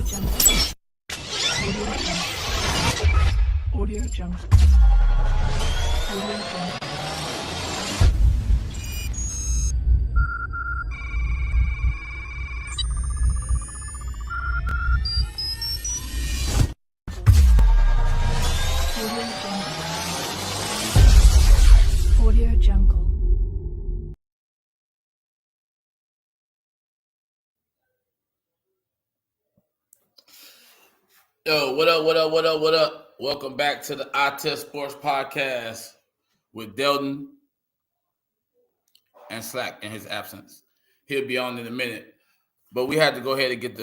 Audio Jungle. Audio Jungle. Yo, what up, what up, what up, what up? Welcome back to the iTest Sports Podcast with Delton and Slack in his absence. He'll be on in a minute. But we had to go ahead and get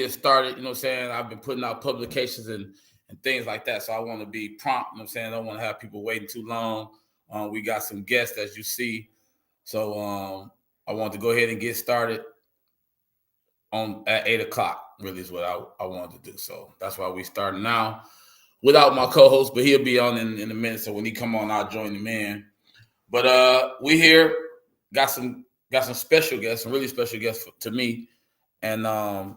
it started. You know what I'm saying? I've been putting out publications and things like that. So I want to be prompt, you know what I'm saying? I don't want to have people waiting too long. We got some guests, as you see. So I want to go ahead and get started at 8 o'clock. Really is what I wanted to do. So that's why we starting now without my co-host, but he'll be on in a minute. So when he come on, I'll join him in. But we here got some special guests, some really special guests to me. And wow.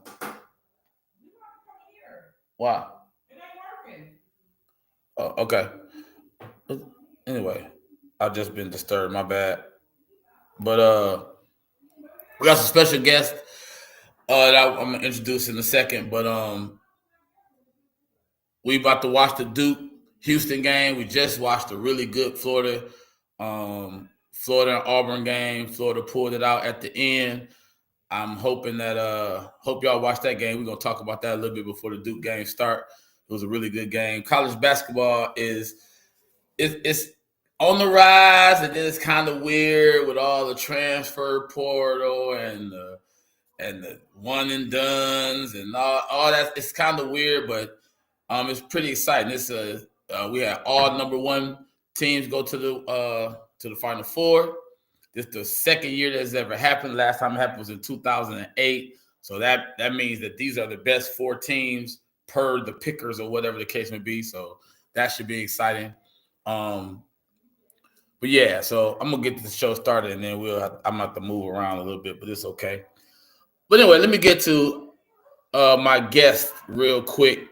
Oh, okay. Anyway, I've just been disturbed. My bad. But we got some special guests that I'm gonna introduce in a second. But we about to watch the Duke Houston game. We just watched a really good Florida and Auburn game. Florida pulled it out at the end. I'm hoping that hope y'all watch that game. We're gonna talk about that a little bit before the Duke game start. It was a really good game. College basketball it's on the rise, and then it's kind of weird with all the transfer portal and the one and dones and all that. It's kind of weird, but it's pretty exciting. It's we had all number one teams go to the Final Four. This is the second year that's ever happened. Last time it happened was in 2008. So that means that these are the best four teams per the pickers or whatever the case may be. So that should be exciting. But yeah, so I'm gonna get the show started, and then I'm gonna have to move around a little bit, but it's okay. But anyway, let me get to my guest real quick.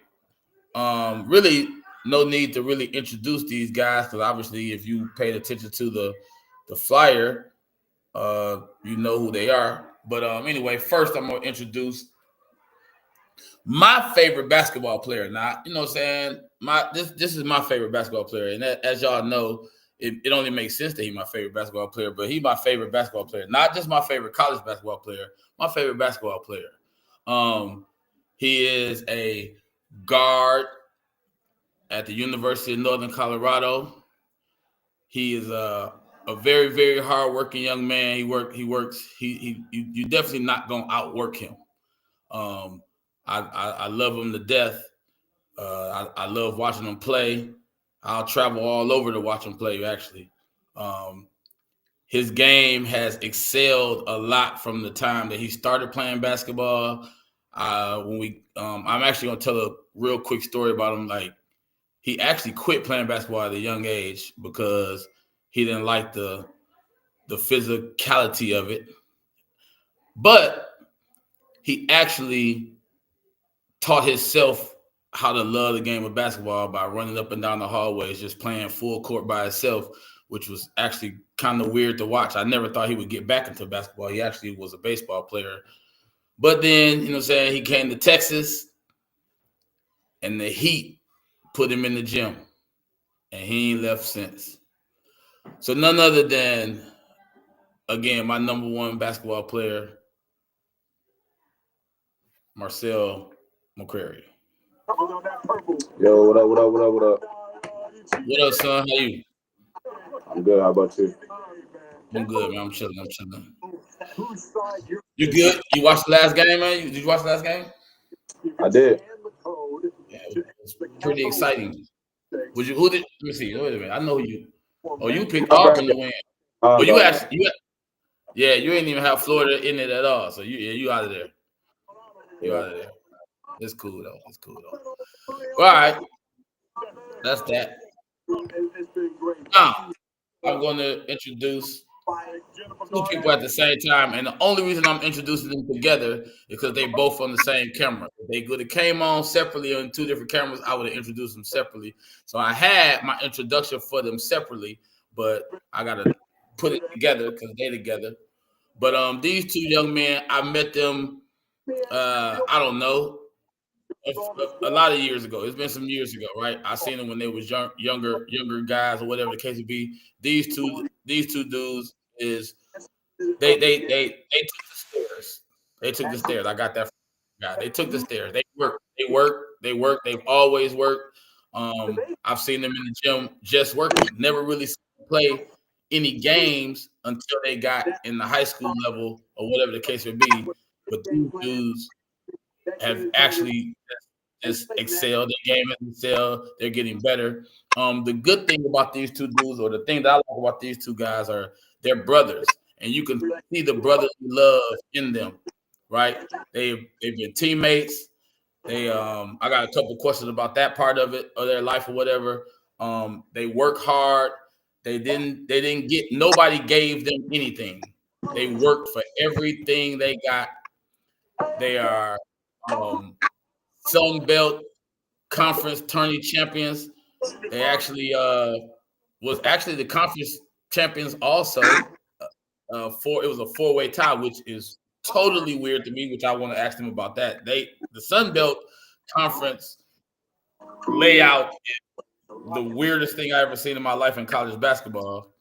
Really, no need to really introduce these guys because obviously, if you paid attention to the flyer, you know who they are. But anyway, first I'm gonna introduce my favorite basketball player. Now, you know what I'm saying? This is my favorite basketball player, and as y'all know, it only makes sense that he's my favorite basketball player. But he's my favorite basketball player, not just my favorite college basketball player. My favorite basketball player. He is a guard at the University of Northern Colorado. He is a very, very hardworking young man. He works. You definitely not gonna outwork him. I love him to death. I love watching him play. I'll travel all over to watch him play. Actually, his game has excelled a lot from the time that he started playing basketball. I'm actually gonna tell a real quick story about him. Like, he actually quit playing basketball at a young age because he didn't like the physicality of it. But he actually taught himself how to love the game of basketball by running up and down the hallways, just playing full court by himself, which was actually kind of weird to watch. I never thought he would get back into basketball. He actually was a baseball player. But then, you know what I'm saying, he came to Texas, and the Heat put him in the gym, and he ain't left since. So none other than, again, my number one basketball player, Marcell McCreary. Yo, what up, what up, what up, what up? What up, son? How you? I'm good. How about you? I'm good, man. I'm chilling. You good? You watched the last game, man? Did you watch the last game? I did. Yeah, it was pretty exciting. Who did? Let me see. Wait a minute. I know who you. Oh, you picked Auburn to win. But you actually, you ain't even have Florida in it at all. So you out of there. You out of there. It's cool though. All right. That's that. Now I'm going to introduce two people at the same time, and the only reason I'm introducing them together is because they both on the same camera. If they could have came on separately on two different cameras, I would have introduced them separately. So I had my introduction for them separately, but I gotta put it together because they together. But these two young men, I met them. I don't know, a lot of years ago. It's been some years ago, right? I seen them when they was younger guys or whatever the case would be. These two dudes is they took the stairs. They took the stairs. I got that. Yeah, they took the stairs. They work. They work. They work. They've always worked. I've seen them in the gym just working. Never really seen them play any games until they got in the high school level or whatever the case would be. But these dudes have actually just excelled. Their game has excelled. They're getting better. The good thing about these two dudes, or the thing that I like about these two guys, are they're brothers, and you can see the brotherly love in them. Right? They've been teammates. I got a couple questions about that part of it, of their life or whatever. They work hard. They didn't get, nobody gave them anything. They worked for everything they got. They are Sun Belt Conference tourney champions. They actually was actually the conference champions also. It was a four-way tie, which is totally weird to me, which I want to ask them about that. The Sun Belt Conference layout is the weirdest thing I ever seen in my life in college basketball.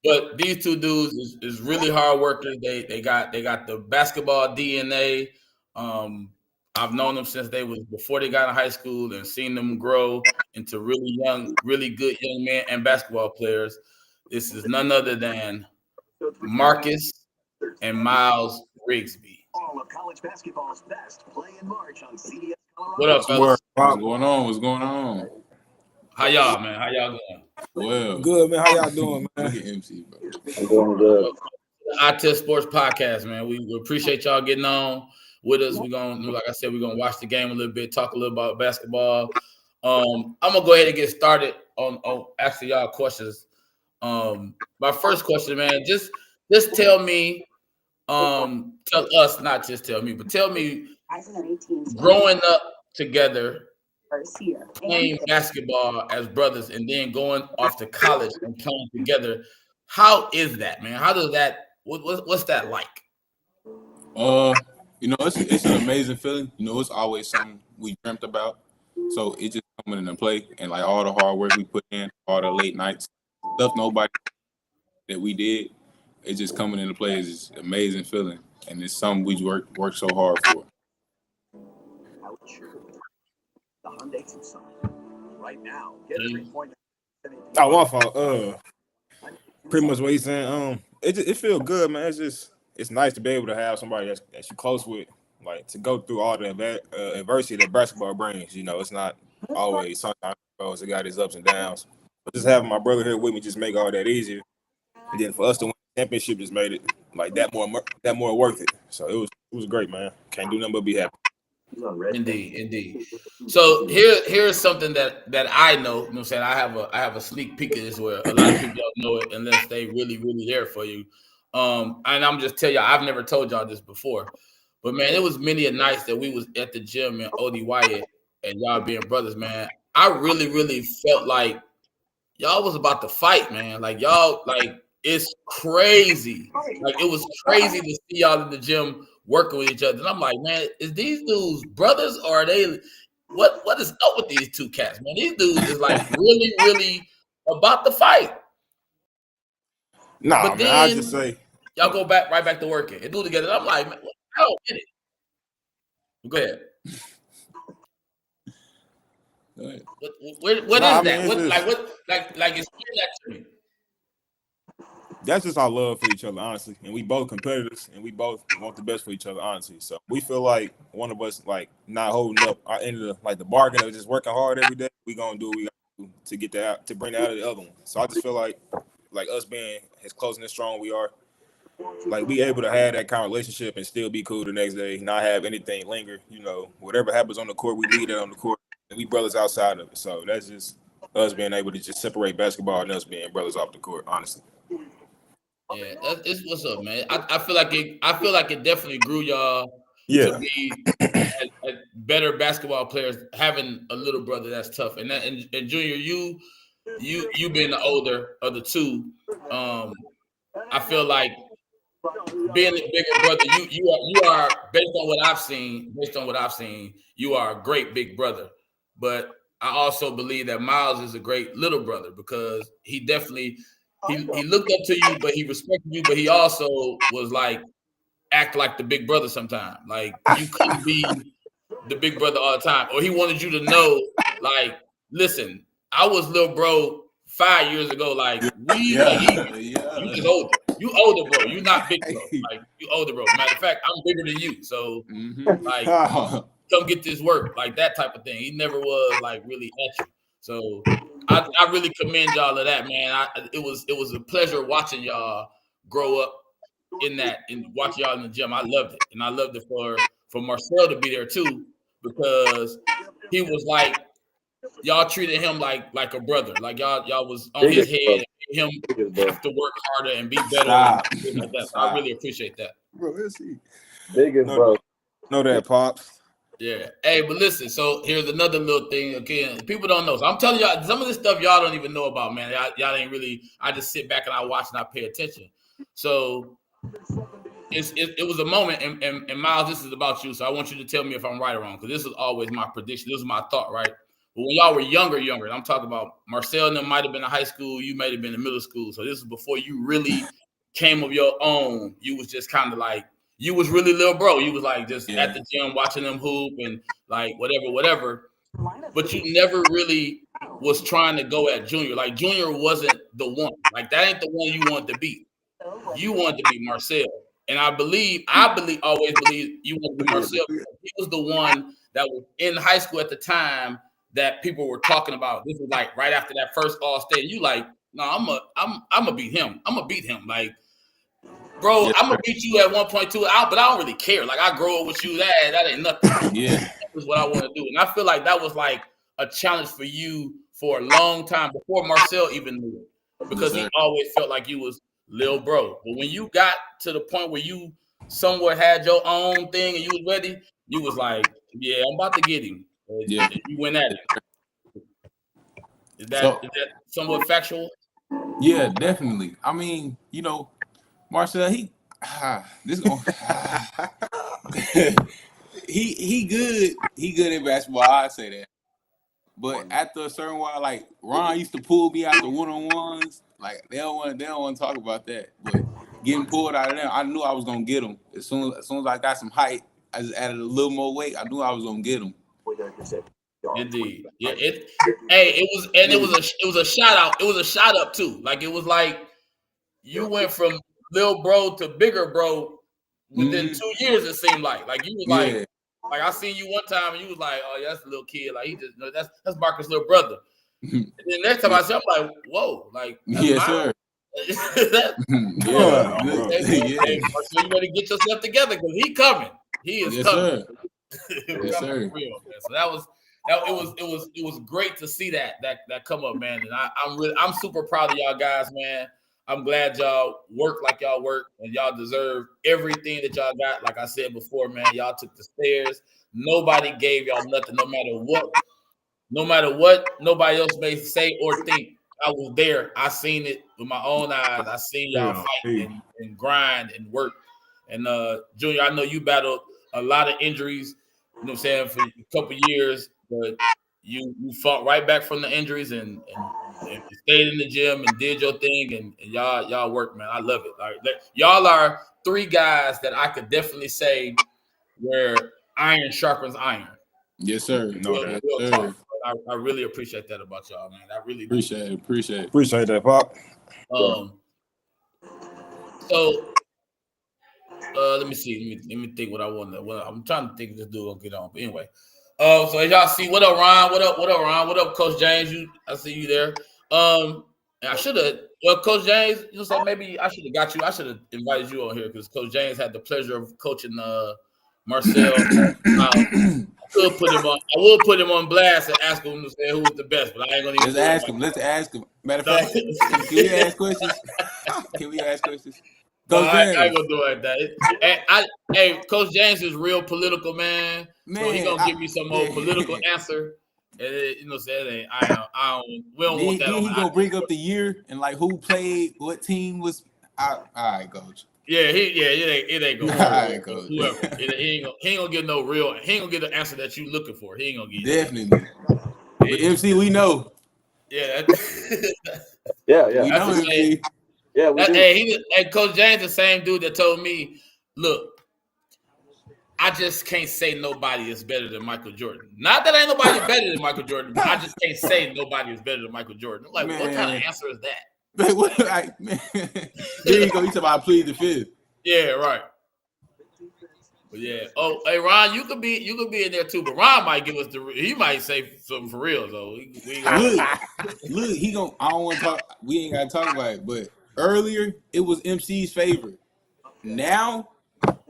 But these two dudes is really hard workers. They got the basketball DNA. I've known them since they was before they got in high school and seen them grow into really young, really good young men and basketball players. This is none other than Marcus and Myles Rigsby. What up, fellas? What's going on? What's going on? How y'all, man? How y'all doing? Well, Good, man. How y'all doing, man? look at MC, bro. I'm doing good. I Test Sports Podcast, man. We appreciate y'all getting on with us. We're gonna, like I said, we're gonna watch the game a little bit, talk a little about basketball. I'm gonna go ahead and get started on asking y'all questions. My first question, man, just tell me, tell us, not just tell me, but tell me, growing up together, playing basketball as brothers, and then going off to college and playing together. How is that, man? How does that? What's that like? It's an amazing feeling. It's always something we dreamt about. So it just coming into play, and like all the hard work we put in, all the late nights, stuff nobody that we did, it just coming into play is an amazing feeling, and it's something we work so hard for. Oh, my fault. Pretty much what he's saying. It feels good, man. It's nice to be able to have somebody that you're close with, like to go through all the adversity that basketball brings. It's not always, sometimes it got its ups and downs. But just having my brother here with me just make all that easier. And then for us to win the championship just made it like that more worth it. So it was great, man. Can't do nothing but be happy. Indeed. So here's something that I know. You know what I'm saying? I have a sneak peek of this where a lot of people don't know it unless they really, really there for you. And I'm just tell y'all, I've never told y'all this before. But man, it was many a nights that we was at the gym in OD Wyatt and y'all being brothers, man. I really, really felt like y'all was about to fight, man. Like y'all, like it's crazy. Like it was crazy to see y'all in the gym working with each other. And I'm like, man, is these dudes brothers or are they? What is up with these two cats, man? These dudes is like really, really about to fight. Nah, but man, then I just say y'all go right back to working and do it together. And I'm like, man, I don't get it. Go ahead. What is that? Explain that to me. That's just our love for each other, honestly. And we both competitors, and we both want the best for each other, honestly. So we feel like one of us, like, not holding up our end of the bargain of just working hard every day. We gonna do what we gotta do to get that out, to bring that out of the other one. So I just feel like us being as close and as strong we are, like we able to have that kind of relationship and still be cool the next day, not have anything linger. Whatever happens on the court, we leave that on the court, and we brothers outside of it. So that's just us being able to just separate basketball and us being brothers off the court, honestly. Yeah, it's what's up, man. I feel like it definitely grew y'all to Yeah. be as better basketball players. Having a little brother that's tough, and Junior, you being the older of the two, I feel like being the bigger brother, you are based on what I've seen, you are a great big brother. But I also believe that Myles is a great little brother because he definitely he looked up to you, but he respected you, but he also was like act like the big brother sometimes. Like you couldn't be the big brother all the time, or he wanted you to know, like, listen, I was little bro 5 years ago. Like we ain't even. You just older. You older, bro. You not big, bro. Like you older, bro. Matter of fact, I'm bigger than you. So like, come get this work, like that type of thing. He never was like really at you. So I really commend y'all of that, man. It was a pleasure watching y'all grow up in that and watch y'all in the gym. I loved it, and I loved it for Marcell to be there too because he was like y'all treated him like a brother, like y'all was on his head, and made him have to work harder and be better. And like that. So I really appreciate that, bro. Let's see. Biggest bro. Know that, Pops. Yeah. Hey, but listen. So here's another little thing. Again, people don't know. So I'm telling y'all, some of this stuff y'all don't even know about, man. Y'all ain't really. I just sit back and I watch and I pay attention. So it was a moment, and Myles, this is about you. So I want you to tell me if I'm right or wrong, because this is always my prediction. This is my thought, right? But when y'all were younger, and I'm talking about Marcell and them might have been in high school, you might have been in middle school. So this is before you really came of your own. You was just kind of like, you was really little bro. You was like just at the gym watching them hoop and like whatever. But you never really was trying to go at Junior. Like Junior wasn't the one. Like that ain't the one you wanted to beat. You wanted to be Marcell. And I always believe you wanted to be Marcell. He was the one that was in high school at the time that people were talking about. This was like right after that first All State. You like, no, I'm gonna beat him. I'm gonna beat him. Like, bro, I'm gonna beat you at 1.2 out, but I don't really care. Like, I grow up with you. That ain't nothing. Yeah. That was what I want to do. And I feel like that was like a challenge for you for a long time before Marcell even knew it. Because he always felt like you was Lil Bro. But when you got to the point where you somewhat had your own thing and you was ready, you was like, yeah, I'm about to get him. Yeah. You went at it. Is that somewhat factual? Yeah, definitely. I mean, Marcell, he good. He good at basketball. I say that. But after a certain while, like Ron used to pull me out the one-on-ones. Like they don't want to talk about that. But getting pulled out of them, I knew I was gonna get him. As soon as I got some height, I just added a little more weight. I knew I was gonna get him. Indeed. Yeah. It was a shout out. It was a shout up too. Like it was like you went from little bro to bigger bro within 2 years. It seemed like you was like I seen you one time and you was like, oh yeah, that's a little kid. Like he just that's Marcus' little brother. And then next time I see him, I'm like, whoa, like that's yes, sir. So you better get yourself together because he coming. He is coming. Sir. Yes, sir. So it was great to see that come up, man. And I'm super proud of y'all guys, man. I'm glad y'all work like y'all work, and y'all deserve everything that y'all got. Like I said before, man, y'all took the stairs. Nobody gave y'all nothing, no matter what nobody else may say or think. I was there. I seen it with my own eyes. I seen y'all fight and grind and work. And Junior, I know you battled a lot of injuries, you know what I'm saying, for a couple years, but you fought right back from the injuries and stayed in the gym and did your thing, and y'all work, man. I love it. Like y'all are three guys that I could definitely say where iron sharpens iron. Yes, sir. Real I really appreciate that about y'all, man. I really do. Appreciate that, Pop. So let me see. Let me think what I want to. Well, I'm trying to think if this dude gonna get on. But anyway, so as y'all see, what up, Ron? What up, Ron? What up, Coach James? I see you there. And I should have. Well, Coach James, you say maybe I should have got you. I should have invited you on here because Coach James had the pleasure of coaching Marcell. I will put him on blast and ask him to say who was the best, but I ain't gonna even Let's ask him. Matter of fact, can we ask questions? Can we ask questions? But Coach I ain't James. gonna do it like that. Hey, Coach James is real political, man. So he gonna give me some more political answer. And we don't want that. Then he gonna bring up the year and like who played, what team was. All right, Coach. Yeah, it ain't gonna Right, whoever. He ain't gonna get no real. He ain't gonna get the answer that you looking for. He ain't gonna get definitely. But MC, we know. Yeah, Yeah. We know MC. Yeah, we do. Hey, Coach James, the same dude that told me, look, I just can't say nobody is better than Michael Jordan. Not that ain't nobody better than Michael Jordan, but I just can't say nobody is better than Michael Jordan. I'm like, Man. what kind of answer is that? Man. There you go. You talking about plead the fifth. Yeah, right. But yeah. Oh, hey Ron, you could be in there too, but Ron might give us he might say something for real though. Look, he gonna. I don't want to talk. We ain't gotta talk about it. But earlier, it was MC's favorite. Now,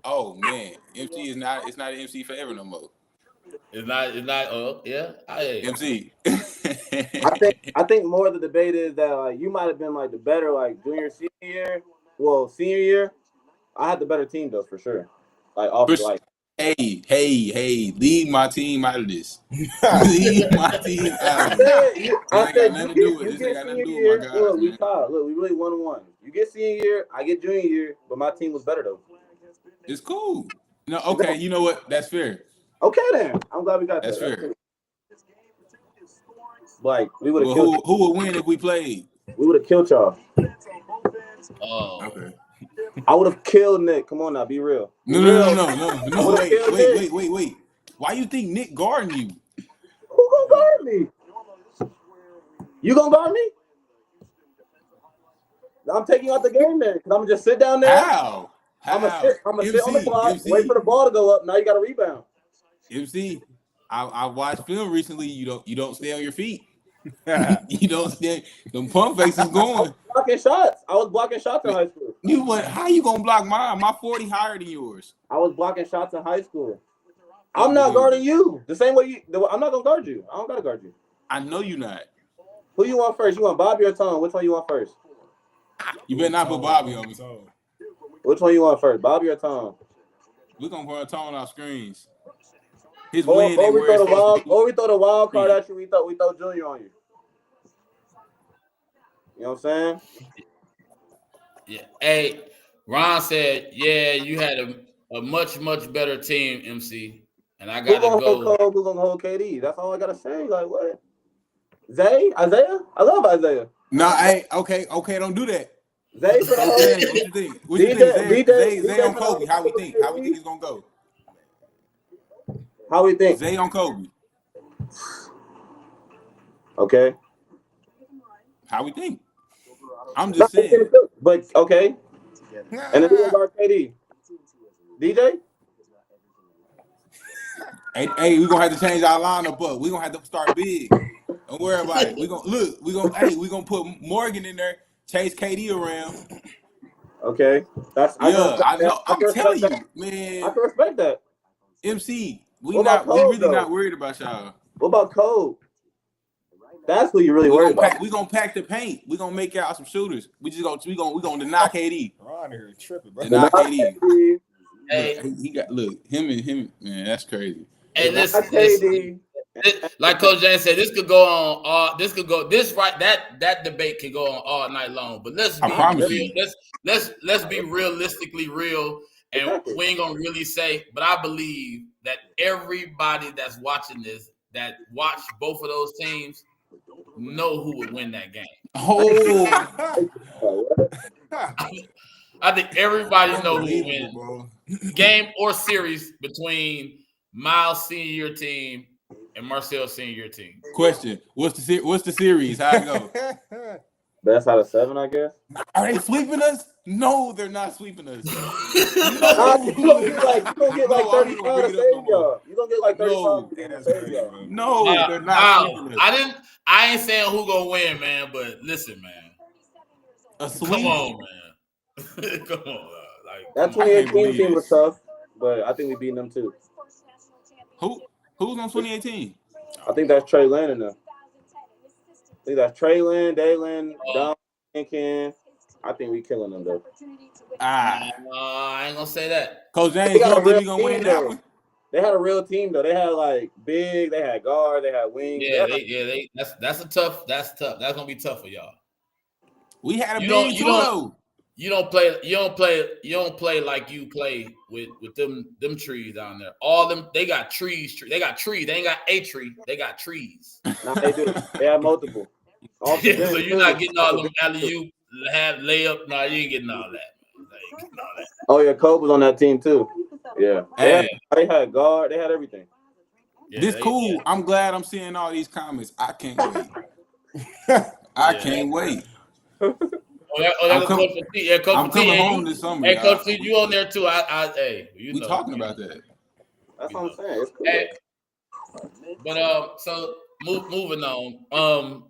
oh man, MC is not. It's not an MC favorite no more. It's not. Yeah. MC. I think more of the debate is that like you might have been like the better like junior senior year. Well, senior year, I had the better team though for sure. Like off like. Hey, leave my team out of this. Leave my team out of this. I said nothing to do with this. Ain't got nothing to do with my guys. Look, we tied. Look, we really 1-1. You get senior year, I get junior year, but my team was better though. It's cool. No, okay, you know what? That's fair. Okay then. I'm glad we got that. That's fair. Cool. Like we would have killed. Who would win if we played? We would have killed y'all. Oh, okay. I would have killed Nick. Come on now, be real. No. Wait. Why you think Nick guarding you? Who gonna guard me? You gonna guard me? I'm taking you out the game then, because I'm gonna just sit down there. How? I'm gonna sit on the clock, wait for the ball to go up. Now you got to rebound. MC, I watched film recently. You don't stay on your feet. You don't stay. Them pump faces going. I was blocking shots in high school. How you gonna block mine? My 40 higher than yours. I was blocking shots in high school. I'm not guarding you the same way I'm not gonna guard you. I don't gotta guard you. I know you not. Who you want first? You want Bobby or Tom? Which one you want first? You better not put Bobby on me. Which one you want first, Bobby or Tom? We're gonna put Tom on our screens. His or win. Or we throw the wild card at you. We throw Junior on you. You know what I'm saying? Yeah. Hey, Ron said, yeah, you had a much better team, MC, and I gotta go. Who's gonna hold KD? That's all I gotta say. Like what? Isaiah? I love Isaiah. No, okay, don't do that. Zay, what you think? Zay on Kobe. How we think he's gonna go? How we think? Zay on Kobe. Okay. How we think? I'm just saying. But okay. And then who's our KD? DJ? Hey, we're gonna have to change our lineup up. We're gonna have to start big. Don't worry about it. We're gonna put Morgan in there, chase KD around. Okay. I know. I'm telling you, man. I can respect that. MC, we really not worried about y'all. What about Cole? That's who you really worried about. We're gonna pack the paint. We're gonna make out some shooters. We gonna deny KD. Ron here tripping, bro. Deny KD. Hey, he got him, man, that's crazy. Hey, listen, like Coach James said, this could go on that debate can go on all night long. But let's be real. Let's be realistically real, and we ain't gonna really say. But I believe that everybody that's watching this, that watch both of those teams, know who would win that game. I think everybody knows who win game or series between Myles' senior year team and Marcell's senior year team. Question: What's the series? How it go? Best out of 7, I guess. Are they sweeping us? No, they're not sweeping us. You gonna get like 35 to save y'all. You gonna get like 35 to save y'all. No, they're not sweeping us. I ain't saying who gonna win, man. But listen, man. A sweep. Come on, man. Come on. That 2018 team was tough. but I think we beat them too. Who's on 2018? I think that's Trey Lynn in them. I think that's Trey Lynn, Dalen, Don, and Ken. I think we killing them though. I ain't gonna say that. Coach James, you don't think we gonna win that one? They had a real team though. They had like big, they had guard, they had wings. Yeah, that's tough. That's gonna be tough for y'all. We had a big too though. You don't play like you play with them trees down there. All them they got trees. They got trees. They ain't got a tree. They got trees. No, they do. They have multiple. So you're not getting all them alley-oop, layup. No, you ain't getting all that. Oh yeah, Kobe was on that team too. Yeah. They had guard. They had everything. Yeah, this cool. Yeah. I'm glad I'm seeing all these comments. I can't wait. I can't wait. I'm coming home this summer. Hey, Coach T, you on there too? We talking about that. That's what I'm saying. It's cool. But so moving on.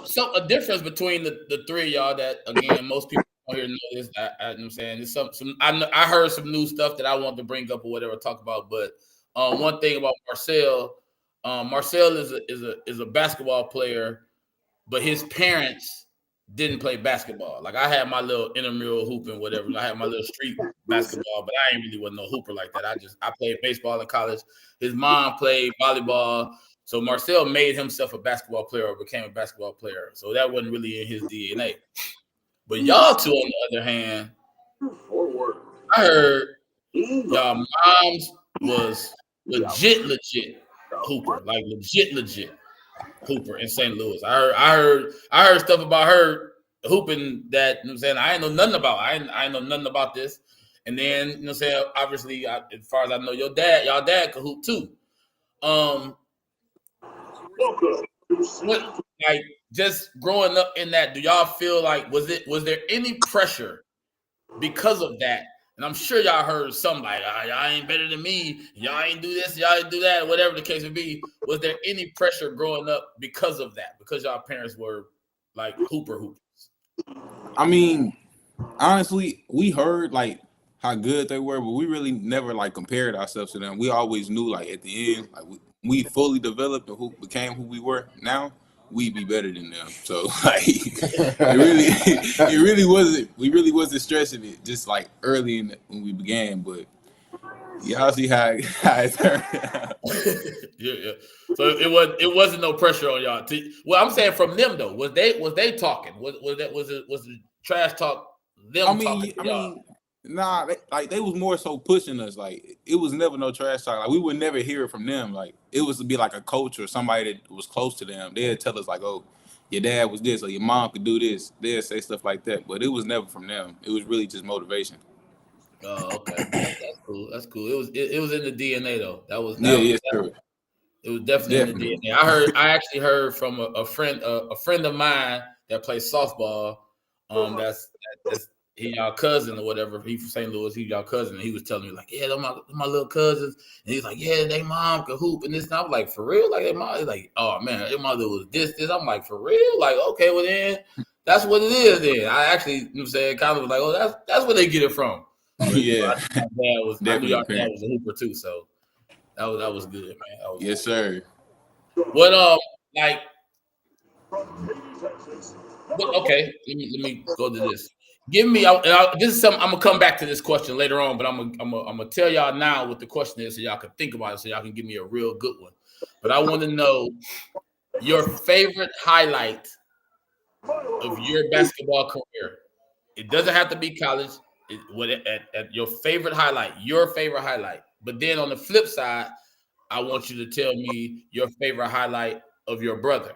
So a difference between the three of y'all that again most people don't hear know this. You know what I'm saying it's some I heard some new stuff that I want to bring up or whatever talk about. But one thing about Marcell, Marcell is a basketball player, but his parents didn't play basketball. Like I had my little intramural hooping, whatever. I had my little street basketball, but I ain't really wasn't no hooper like that. I played baseball in college. His mom played volleyball. So Marcell made himself a basketball player or became a basketball player. So that wasn't really in his DNA. But y'all two, on the other hand, I heard y'all moms was legit hooper, like legit hooper in St. Louis. I heard stuff about her hooping that, you know what I'm saying, I ain't know nothing about. I ain't know nothing about this. And then, you know what I'm saying, obviously, as far as I know, y'all dad could hoop too. Like just growing up in that, do y'all feel like was there any pressure because of that? And I'm sure y'all heard something like, y'all ain't better than me, y'all ain't do this, y'all ain't do that, whatever the case would be. Was there any pressure growing up because of that? Because y'all parents were like hoopers? I mean, honestly, we heard like how good they were, but we really never like compared ourselves to them. We always knew like at the end, like we fully developed and who became who we were now, we'd be better than them. So like it really wasn't. We really wasn't stressing it just like early when we began, but y'all see how it turned out. Yeah. So it wasn't no pressure on y'all. Well, I'm saying from them though, was they talking? Was the trash talk them talking to y'all? Nah, they was more so pushing us. Like it was never no trash talk. Like we would never hear it from them. Like it was to be like a coach or somebody that was close to them. They'd tell us like, "Oh, your dad was this, or your mom could do this." They'd say stuff like that, but it was never from them. It was really just motivation. Oh, okay, that's cool. It was in the DNA though. It was definitely in the DNA. I actually heard from a friend of mine that plays softball. That's he y'all cousin or whatever. He from St. Louis. He y'all cousin. And he was telling me like, yeah, they're my little cousins. And he's like, yeah, they mom could hoop and this. And I was like, for real? Like, he's like, oh man, their mother was this. I'm like, for real? Like, okay, well then, that's what it is. Then I actually, you know what I'm saying, kind of was like, oh, that's where they get it from. But, yeah, I knew y'all dad was a hooper too. So that was good, man. Yes, sir. What like. Okay, let me go to this. Give me. This is something I'm gonna come back to this question later on, but I'm gonna tell y'all now what the question is, so y'all can think about it, so y'all can give me a real good one. But I want to know your favorite highlight of your basketball career. It doesn't have to be college. At your favorite highlight, But then on the flip side, I want you to tell me your favorite highlight of your brother.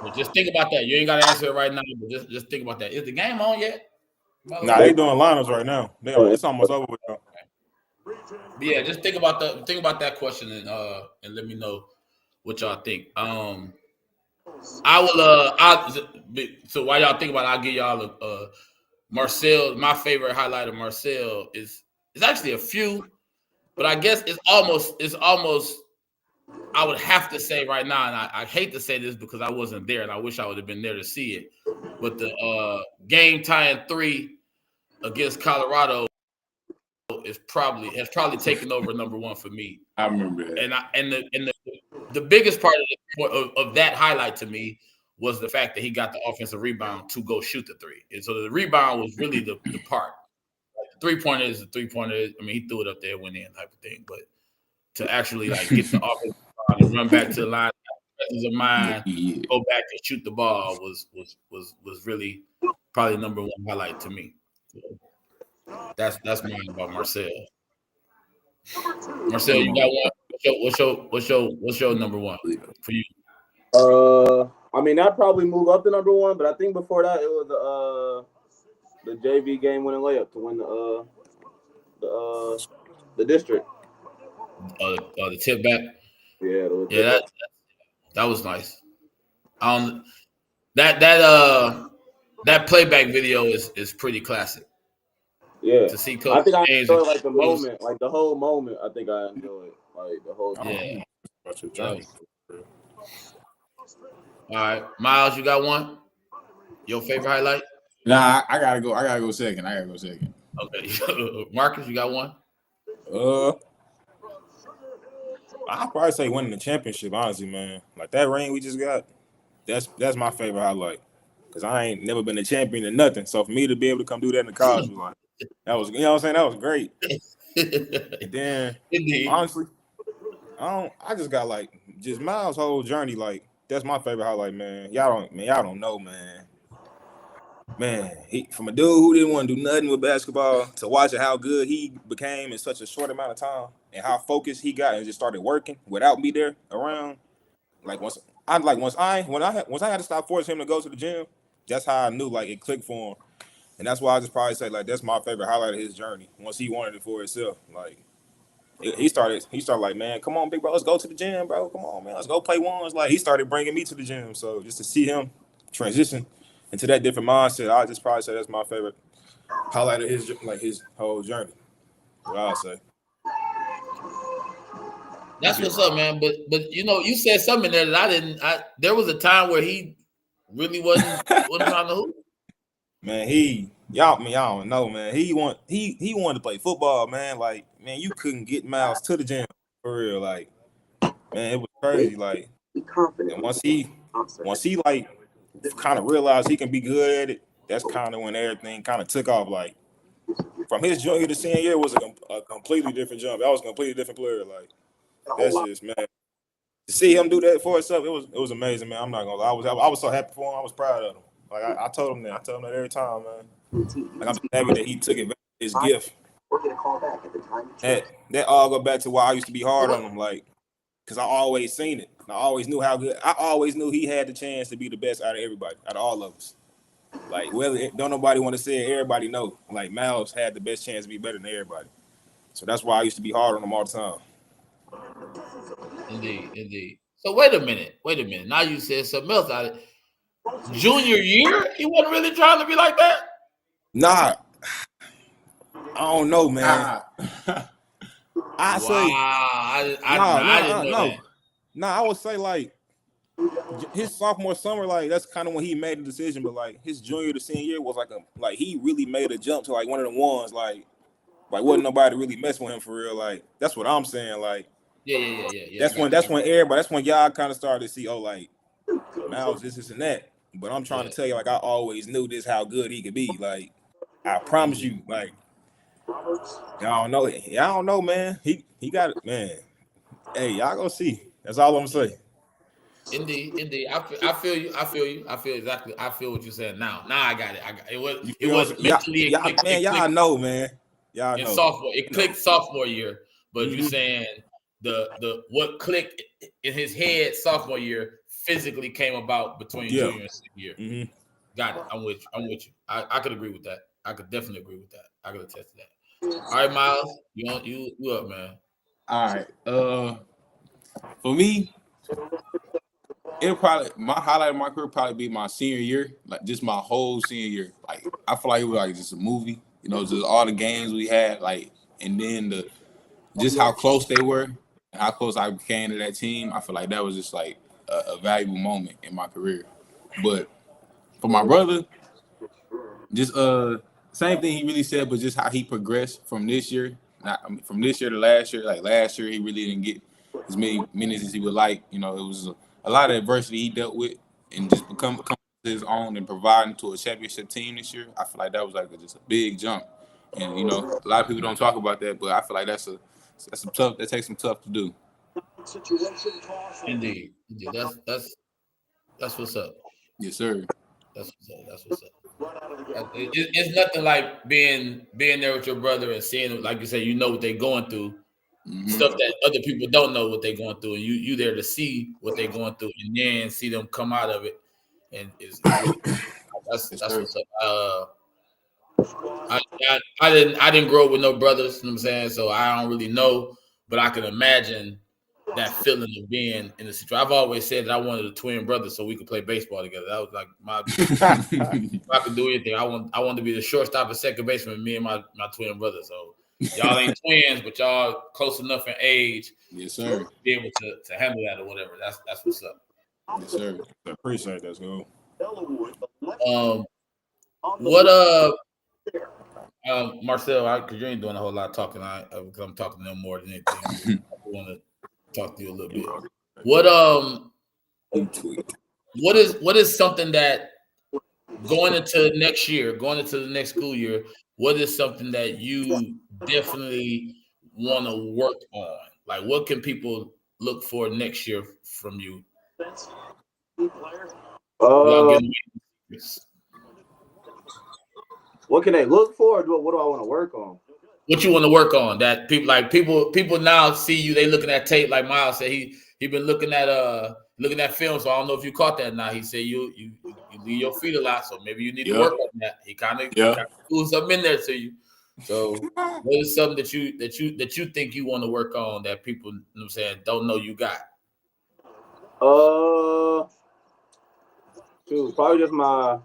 But just think about that. You ain't got to answer it right now, but just think about that. Is the game on yet? Nah, they doing lineups right now. It's almost over with them. But yeah, just think about that question and let me know what y'all think. I will so while y'all think about it, I'll give y'all Marcell. My favorite highlight of Marcell is actually a few, but I guess it's almost I would have to say right now, and I hate to say this because I wasn't there, and I wish I would have been there to see it. But the game tying 3 against Colorado has probably taken over number one for me. I remember that. And the biggest part of that highlight to me was the fact that he got the offensive rebound to go shoot the three. And so the rebound was really the part. Like, the three-pointer is the three-pointer. I mean, he threw it up there, went in type of thing. But to actually like get the offensive rebound and run back to the line, presence of mind, go back and shoot the ball was really probably number one highlight to me. So that's mine about Marcell. Marcell, you got one? What's your number one for you? I mean, I'd probably move up to number one, but I think before that it was the JV game winning layup to win the district. The tip back. Yeah, that was nice. That playback video is pretty classic. Yeah, to see Coach I think I James enjoyed like the moment, like the whole moment. I think I enjoyed like the whole time. Yeah. All right, Myles, you got one? Your favorite highlight? Nah, I gotta go second. Okay, Marcus, you got one? I'll probably say winning the championship. Honestly, man, like that ring we just got, that's my favorite highlight. Cause I ain't never been a champion or nothing. So for me to be able to come do that in the college was like, that was, you know what I'm saying? That was great. And then honestly, I just got like just Myles' whole journey. Like that's my favorite highlight, man. Y'all don't know, man. Man, from a dude who didn't want to do nothing with basketball to watching how good he became in such a short amount of time and how focused he got and just started working without me there around. Like once I had to stop forcing him to go to the gym, that's how I knew like it clicked for him. And that's why I just probably say like that's my favorite highlight of his journey. Once he wanted it for himself, like he started like, man, come on, big bro, let's go to the gym, bro. Come on, man, let's go play ones. Like he started bringing me to the gym. So just to see him transition into that different mindset, I just probably say that's my favorite highlight of his whole journey. What I'll say. That's what's up, man. But you know, you said something there that there was a time where he really wasn't trying to hoop. Man, y'all don't know, man. He wanted to play football, man. Like, man, you couldn't get Myles to the gym for real. Like, man, it was crazy. Like, and once he like kind of realized he can be good at it, that's kind of when everything kind of took off. Like, from his junior to senior year was a completely different jump. That was a completely different player. Like, that's just, man. To see him do that for himself, it was amazing, man. I'm not gonna lie. I was so happy for him. I was proud of him. Like I told him that. I told him that every time, man. Like I'm just happy that he took advantage of his gift. That all go back to why I used to be hard on him, like, cause I always seen it. I always knew how good. I always knew he had the chance to be the best out of everybody, out of all of us. Like, don't nobody want to say it. Everybody know. Like Myles had the best chance to be better than everybody. So that's why I used to be hard on him all the time. Indeed. So wait a minute. Now you said something else out of it. Junior year, he wasn't really trying to be like that. Nah, I don't know, man. I would say like his sophomore summer, like that's kind of when he made the decision. But like his junior to senior year was like he really made a jump to like one of the ones like wasn't nobody really messing with him for real. Like that's what I'm saying. Like yeah. That's when y'all kind of started to see like Myles this and that. But I'm trying to tell you, like, I always knew this how good he could be. Like, I promise you, like, y'all don't know, man. He got it, man. Hey, y'all gonna see. That's all I'm gonna say. Indeed. I feel you. I feel exactly. I feel what you're saying now. Now I got it. It was mentally. Y'all know, man. Y'all know. Sophomore, it clicked sophomore year, but you're saying the what clicked in his head sophomore year physically came about between junior and senior year. Mm-hmm. Got it. I'm with you. I could agree with that. I could definitely agree with that. I could attest to that. All right, Myles, you up, man? All right. For me, my highlight of my career probably be my senior year, like just my whole senior year. Like I feel like it was like just a movie. You know, just all the games we had, like, and then just how close they were, and how close I became to that team. I feel like that was just like a valuable moment in my career. But for my brother, just Same thing he really said, but just how he progressed from this year. From this year to last year. Like last year, he really didn't get as many minutes as he would like. You know, it was a lot of adversity he dealt with, and just come to his own and providing to a championship team this year. I feel like that was like just a big jump. And you know, a lot of people don't talk about that, but I feel like that's some tough. That takes some tough to do. Indeed. That's what's up. Yes, sir. That's what's up. It's nothing like being there with your brother and seeing, like you say, you know what they're going through, stuff that other people don't know what they're going through, and you there to see what they're going through, and then see them come out of it, and that's what's up. I didn't grow up with no brothers, you know what I'm saying, so I don't really know, but I can imagine that feeling of being in the situation. I've always said that I wanted a twin brother so we could play baseball together. That was like my if I could do anything. I want to be the shortstop and second baseman, me and my twin brother. So y'all ain't twins, but y'all close enough in age yes, sir. to be able to handle that or whatever. That's what's up. Yes, sir. I appreciate that, school. Marcell, because you ain't doing a whole lot of talking, because I'm talking to them more than anything. I want to talk to you a little bit. What is something that going into the next school year, what is something that you definitely want to work on? Like, what what look for next year from you? What can they look for? What do I want to work on? What you want to work on? That people now see you. They looking at tape, like Myles said. He been looking at film. So I don't know if you caught that. Now he said you leave your feet a lot, so maybe you need to work on that. He kind of threw something in there to you. So what is something that you think you want to work on that people, you know what I'm saying, don't know you got? Probably just my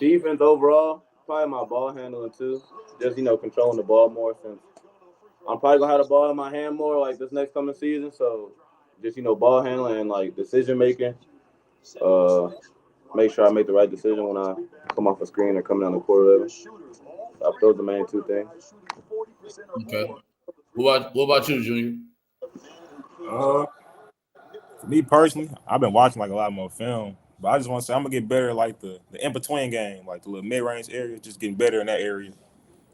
defense overall. Probably my ball handling too. Just controlling the ball more, since I'm probably gonna have the ball in my hand more like this next coming season. So just ball handling and like decision making. Make sure I make the right decision when I come off a screen or come down the court. Those are the main two things. Okay. What about you, Junior? For me personally, I've been watching like a lot more film, but I just want to say I'm gonna get better at like the in between game, like the little mid range area, just getting better in that area.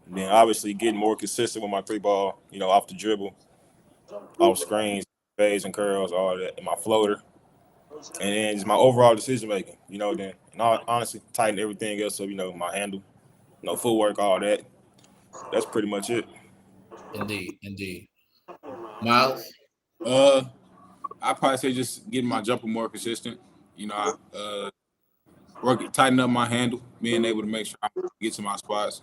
And then obviously getting more consistent with my three ball, off the dribble, off screens, fades and curls, all that, and my floater. And then just my overall decision making, then honestly tighten everything else up, my handle, footwork, all that. That's pretty much it. Indeed. Myles? I probably say just getting my jumper more consistent. Tighten up my handle, being able to make sure I get to my spots.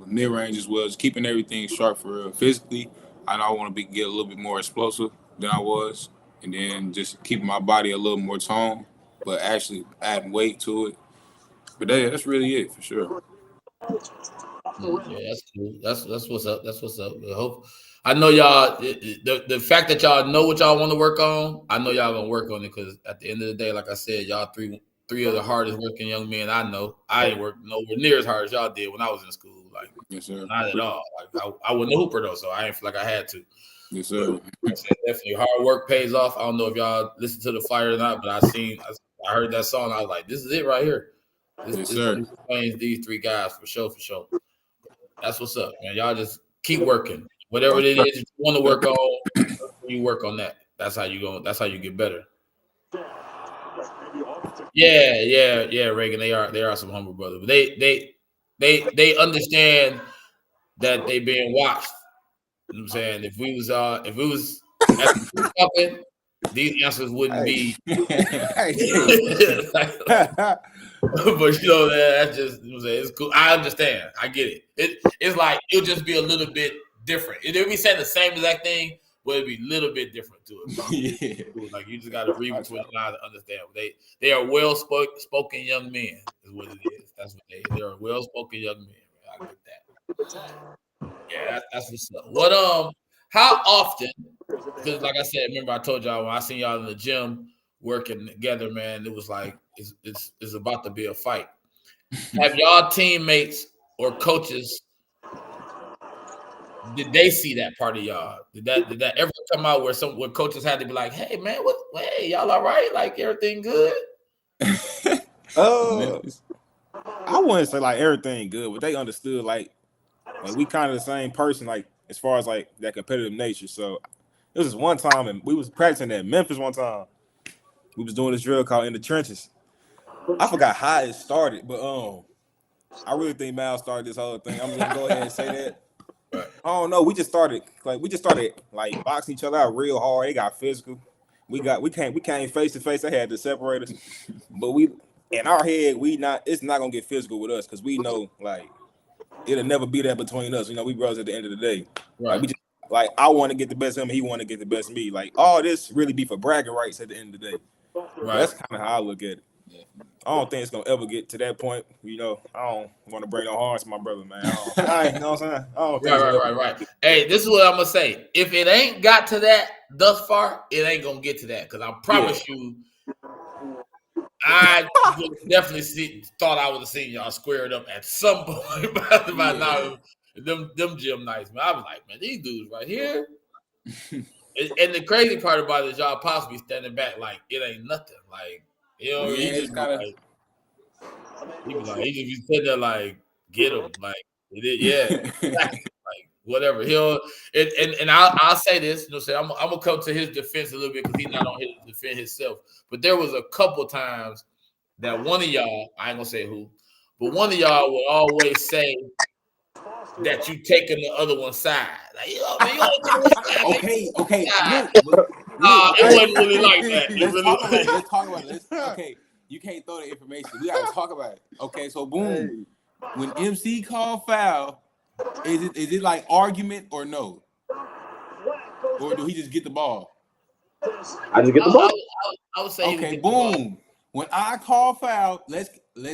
Mid range as well, just keeping everything sharp for real. Physically, I know I want to get a little bit more explosive than I was, and then just keeping my body a little more toned, but actually adding weight to it. But that's really it for sure. Yeah, that's cool. That's what's up. That's what's up. I know y'all. The fact that y'all know what y'all want to work on, I know y'all gonna work on it, because at the end of the day, like I said, y'all three of the hardest working young men I know. I ain't worked nowhere near as hard as y'all did when I was in school. Like, yes, sir. Not at all. Like I wasn't a hooper though, so I ain't feel like I had to. Yes, sir. But definitely hard work pays off. I don't know if y'all listen to the Flyer or not, but I heard that song. I was like, this is it right here. This explains these three guys for sure. That's what's up, man. Y'all just keep working. Whatever it is you want to work on, you work on that. That's how you go. That's how you get better. Yeah, Reagan. They are some humble brothers. But they understand that they being watched. You know what I'm saying? If we was talking, these answers wouldn't be. But that's just, you know what I'm saying, it's cool. I understand. I get it. It's like it'll just be a little bit different. It'll be saying the same exact thing, but it'll be a little bit different to it. Yeah. Like you just got to read between the lines to understand. They are well spoken young men, is what it is. That's what they are, well spoken young men. I get that. Yeah, that's what's up. What how often? Because like I said, remember I told y'all when I seen y'all in the gym working together, man, it was like it's about to be a fight. Have y'all teammates or coaches, did they see that part of y'all? Did that ever come out where coaches had to be like, hey man, hey, y'all all right? Like everything good? I wouldn't say like everything good, but they understood like we kind of the same person, like as far as like that competitive nature. So it was just one time, and we was practicing at Memphis one time. We was doing this drill called In the Trenches. I forgot how it started, but I really think Myles started this whole thing. I'm just gonna go ahead and say that. Right. I don't know. We just started like boxing each other out real hard. It got physical. We came face to face. They had to separate us, but we in our head it's not gonna get physical with us because we know like it'll never be that between us. You know, we brothers at the end of the day. Right. Like I want to get the best of him, he want to get the best of me. Like all this really be for bragging rights at the end of the day. Right. That's kind of how I look at it. I don't think it's gonna ever get to that point. You know, I don't want to bring no harm to my brother, man. You know what I'm saying? I don't think Right. Hey, this is what I'm gonna say. If it ain't got to that thus far, it ain't gonna get to that. Because I promise you, I definitely thought I would have seen y'all squared up at some point by now. Them gym nights, man. I was like, man, these dudes right here. And the crazy part about it is y'all possibly standing back like it ain't nothing. Like, you know, he just be sitting there like, get him, like, like whatever. I'll say this, you know, I'm gonna come to his defense a little bit because he's not on here to defend himself. But there was a couple times that one of y'all, I ain't gonna say who, but one of y'all will always say that you taking the other one's side. Like, you know, man, you Okay. it wasn't really like that. Let's talk about it. Okay, you can't throw the information. We gotta talk about it. Okay, so boom. When MC called foul, is it like argument or no? Or do he just get the ball? I just get the ball. I would say okay, boom. When I call foul, let's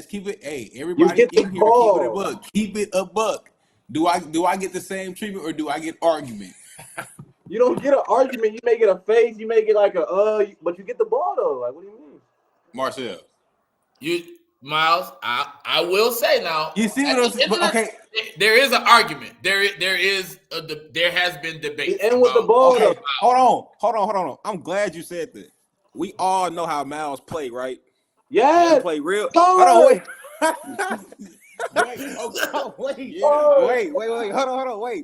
keep it. Hey, everybody get in the here, ball. keep it a buck. Keep it a buck. Do I get the same treatment or do I get argument? You don't get an argument. You may get a face. You may get like but you get the ball though. Like, what do you mean? Marcell. Myles, I will say now. You see what I'm saying? Okay. There is an argument. There has been debate. And with the ball. Okay, hold on. I'm glad you said that. We all know how Myles play, right? Yeah. He play real. Hold on, wait.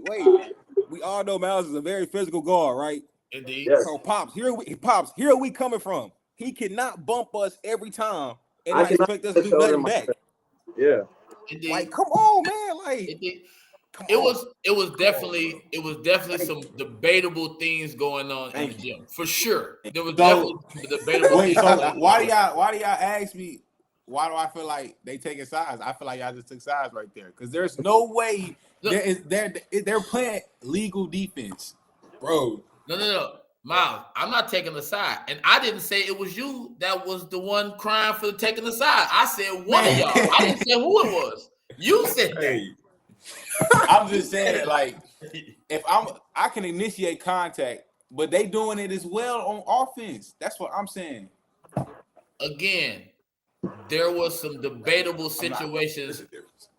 Wait. We all know Myles is a very physical guard, right? Indeed. Yes. So Pops, here we coming from. He cannot bump us every time and not expect us to do nothing back. Yeah. Indeed. Like, come on, man. Like, it was definitely some debatable things going on in the gym for sure. There was definitely debatable. Wait, so why do y'all ask me? Why do I feel like they taking sides? I feel like y'all just took sides right there because there's no way they're playing legal defense, bro. No, Myles, I'm not taking the side, and I didn't say it was you that was the one crying for taking the side. I said one of y'all. I didn't say who it was. You said that. I'm just saying, like, if I can initiate contact, but they doing it as well on offense. That's what I'm saying. Again, there was some debatable situations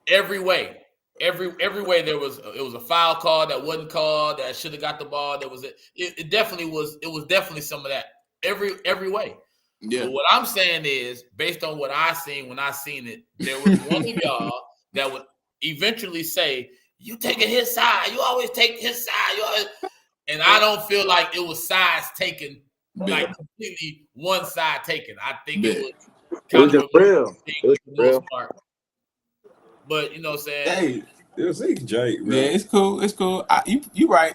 every way. Every way it was a foul call that wasn't called that should have got the ball. It definitely was some of that every way. Yeah. But what I'm saying is based on what I seen when I seen it, there was one of y'all that would eventually say, "You taking his side. You always take his side." And I don't feel like it was sides taken, like completely one side taken. I think it was kind of real. It was real. Part. But you know what I'm saying? Hey, it was Jake, bro. Yeah, it's cool. You right.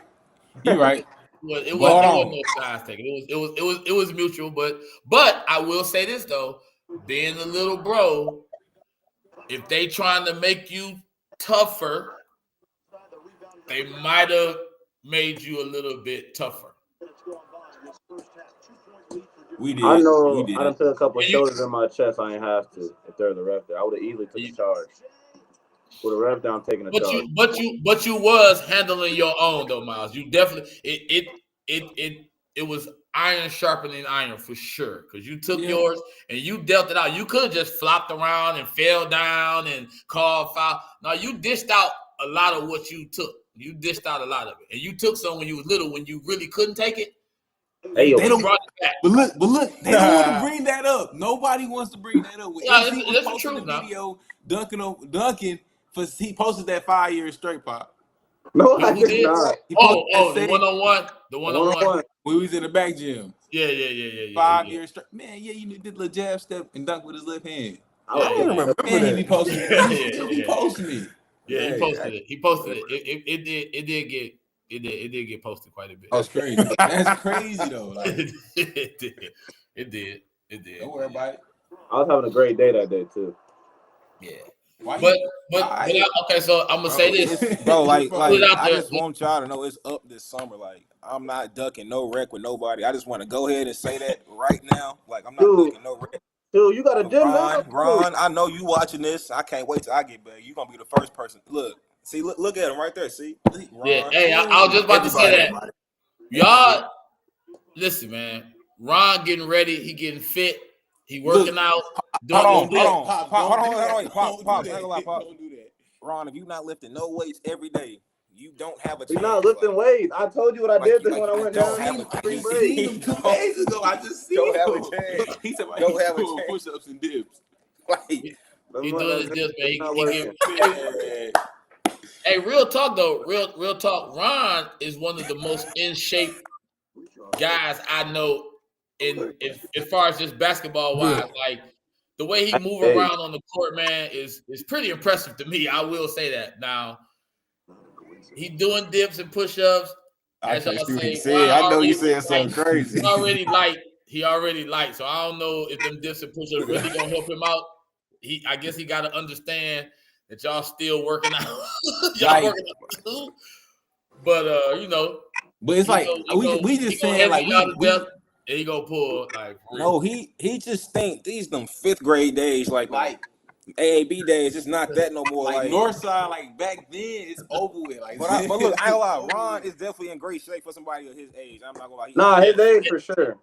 You right. It wasn't no sides taken. It was mutual. But I will say this though, being a little bro, if they trying to make you tougher, they might have made you a little bit tougher. We did. I know. I done put a couple of shoulders in my chest. I ain't have to. If they're the ref there, I would have easily took a charge. With a ref down, taking a charge. But you was handling your own though, Myles. You definitely it was iron sharpening iron for sure. Because you took yours and you dealt it out. You could have just flopped around and fell down and called foul. No, you dished out a lot of what you took. You dished out a lot of it. And you took some when you was little, when you really couldn't take it. Hey, They don't brought it back. But look, they don't want to bring that up. Nobody wants to bring that up. That's the truth now. Video dunking for he posted that 5 years straight pop. No, I did not. The one-on-one. The one-on-one. We was in the back gym. Yeah. 5 years straight. Man, you did the little jab step and dunk with his left hand. I don't remember Man, that. he be posting it. He posted it. Yeah, he posted it. He posted it. It did get posted quite a bit. That's crazy. That's crazy though. Like, it did. Don't worry about it. I was having a great day that day too. Yeah. But Okay, so I'm gonna say this, bro. Like I just want y'all to know it's up this summer. Like I'm not ducking no wreck with nobody. I just want to go ahead and say that right now. Like I'm not ducking no wreck. Dude, you got a gym now? Ron, I know you watching this. I can't wait till I get back. You gonna be the first person. Look at him right there. See, Ron. Yeah. Hey, I was just about to say that. Y'all, listen, man. Ron getting ready. He getting fit. He working out. Hold on. Pop. Don't do that. Ron, if you not lifting no weights every day, you don't have a chance. You're not lifting weights. I told you what I did when I went down. He seen him 2 days ago. I just seen him. Don't have a chance. He said, Don't have a chance. Push-ups and dips. He doing his dips, man. Hey, real talk though. Real talk. Ron is one of the most in shape guys I know. As far as just basketball wise, like the way he move around on the court, man, is pretty impressive to me. I will say that. Now he doing dips and push-ups. As I say, I know you saying something crazy. He already light. So I don't know if them dips and push-ups really gonna help him out. I guess he got to understand that y'all still working out. Working out too. But But it's like we just saying like and he gonna pull like no, he just think these them 5th grade days like AAB days. It's not that no more. Like Northside, like back then, it's over with. Like, but look, I ain't gonna lie. Ron is definitely in great shape for somebody of his age. I'm not gonna Nah, lie. his age for sure.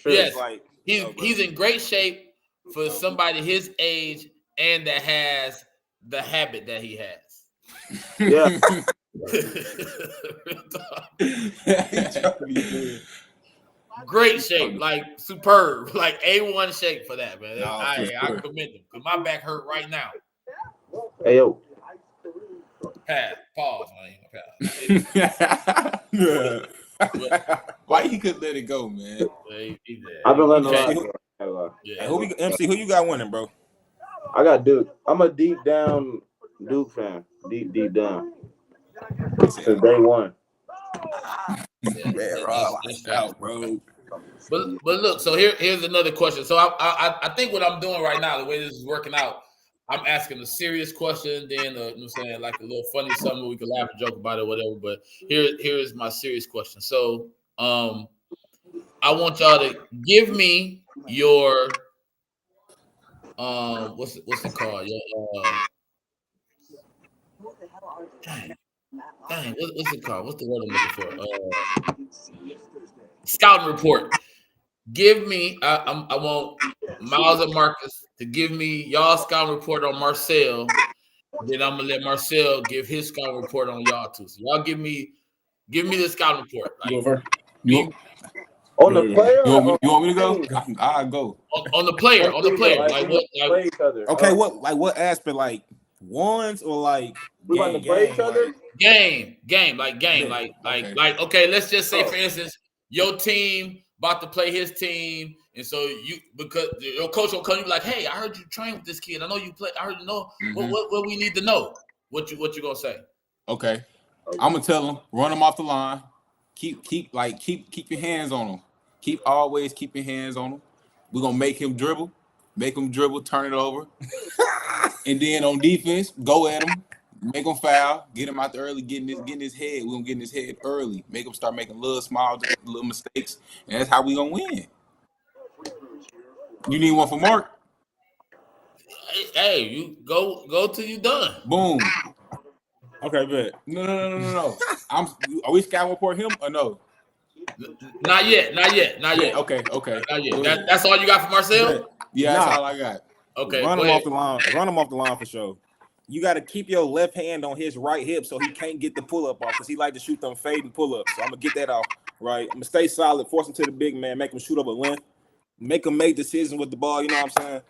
Yes, like he's in great shape for somebody his age and that has the habit that he has. Yeah. Great shape, like superb, like A1 shape for that, man. I commend him because my back hurt right now. Hey yo. Pause, man. Why he couldn't let it go, man? I've been letting it go. Yeah. Who you got winning, bro? I got Duke. I'm a deep down Duke fan. Deep down. Since day one. Out, bro. But look, so here's another question. So I think what I'm doing right now, the way this is working out, I'm asking a serious question, then I'm saying like a little funny something we can laugh and joke about it, or whatever. But here is my serious question. So I want y'all to give me your what's it called? Your dang, what's it called? What's the word I'm looking for? Scouting report. Give me. I want Myles and Marcus to give me y'all scouting report on Marcell. Then I'm gonna let Marcell give his scouting report on y'all too. So y'all give me the scouting report. Like, on the player. You want me to go? I'll go. On the player. Like what? Play each other. Okay, what aspect? Like ones or like we about to play each other? Game. Like okay, let's just say for instance, your team about to play his team, and so because your coach will come, you like, hey, I heard you train with this kid. I know you play. I heard you know what we need to know. What you gonna say? Okay, I'm gonna tell him, run him off the line. Keep your hands on him. Always keep your hands on him. We're gonna make him dribble, turn it over, and then on defense, go at him. Make him foul, get him out there early, get in his head. We're gonna get in his head early. Make him start making little mistakes, and that's how we gonna win. You need one for Mark? Hey, you go till you done. Boom. Okay, bet. No. Are we scouting report him or no? Not yet. Okay. Not yet. That's all you got for Marcell? Yeah, that's all I got. Okay, Run go him ahead. off the line. Run him off the line for sure. You got to keep your left hand on his right hip so he can't get the pull up off because he like to shoot them fading pull ups. So I'm gonna get that off. Right. I'm gonna stay solid, force him to the big man, make him shoot over length, make him make decisions with the ball. You know what I'm saying?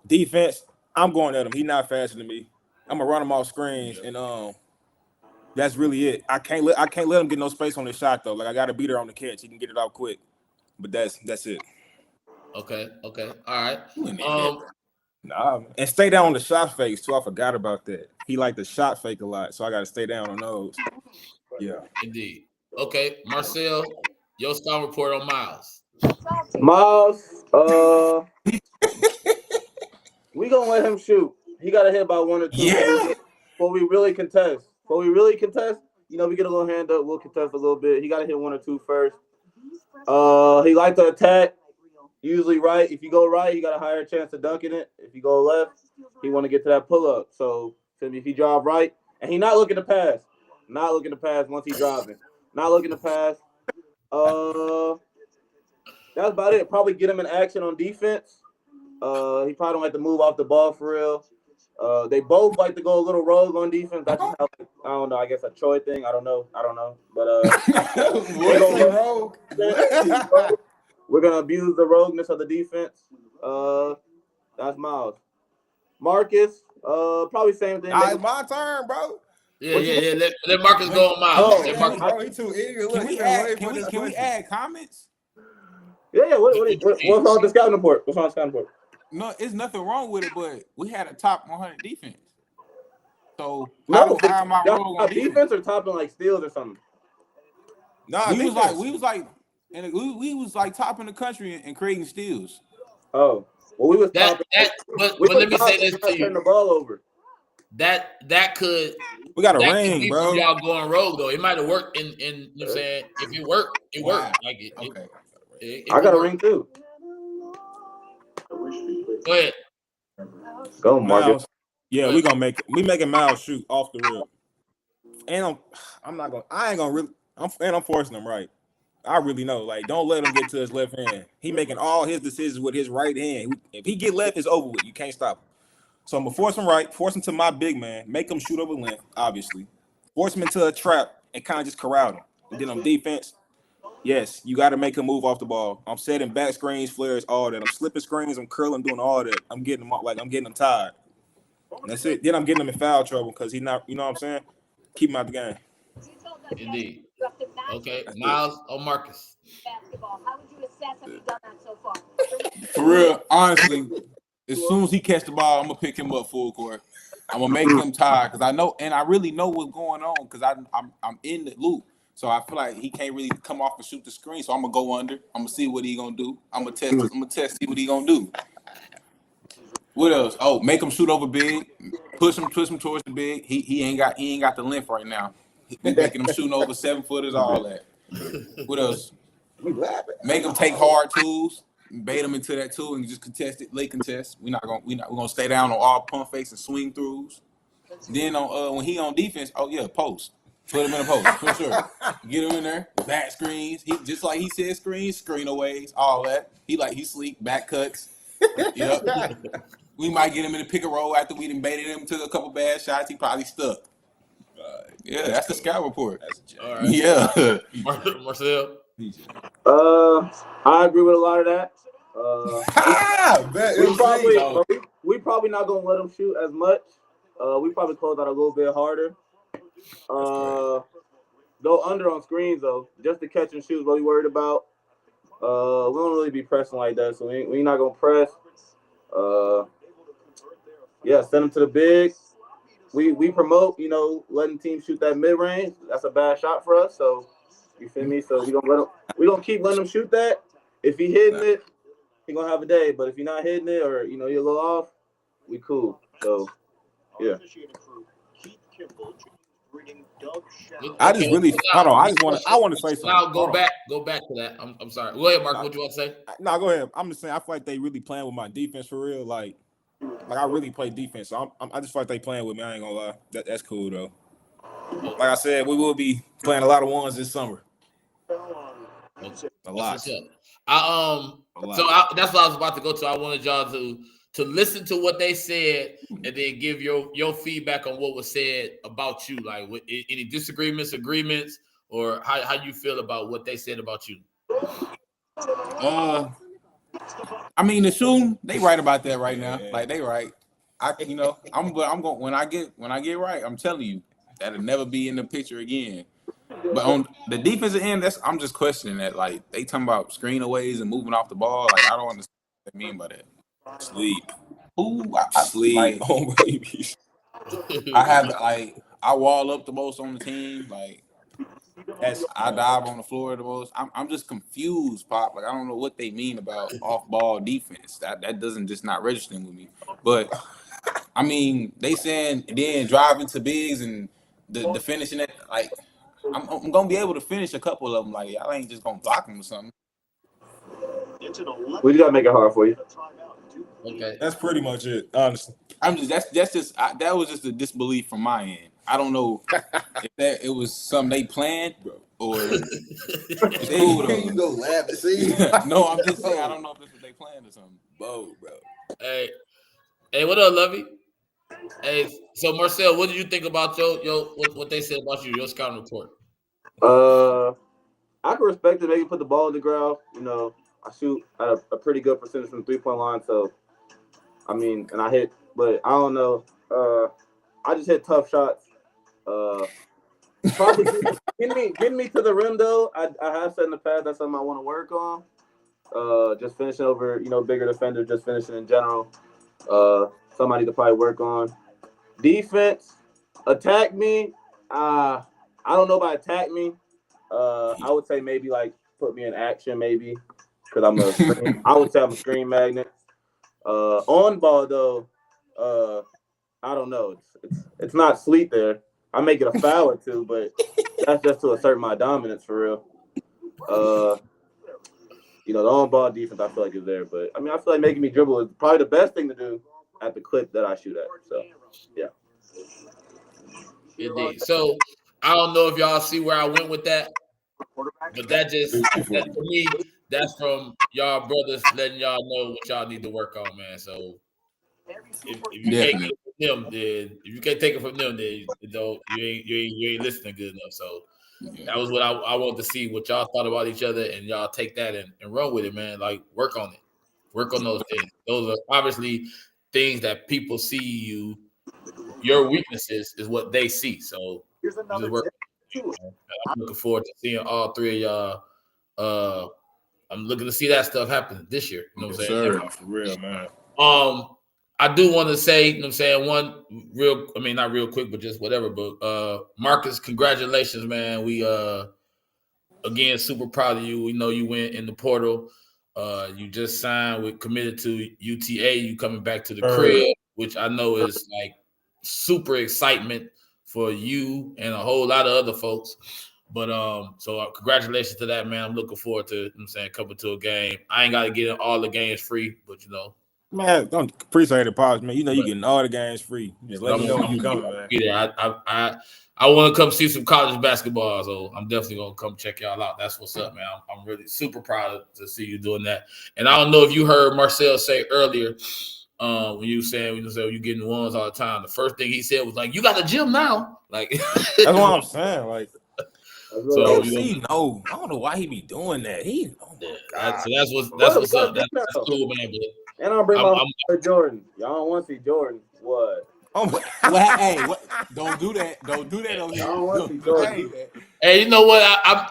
Defense, I'm going at him. He's not faster than me. I'm gonna run him off screens, and that's really it. I can't let him get no space on his shot though. Like I got to beat her on the catch. He can get it off quick, but that's it. Okay. All right. Nah, and stay down on the shot fakes too. I forgot about that. He liked the shot fake a lot, so I got to stay down on those. Yeah. Indeed. Okay, Marcell, your star report on Myles. Myles, we gonna let him shoot. He got to hit by 1 or 2 before we really contest. You know, we get a little hand up. We'll contest a little bit. He got to hit 1 or 2 first. He like to attack. Usually right. If you go right, he got a higher chance of dunking it. If you go left, he want to get to that pull up. So if he drive right, and he not looking to pass. Not looking to pass once he driving. Not looking to pass. That's about it. Probably get him in action on defense. He probably don't like to move off the ball for real. They both like to go a little rogue on defense. That's just how, I don't know. I guess a Troy thing. I don't know. But we're gonna abuse the rogueness of the defense. That's Myles. Marcus. Probably same thing. It's my turn, bro. Yeah. Let Marcus go on Myles. Bro, he too eager. Look, Can we add comments? Yeah. What's on the scouting report? No, it's nothing wrong with it, but we had a top 100 defense. So No, how am I wrong on defense or topping like steals or something? Nah, we was like top in the country and creating steals. Oh, well, we was but let me say this to you. Turn the ball over. That could. We got a ring, bro. Y'all going rogue though. It might have worked in you know what I'm saying. If it worked, it worked. Like I got a ring too. Go ahead. Go, Marcus. Yeah, we making Myles shoot off the rip. And I'm forcing him right. I really know. Like, don't let him get to his left hand. He making all his decisions with his right hand. If he get left, it's over with. You can't stop him. So I'm gonna force him right, force him to my big man, make him shoot over length, obviously. Force him into a trap and kind of just corral him. And then on defense, yes, you got to make him move off the ball. I'm setting back screens, flares, all that. I'm slipping screens, I'm curling, doing all that. I'm getting him tired. That's it. Then I'm getting him in foul trouble because he's not, you know what I'm saying? Keep him out the game. Indeed. Okay, Myles or Marcus? How would you assess have you done that so far? For real, honestly, as soon as he catch the ball, I'm gonna pick him up full court. I'm gonna make him tired because I know, and I really know what's going on because I'm in the loop. So I feel like he can't really come off and shoot the screen. So I'm gonna go under. I'm gonna see what he gonna do. I'm gonna test, see what he gonna do. What else? Oh, make him shoot over big. Push him towards the big. He ain't got the length right now. We making him shooting over 7-footers, all that. What else? Make him take hard twos, bait him into that tool, and just contest it, late contest. We're gonna stay down on all pump fakes and swing throughs. Then when he on defense, post. Put him in a post for sure. Get him in there, back screens. He just like he said, screens, screenaways, all that. He sleek, back cuts. Yep. We might get him in the pick and roll after we done baited him to a couple bad shots. He probably stuck. Yeah, that's the scout report. All right. Yeah. Marcell. I agree with a lot of that. We probably not gonna let him shoot as much. We probably close out a little bit harder. Go under on screens though, just to catch and shoot. What we worried about. We don't really be pressing like that, so we not gonna press. Send him to the big. We promote, letting teams shoot that mid range. That's a bad shot for us. So you feel me? So we gonna keep letting him shoot that. If he hitting it, he gonna have a day. But if you're not hitting it or you're a little off, we cool. So yeah. I just really hold on. I want to say something. Now go back to that. I'm sorry. Go ahead, Mark. What you want to say? No, go ahead. I'm just saying I feel like they really playing with my defense for real. Like I really play defense. So I just feel like they playing with me. I ain't gonna lie. That's cool though. Like I said, we will be playing a lot of ones this summer. A lot. That's what I was about to go to. I wanted y'all to listen to what they said and then give your feedback on what was said about you. Like any disagreements, agreements, or how you feel about what they said about you. I mean, the shoe, they right about that right now. Like they right. I'm going when I get right. I'm telling you, that'll never be in the picture again. But on the defensive end, I'm just questioning that. Like they talking about screenaways and moving off the ball. Like I don't understand what they mean by that. Sleep. Who Sleep. Like, Oh, baby. I wall up the most on the team. Like I dive on the floor the most. I'm just confused, Pop. Like I don't know what they mean about off ball defense. That doesn't just not registering with me. But I mean, they saying then driving to bigs and the finishing it. Like I'm gonna be able to finish a couple of them. Like y'all ain't just gonna block them or something. We just gotta make it hard for you. Okay, that's pretty much it. Honestly, that was just a disbelief from my end. I don't know if it was something they planned or it's cool though. You go laugh and see. No, I'm just saying I don't know if that's what they planned or something. Bro. Hey, what up, Lovey? Hey, so Marcell, what did you think about what they said about you, your scouting report? I can respect it. Maybe put the ball in the ground. You know, I shoot at a pretty good percentage from the 3-point line. So, I mean, and I hit, but I don't know. I just hit tough shots. Probably getting me to the rim though. I have said in the past that's something I want to work on. Just finishing over, bigger defender, just finishing in general. Somebody to probably work on. Defense, attack me. I don't know about attack me. I would say maybe like put me in action maybe because I would say I'm a screen magnet. On ball though, I don't know. It's not sleep there. I may get a foul or two, but that's just to assert my dominance for real. The on-ball defense I feel like is there, but I mean I feel like making me dribble is probably the best thing to do at the clip that I shoot at. So yeah. Indeed. So I don't know if y'all see where I went with that, but that for me, that's from y'all brothers letting y'all know what y'all need to work on, man. So if you can't get it from them, then if you can't take it from them, then you ain't listening good enough. So that was what I wanted to see what y'all thought about each other, and y'all take that and run with it, man. Like work on it, work on those things. Those are obviously things that people see you. Your weaknesses is what they see. So just work. I'm looking forward to seeing all three of y'all. I'm looking to see that stuff happen this year. You know what I'm saying? Sir, for real, man. I do want to say, you know what I'm saying, not real quick, but just whatever. But Marcus, congratulations, man. We again super proud of you. We know you went in the portal. You just signed committed to UTA. You coming back to the crib, which I know is like super excitement for you and a whole lot of other folks. But so congratulations to that, man. I'm looking forward to coming to a game. I ain't got to get in all the games free, but man, don't appreciate it, Pops, man. You getting all the games free. Just let me know when you coming, man. Yeah, I want to come see some college basketball, so I'm definitely gonna come check y'all out. That's what's up, man. I'm really super proud to see you doing that. And I don't know if you heard Marcell say earlier, when you you getting ones all the time. The first thing he said was like, "You got a gym now." Like that's what I'm saying. Like, so no, I don't know why he be doing that. So that's what's up. That's cool, man. But and I'll bring my Jordan. Y'all don't want to see Jordan. What? Hey, what? Don't do that. Don't do that on here. I don't want to see Jordan. Hey, you know what? I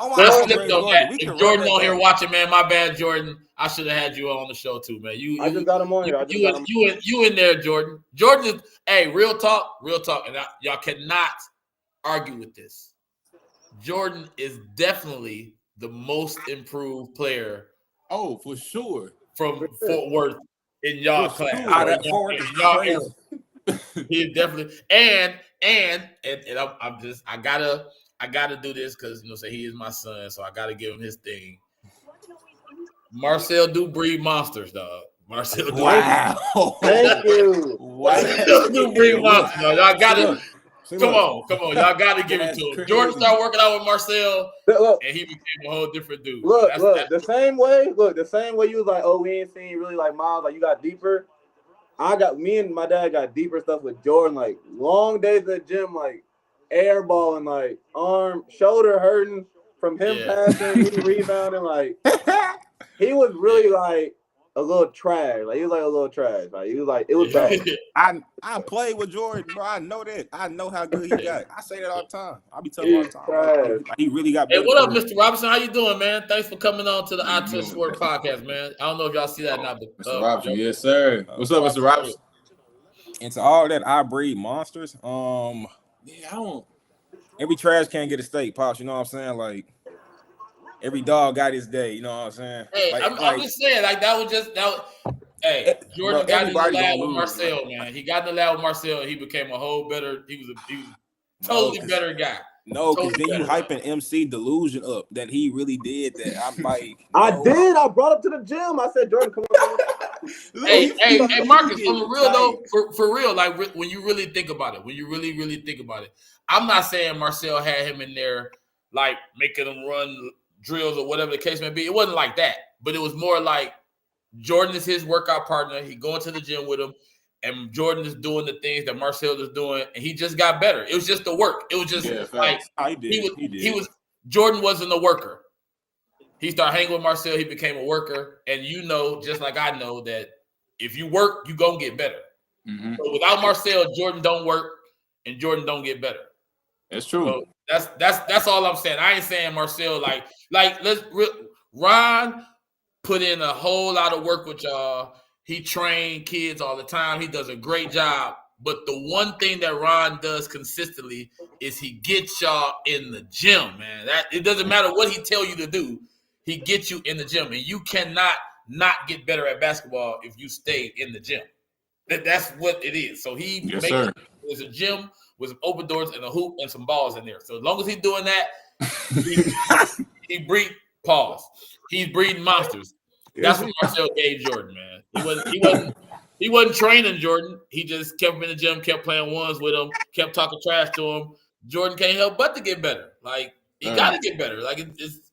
slipped on that. If Jordan on here watching, man, my bad, Jordan. I should have had you on the show too, man. I just got him on here. You in there, Jordan. Jordan is, real talk, and y'all cannot argue with this. Jordan is definitely the most improved player. Oh, for sure. From Fort Worth in y'all class. Sure. He definitely and I gotta do this because he is my son, so I gotta give him his thing. Marcell do breed monsters, dog. Marcell do Thank you. Marcell do breed monsters, dog. See, Come look, on. Y'all got to give it That's to him. crazy. Jordan started working out with Marcell, Look, and he became a whole different dude. look, That's the same way. Look, the same way you was like, oh, we ain't seen really like Myles. Like you got deeper. Me and my dad got deeper stuff with Jordan. Like long days at the gym, like airballing, like shoulder hurting from him passing, me rebounding. Like he was really like a little trash. Like he was like a little trash. Like he was like it was bad. I played with Jordan, bro. I know that. I know how good he got. I say that all the time. I be telling him all the time. Like, he really got Hey, better. what up, Mr. Robinson? How you doing, man? Thanks for coming on to the I Touch Sport podcast, man. I don't know if y'all see that or not, but Mr. Robinson, yes, sir. What's up, Mr. Robinson? And to all that, I breed monsters. Yeah, I don't. Every trash can get a steak, Pops. You know what I'm saying? Like every dog got his day. You know what I'm saying? Hey, like, I'm just saying, like that was. Hey, Jordan bro, got in the everybody lab gonna with lose, Marcell, man. He got in the lab with Marcell, and he became a whole better. He was totally better guy. No, because Totally then you better. hyping MC delusion up that he really did that. I'm like, I no. did. I brought him to the gym. I said, Jordan, come on. Hey, Marcus, on the real though, for real, like when you really think about it, when you really think about it, I'm not saying Marcell had him in there like making him run drills or whatever the case may be. It wasn't like that, but it was more like Jordan is his workout partner. He going to the gym with him, and Jordan is doing the things that Marcell is doing, and he just got better. It was just the work. It was just like he was. Jordan wasn't a worker. He started hanging with Marcell. He became a worker, and you know, just like I know, that if you work, you gonna get better. Mm-hmm. So without Marcell, Jordan don't work, and Jordan don't get better. That's true. So that's all I'm saying. I ain't saying Marcell Ron put in a whole lot of work with y'all. He trained kids all the time. He does a great job. But the one thing that Ron does consistently is he gets y'all in the gym, man. That it doesn't matter what he tell you to do. He gets you in the gym, and you cannot not get better at basketball if you stay in the gym. That's what it is. So he makes it. There's a gym with some open doors and a hoop and some balls in there. So as long as he's doing that, he breed pause. He's breeding monsters. That's what Marcell gave Jordan, man. He wasn't training Jordan. He just kept him in the gym, kept playing ones with him, kept talking trash to him. Jordan can't help but to get better. Like he got to get better. Like it's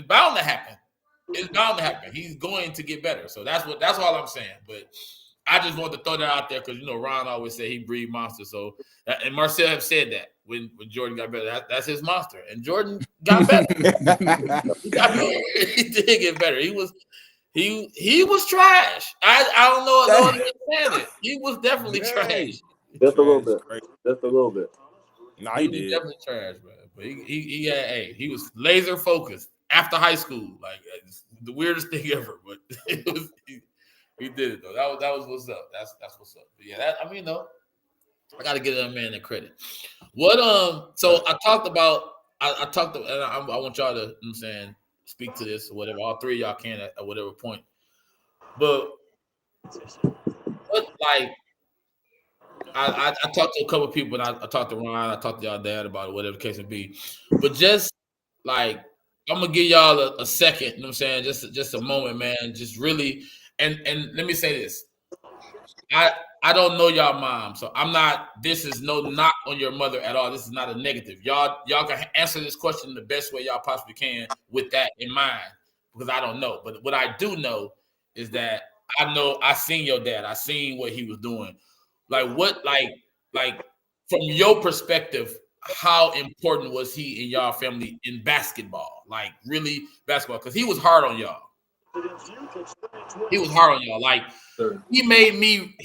bound to happen. It's bound to happen. He's going to get better. So that's all I'm saying. But I just wanted to throw that out there because Ron always said he breed monsters. So and Marcell have said that when Jordan got better, that's his monster. And Jordan got better. He got better. He did get better. He was trash. I don't know understand it. He was definitely trash. Just a little bit. Just a little bit. No, he did. Definitely trash, man. But he was laser focused after high school. Like it's the weirdest thing ever. But he did it though. That was what's up. That's what's up. But yeah, I got to give that man the credit. So I talked about. I want y'all to. I'm saying speak to this or whatever. All three of y'all can at whatever point. But I talked to a couple of people, and I talked to Ron, I talked to y'all dad about it, whatever the case may be. But just like I'm gonna give y'all a second, you know what I'm saying? Just a moment, man. Just really and let me say this. I don't know y'all mom, so I'm not. This is no knock on your mother at all. This is not a negative. Y'all can answer this question the best way y'all possibly can with that in mind, because I don't know. But what I do know is that I seen your dad. I seen what he was doing. Like from your perspective, how important was he in y'all family in basketball? Like really basketball, because he was hard on y'all. He was hard on y'all. Like he made me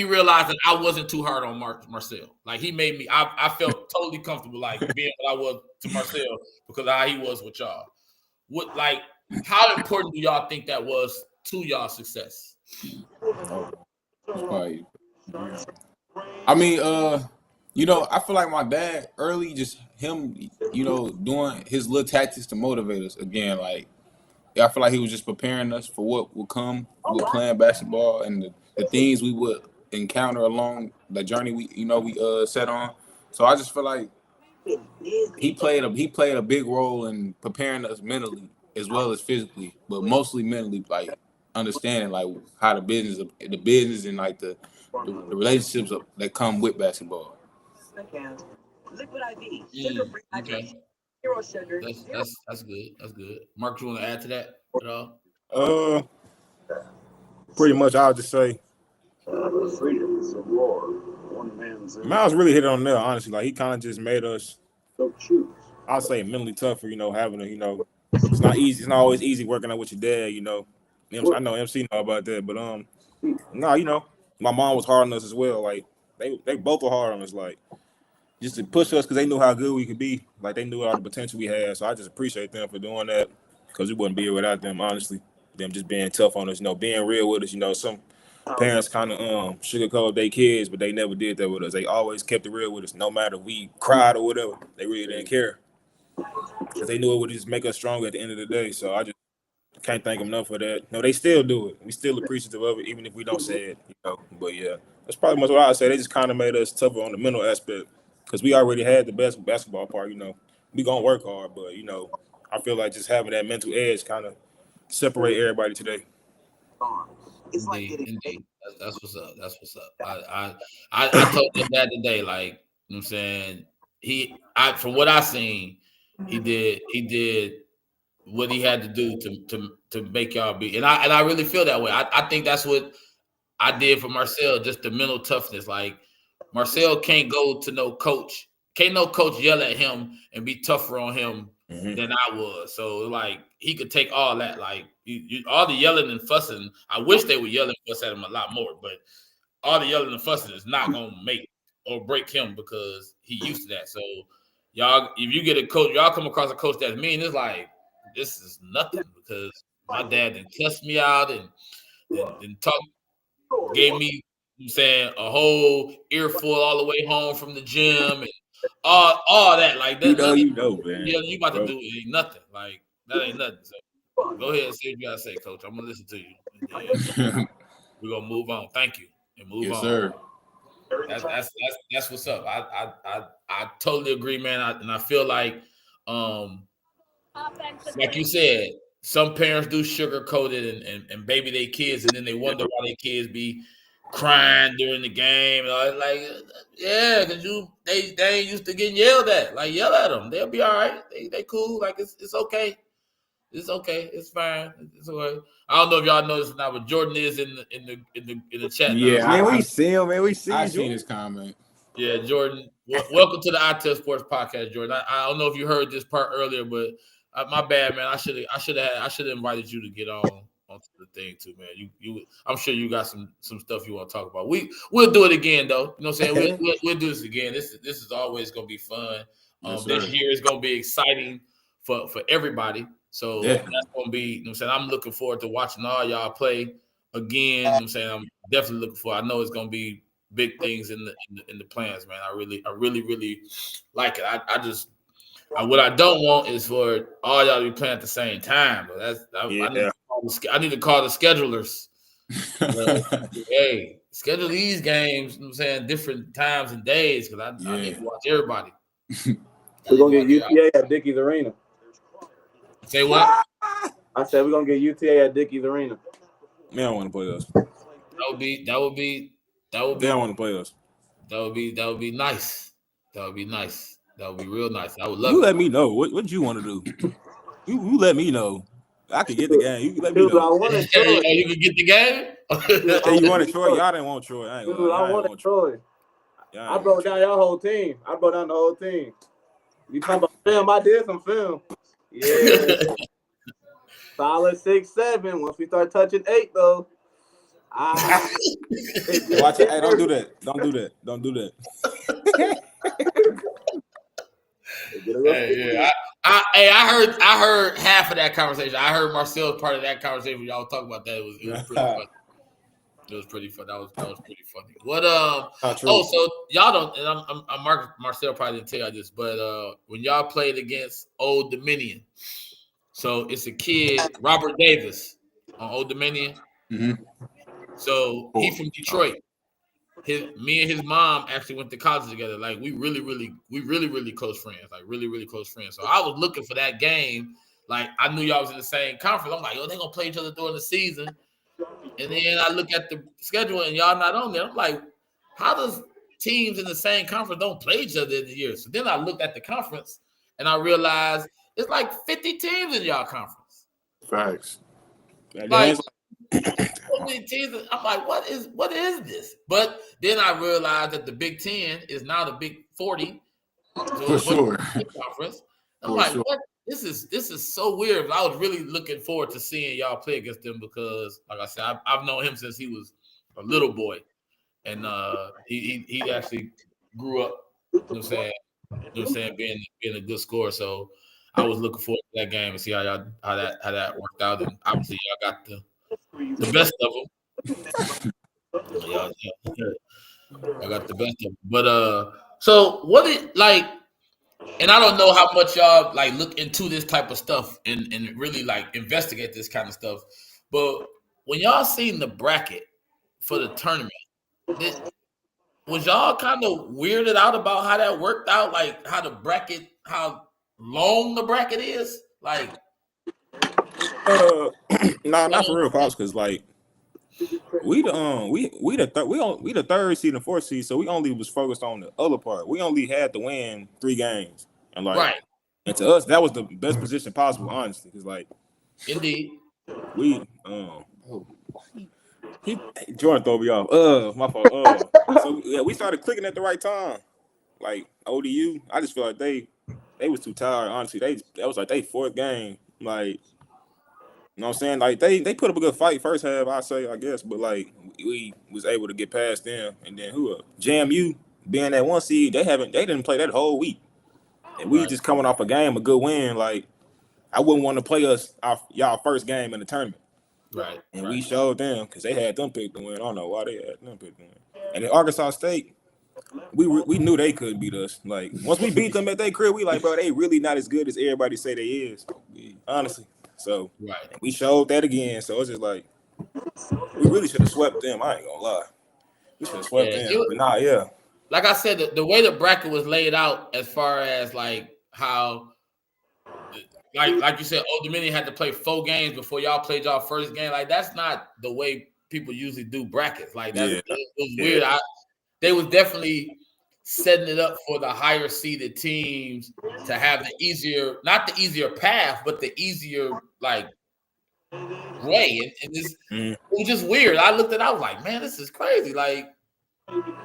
realize that I wasn't too hard on Marcell. Like he made me. I felt totally comfortable like being what I was to Marcell because of how he was with y'all. How important do y'all think that was to y'all success? I mean, I feel like my dad early, just him, doing his little tactics to motivate us again. Like, I feel like he was just preparing us for what would come with playing basketball and the things we would encounter along the journey we set on. So I just feel like he played a big role in preparing us mentally as well as physically, but mostly mentally, like understanding like how the business and like the relationships that come with basketball. Liquid IV, sugar-free hydration. Okay. Zero sugar. That's good. That's good. Mark, you want to add to that at all? Pretty much, I'll just say Myles really hit it on there. Honestly, like he kind of just made us. I'll say mentally tougher. Having a. It's not easy. It's not always easy working out with your dad. I know MC know about that, but no, my mom was hard on us as well. Like they both were hard on us. Like just to push us because they knew how good we could be. Like they knew all the potential we had. So I just appreciate them for doing that because we wouldn't be here without them. Honestly, them just being tough on us. Being real with us. Some parents kind of sugarcoat their kids, but they never did that with us. They always kept it real with us, no matter if we cried or whatever. They really didn't care because they knew it would just make us stronger at the end of the day. So I just can't thank them enough for that. No, they still do it. We still appreciative of it, even if we don't say it. But yeah, that's probably much what I say. They just kind of made us tougher on the mental aspect because we already had the best basketball part. We gonna work hard, but I feel like just having that mental edge kind of separate everybody today. Indeed. That's what's up. That's what's up. I told your dad today, like, you know what I'm saying, from what I seen, he did what he had to do to make y'all be, and I really feel that way. I think that's what I did for Marcell, just the mental toughness. Like Marcell can't go to no coach yell at him and be tougher on him than I was. So like he could take all that, like all the yelling and fussing. I wish they would yell and fuss at him a lot more, but all the yelling and fussing is not gonna make or break him because he used to that. So y'all, if you get a coach, y'all come across a coach that's mean, it's like this is nothing because my dad didn't cuss me out and gave me, you know what I'm saying, a whole earful all the way home from the gym and all that. Like that, man. You about to do it ain't nothing. Like that ain't nothing. So go ahead and say what you gotta say, Coach. I'm gonna listen to you. And we're gonna move on. Thank you. And move yes, on. Sir. That's what's up. I totally agree, man. And I feel like you said, some parents do sugarcoat it and baby their kids, and then they wonder why their kids be crying during the game. Like, yeah, because they ain't used to getting yelled at. Like, yell at them. They'll be all right. They cool. Like, it's okay. It's okay. It's fine. It's all right. I don't know if y'all noticed now, but Jordan is in the chat now. Yeah, Man, we see him, man. We see I you. seen his comment. Yeah, Jordan. Welcome to the iTel Sports Podcast, Jordan. I don't know if you heard this part earlier, but my bad, man. I should have invited you to get onto the thing too, man. You I'm sure you got some stuff you want to talk about. We'll do it again though. You know what I'm saying? We'll do this again. This is always gonna be fun. Yes, this year is gonna be exciting for everybody. So that's gonna be, you know what I'm saying? I'm looking forward to watching all y'all play again. You know what I'm saying? I'm definitely looking forward. I know it's gonna be big things in the plans, man. I really like it. What I don't want is for all y'all to be playing at the same time. But I need to call the schedulers. Hey, schedule these games, you know what I'm saying, different times and days because I need to watch everybody. We're gonna get UTA at Dickey's Arena. Say what? I said we're gonna get UTA at Dickey's Arena. They don't want to play us. That would be. They don't want to play us. That would be nice. That would be nice. That would be real nice. I would love You it. let me know. What you want to do? You let me know. I could get the game. You can let me know. I want Troy. You can get the game? Hey, you wanted Troy? Y'all didn't want Troy. I wanted Troy. I broke down your whole team. I broke down the whole team. You talking about film? I did some film. Yeah. Solid 6-7. Once we start touching 8, though. Watch it. Hey, don't do that. Don't do that. Don't do that. Hey, yeah. I heard half of that conversation. I heard Marcell's part of that conversation. Y'all talking about that. It was pretty funny. It was pretty fun. That was pretty funny. What so y'all don't, and I'm Marcell probably didn't tell you this, but when y'all played against Old Dominion, so it's a kid, Robert Davis on Old Dominion. Mm-hmm. So he's from Detroit. Me and his mom actually went to college together. Like we really close friends. Like really close friends. So I was looking for that game. Like I knew y'all was in the same conference. I'm like, they gonna play each other during the season. And then I look at the schedule and y'all not on there. I'm like, how does teams in the same conference don't play each other in the year. So then I looked at the conference and I realized it's like 50 teams in y'all conference. Facts. Like so many teams. I'm like, what is this? But then I realized that the Big Ten is now the Big 40. So For sure. Conference. I'm For like, sure. what? This is so weird. I was really looking forward to seeing y'all play against them because, like I said, I've known him since he was a little boy, and he actually grew up. You know what I'm saying, being a good scorer. So I was looking forward to that game and see how that worked out. And obviously, y'all got the best of them. Y'all got the best of them. But so what it like? And I don't know how much y'all like look into this type of stuff and really like investigate this kind of stuff. But when y'all seen the bracket for the tournament, was y'all kind of weirded out about how that worked out? Like how long the bracket is? Like, nah, not for real, pops. Because like we the third seed and fourth seed, so we only was focused on the other part. We only had to win 3 games, and like, right. And to us, that was the best position possible, honestly. Because like, Indeed, we Jordan throw me off. My fault. So yeah, we started clicking at the right time. Like ODU, I just feel like they was too tired. Honestly, that was like they 4th game. Like, you know what I'm saying? Like they put up a good fight first half, I guess, but like we was able to get past them. And then JMU being that 1 seed, they didn't play that whole week. And we just coming off a good win. Like I wouldn't want to play y'all first game in the tournament. right. And we showed them because they had them picked to win. I don't know why they had them picked to win. And in Arkansas State, we knew they couldn't beat us. Like once we beat them at their crib, we like, bro, they really not as good as everybody say they is. Honestly. So we showed that again. So it's just like we really should have swept them. I ain't gonna lie. We should have swept them. But nah, yeah. Like I said, the way the bracket was laid out, as far as like how, like you said, Old Dominion had to play 4 games before y'all played y'all first game. Like that's not the way people usually do brackets. Like it was weird. They was definitely setting it up for the higher seeded teams to have not the easier path, but the easier like way. And it was just weird. I looked at it, I was like, man, this is crazy. Like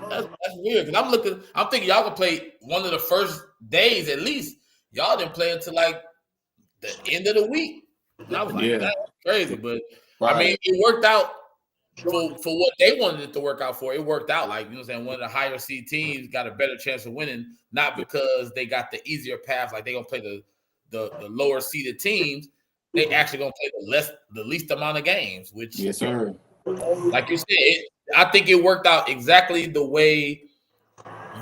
that's weird. Because I'm thinking y'all can play one of the first days at least. Y'all didn't play until like the end of the week. And I was like, that's crazy. But I mean, it worked out for what they wanted it to work out for. It worked out. Like, you know what I'm saying? One of the higher seed teams got a better chance of winning, not because they got the easier path, like they're gonna play the lower seeded teams. They actually gonna play the least amount of games, which yes, sir. Like you said, I think it worked out exactly the way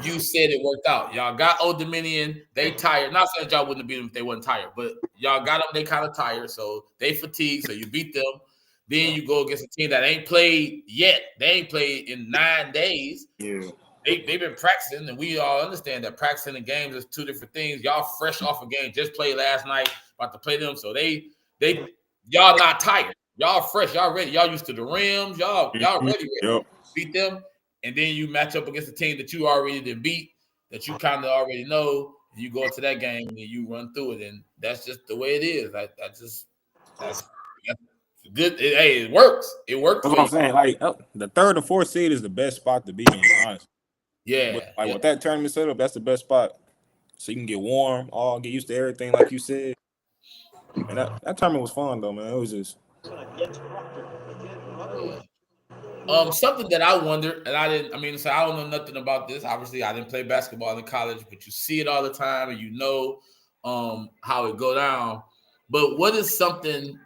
you said it worked out. Y'all got Old Dominion. They tired. Not saying y'all wouldn't have beat them if they wasn't tired, but y'all got them. They kind of tired, so they fatigued. So you beat them. Then you go against a team that ain't played yet. They ain't played in 9 days. Yeah. They've been practicing, and we all understand that practicing and games is 2 different things. Y'all fresh off a game, just played last night, about to play them. So y'all not tired. Y'all fresh. Y'all ready. Y'all used to the rims. Y'all ready. Yep. Beat them. And then you match up against a team that you already did beat, that you kind of already know. And you go into that game and you run through it. And that's just the way it is. That's good. It works. It works. That's what I'm saying. Like the 3rd or 4th seed is the best spot to be in, honestly. Yeah. With that tournament setup, that's the best spot. So you can get warm, get used to everything, like you said. And that tournament was fun though, man. It was just something that I wondered, and I don't know nothing about this. Obviously, I didn't play basketball in college, but you see it all the time, and you know how it go down. But what is something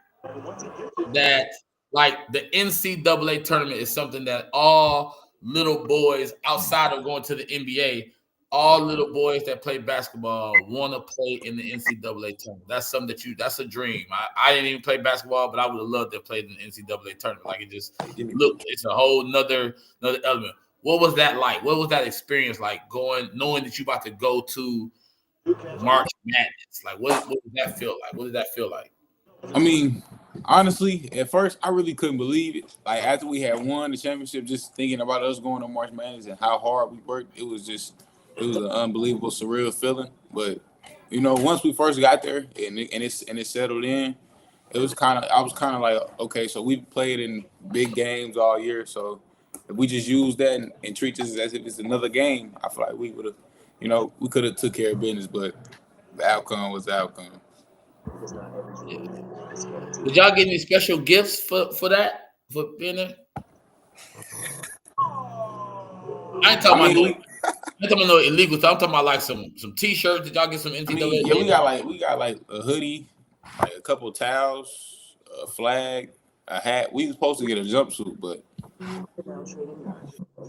that, like the NCAA tournament, is something that all little boys outside of going to the NBA, all little boys that play basketball want to play in the NCAA tournament? That's something that's a dream. I didn't even play basketball, but I would have loved to play in the NCAA tournament. Like it's a whole another element. What was that like? What was that experience like, knowing that you about to go to March Madness? Like what did that feel like? What did that feel like? I mean, Honestly, at first I really couldn't believe it. Like after we had won the championship, just thinking about us going to March Madness and how hard we worked, it was an unbelievable, surreal feeling. But once we first got there and it settled in, it was I was kind of like, okay, so we played in big games all year, so if we just use that and treat this as if it's another game, I feel like we would have, we could have took care of business, but the outcome was the outcome. Yeah. Did y'all get any special gifts for that for being there? I ain't talking I about mean, no. I ain't talking about no illegal stuff. I'm talking about like some T-shirts. Did y'all get some NCAA? yeah, we got like a hoodie, like a couple of towels, a flag, a hat. We was supposed to get a jumpsuit, but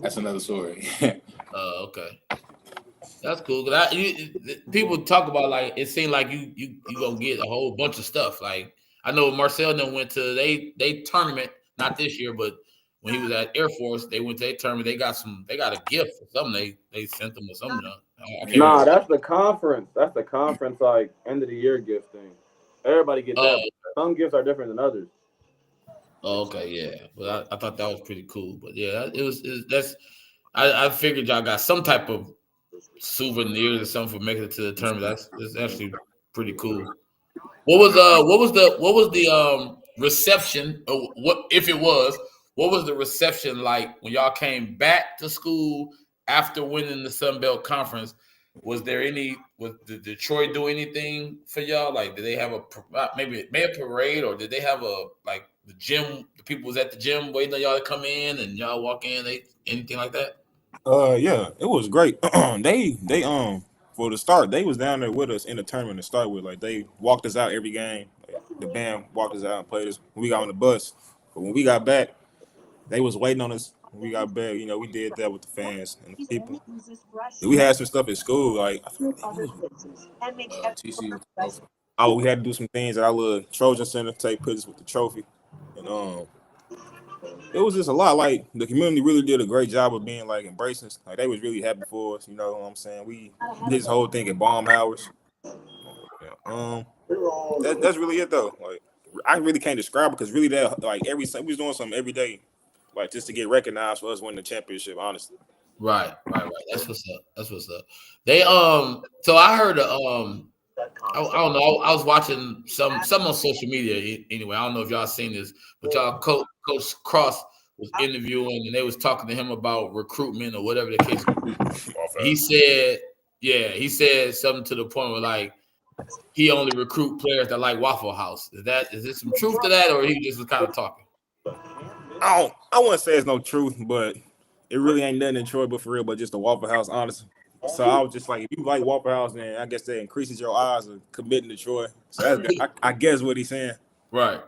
that's another story. Okay. That's cool. Cause people talk about like it seemed like you gonna get a whole bunch of stuff. Like I know Marcell then went to they tournament, not this year, but when he was at Air Force, they went to their tournament. They got a gift or something. They sent them or something. I can't Nah, remember. that's the conference. That's the conference like end of the year gift thing. Everybody get that, Oh, but some gifts are different than others. okay, yeah. But I thought that was pretty cool. But yeah, that's I figured y'all got some type of souvenirs or something for making it to the tournament. That's actually pretty cool. What was the reception or what if it was what was the reception like when y'all came back to school after winning the Sun Belt Conference? Did Detroit do anything for y'all? Like did they have maybe a parade or did they have the gym, the people was at the gym waiting on y'all to come in and y'all walk in, anything like that? Yeah, it was great. They for the start, they was down there with us in the tournament to start with. Like they walked us out every game. Like, the band walked us out and played us when we got on the bus. But when we got back, they was waiting on us. When we got back, we did that with the fans and the people. And we had some stuff at school, like I forgot TCU. oh, we had to do some things at our little Trojan Center, take pictures with the trophy, and it was just a lot. Like the community really did a great job of being like embracing us. Like they was really happy for us. You know what I'm saying? We did this whole thing at bomb hours. Yeah. That's really it though. Like I really can't describe it because really that like we was doing something every day, like just to get recognized for us winning the championship. Honestly. Right. That's what's up. They so I heard I don't know. I was watching some on social media anyway. I don't know if y'all seen this, but y'all Coach Cross was interviewing and they was talking to him about recruitment or whatever the case may be. He said, he said something to the point where like he only recruit players that like Waffle House. Is there some truth to that, or he just was kind of talking? I wouldn't say it's no truth, but it really ain't nothing in Troy but for real, but just a Waffle House, honestly. So I was just like, if you like Waffle House, then I guess that increases your odds of committing to Troy. So I guess what he's saying. Right.